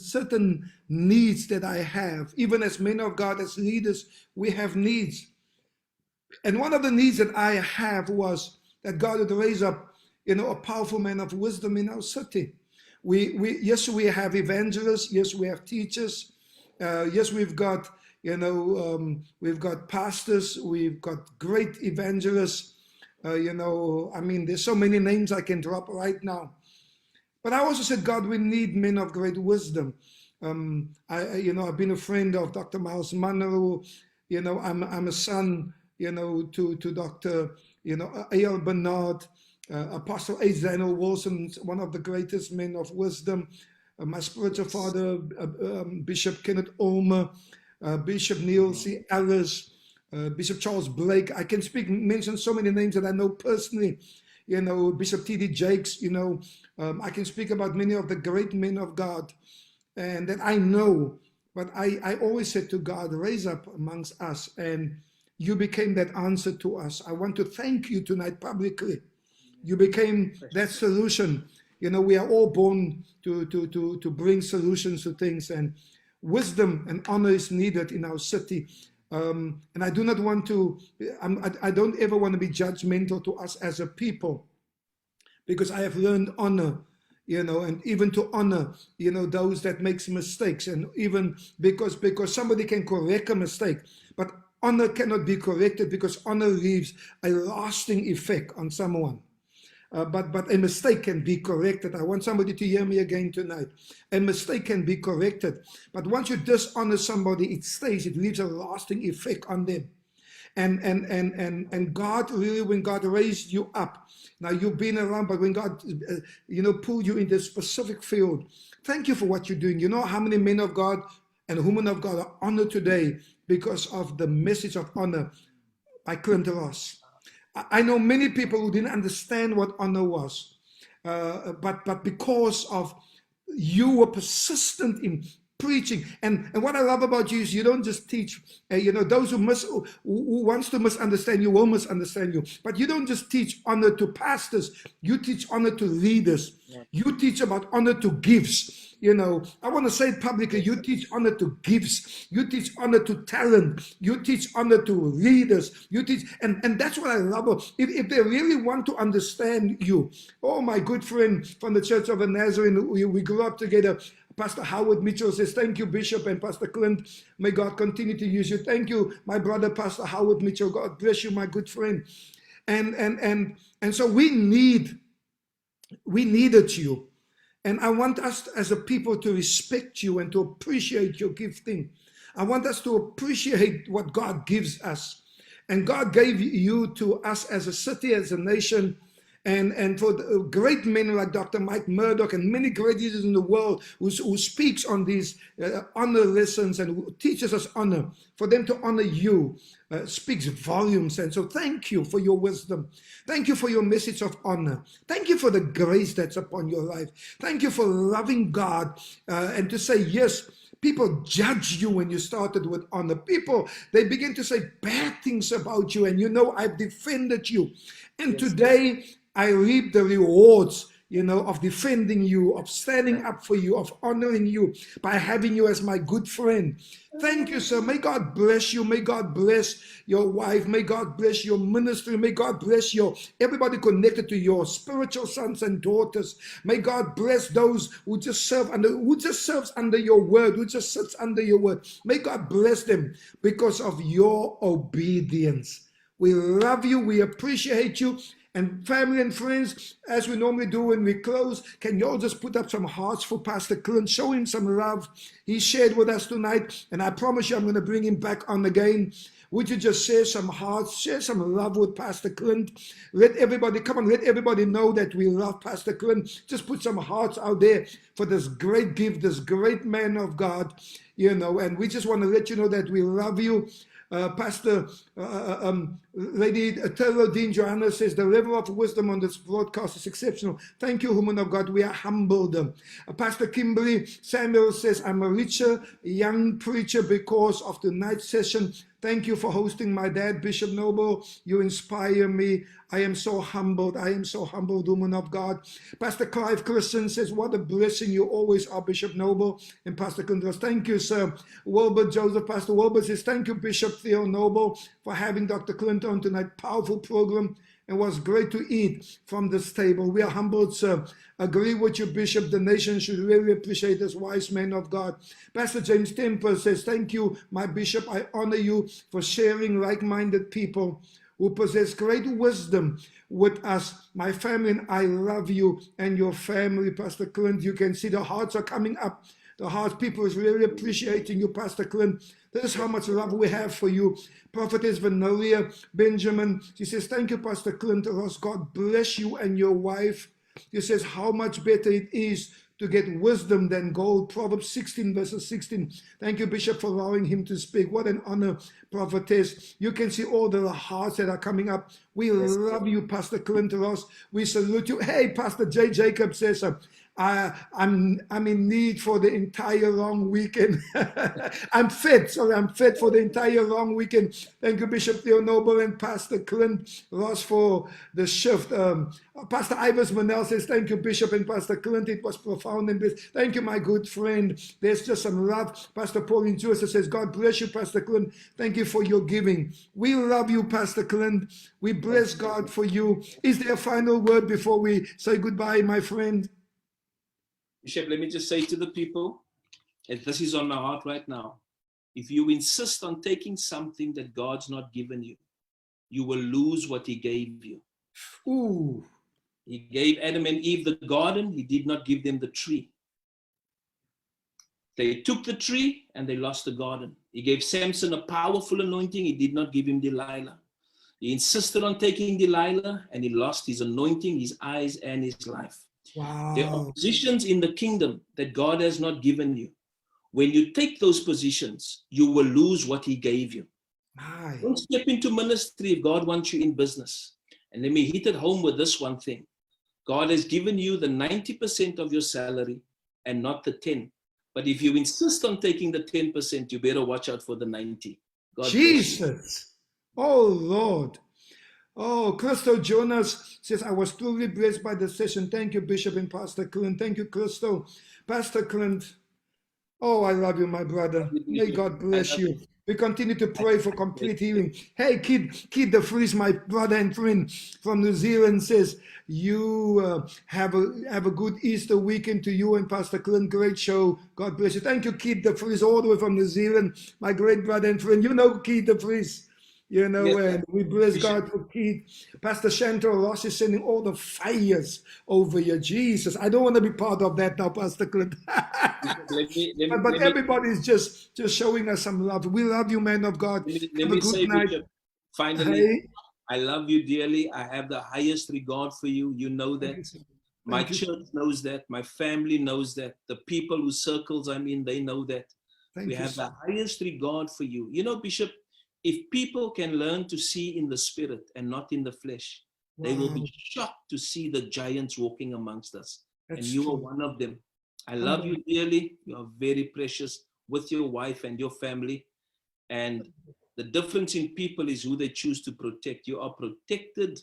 needs that I have. Even as men of God, as leaders, we have needs. And one of the needs that I have was that God would raise up, a powerful man of wisdom in our city. Yes, we have evangelists. Yes, we have teachers. Yes, we've got, we've got pastors. We've got great evangelists. There's so many names I can drop right now. But I also said, God, we need men of great wisdom. I've been a friend of Dr. Miles Monroe. I'm a son, to Dr. A.L. Bernard, Apostle H. Daniel Wilson, one of the greatest men of wisdom. My spiritual father, Bishop Kenneth Ulmer, Bishop Neil C. Ellis, Bishop Charles Blake. I can mention so many names that I know personally. Bishop T.D. Jakes, I can speak about many of the great men of God and that I know, but I always said to God, raise up amongst us, and you became that answer to us. I want to thank you tonight publicly. You became that solution. We are all born to bring solutions to things, and wisdom and honor is needed in our city. And I do not want to, I don't ever want to be judgmental to us as a people, because I have learned honor, and even to honor, those that makes mistakes, and even because somebody can correct a mistake, but honor cannot be corrected, because honor leaves a lasting effect on someone. But a mistake can be corrected. I want somebody to hear me again tonight. A mistake can be corrected. But once you dishonor somebody, it stays. It leaves a lasting effect on them. And God really, when God raised you up, now you've been around, but when God, pulled you in this specific field, thank you for what you're doing. You know how many men of God and women of God are honored today because of the message of honor by Clint Ross. I know many people who didn't understand what honor was, but because of you were persistent in preaching, and what I love about you is you don't just teach. Those who wants to misunderstand you will misunderstand you. But you don't just teach honor to pastors. You teach honor to leaders. Yeah. You teach about honor to gifts. I want to say it publicly. You teach honor to gifts. You teach honor to talent. You teach honor to leaders. You teach, and that's what I love. If they really want to understand you, oh, my good friend from the Church of the Nazarene, we grew up together. Pastor Howard Mitchell says, thank you, Bishop, and Pastor Clint. May God continue to use you. Thank you, my brother, Pastor Howard Mitchell. God bless you, my good friend. And so we needed you. And I want us as a people to respect you and to appreciate your gifting. I want us to appreciate what God gives us. And God gave you to us as a city, as a nation, and for the great men like Dr. Mike Murdoch and many great leaders in the world who speaks on these honor lessons and who teaches us honor, for them to honor you speaks volumes. And so thank you for your wisdom. Thank you for your message of honor. Thank you for the grace that's upon your life. Thank you for loving God and to say, yes, people judge you when you started with honor. People, they begin to say bad things about you, and I've defended you. And yes, today, I reap the rewards, of defending you, of standing up for you, of honoring you by having you as my good friend. Thank you, sir. May God bless you. May God bless your wife. May God bless your ministry. May God bless everybody connected to your spiritual sons and daughters. May God bless those who just serves under your word, who just sits under your word. May God bless them because of your obedience. We love you. We appreciate you. And family and friends, as we normally do when we close, can you all just put up some hearts for Pastor Clint? Show him some love. He shared with us tonight, and I promise you I'm going to bring him back on again. would you just share some hearts, share some love with Pastor Clint? Let everybody, come on, let everybody know that we love Pastor Clint. Just put some hearts out there for this great gift, this great man of God, and we just want to let you know that we love you. Pastor Lady Taylor Dean Johanna says the level of wisdom on this broadcast is exceptional. Thank you, woman of God. We are humbled. Pastor Kimberly Samuel says, I'm a richer young preacher because of tonight's session. Thank you for hosting my dad, Bishop Noble. You inspire me. I am so humbled. I am so humbled, woman of God. Pastor Clive Christian says, what a blessing you always are, Bishop Noble. And Pastor Kundras, thank you, sir. Wilbert Joseph, Pastor Wilbert says, thank you, Bishop Theo Noble, for having Dr. Clint on tonight. Powerful program. It was great to eat from this table. We are humbled, sir. Agree with you, Bishop. The nation should really appreciate this wise man of God. Pastor James Temper says, thank you, my bishop. I honor you for sharing like-minded people who possess great wisdom with us. My family and I love you and your family, Pastor Clint. You can see the hearts are coming up. The hearts, people is really appreciating you, Pastor Clint. This is how much love we have for you. Prophetess Vanolia Benjamin, she says, thank you, Pastor Clint Ross. God bless you and your wife. She says, how much better it is to get wisdom than gold. Proverbs 16 verses 16. Thank you, Bishop, for allowing him to speak. What an honor, prophetess. You can see all the hearts that are coming up. We love you, Pastor Clint Ross. We salute you. Hey, Pastor J. Jacob says, I'm in need for the entire long weekend. I'm fit for the entire long weekend. Thank you, Bishop Theo Noble and Pastor Clint Ross for the shift. Pastor Ivers Manel says, thank you, Bishop and Pastor Clint. It was profound and blessed. Thank you, my good friend. There's just some love. Pastor Pauline Joseph says, God bless you, Pastor Clint. Thank you for your giving. We love you, Pastor Clint. We bless God for you. Is there a final word before we say goodbye, my friend? Bishop, let me just say to the people, and this is on my heart right now, if you insist on taking something that God's not given you, you will lose what he gave you. Ooh. He gave Adam and Eve the garden. He did not give them the tree. They took the tree and they lost the garden. He gave Samson a powerful anointing. He did not give him Delilah. He insisted on taking Delilah and he lost his anointing, his eyes, and his life. Wow. There are positions in the kingdom that God has not given you. When you take those positions, you will lose what he gave you. Don't step into ministry if God wants you in business. And let me hit it home with this one thing. God has given you the 90% of your salary and not the 10. But if you insist on taking the 10%, you better watch out for the 90. God Jesus. Oh, Lord. Oh, Crystal Jonas says, I was truly blessed by the session. Thank you, Bishop and Pastor Clint. Thank you, Crystal. Pastor Clint, oh, I love you, my brother. May God bless you. We continue to pray for complete healing. Hey, Kid the Fries, my brother and friend from New Zealand says, you have a good Easter weekend to you and Pastor Clint. Great show. God bless you. Thank you, Kid the Fries, all the way from New Zealand, my great brother and friend. You know Kid the Fries. And we bless God for Keith. Pastor Chantal Ross is sending all the fires over you. Jesus, I don't want to be part of that now, Pastor Clint. But everybody's just showing us some love. We love you, man of God. Have a good night. Bishop, finally, I love you dearly. I have the highest regard for you. You know that. My church knows that. My family knows that. The people whose circles I'm in, they know that. We have the highest regard for you. You know, Bishop, if people can learn to see in the spirit and not in the flesh, they will be shocked to see the giants walking amongst us. And you are one of them. I love you dearly. You are very precious with your wife and your family. And the difference in people is who they choose to protect. You are protected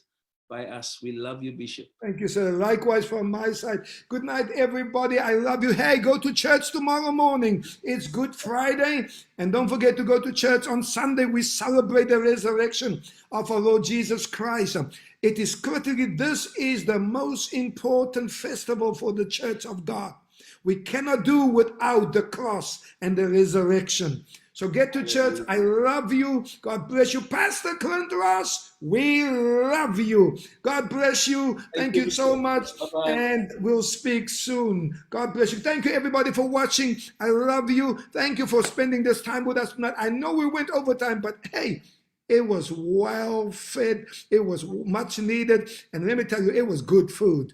by us. We love you, Bishop. Thank you, sir. Likewise from my side. Good night, everybody. I love you. Hey, go to church tomorrow morning. It's Good Friday. And don't forget to go to church on Sunday. We celebrate the resurrection of our Lord Jesus Christ. It is critically, this is the most important festival for the church of God. We cannot do without the cross and the resurrection. So get to church. I love you. God bless you. Pastor Clint Ross, we love you. God bless you. Thank you so much. Bye-bye. And we'll speak soon. God bless you. Thank you, everybody, for watching. I love you. Thank you for spending this time with us tonight. I know we went over time, but hey, It was well fed. It was much needed. And let me tell you, it was good food.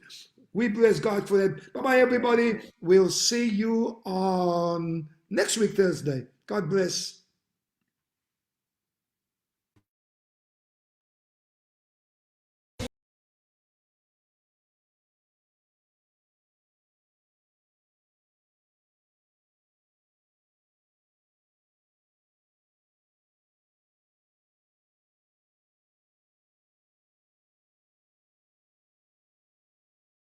We bless God for that. Bye-bye, everybody. We'll see you on next week, Thursday. God bless.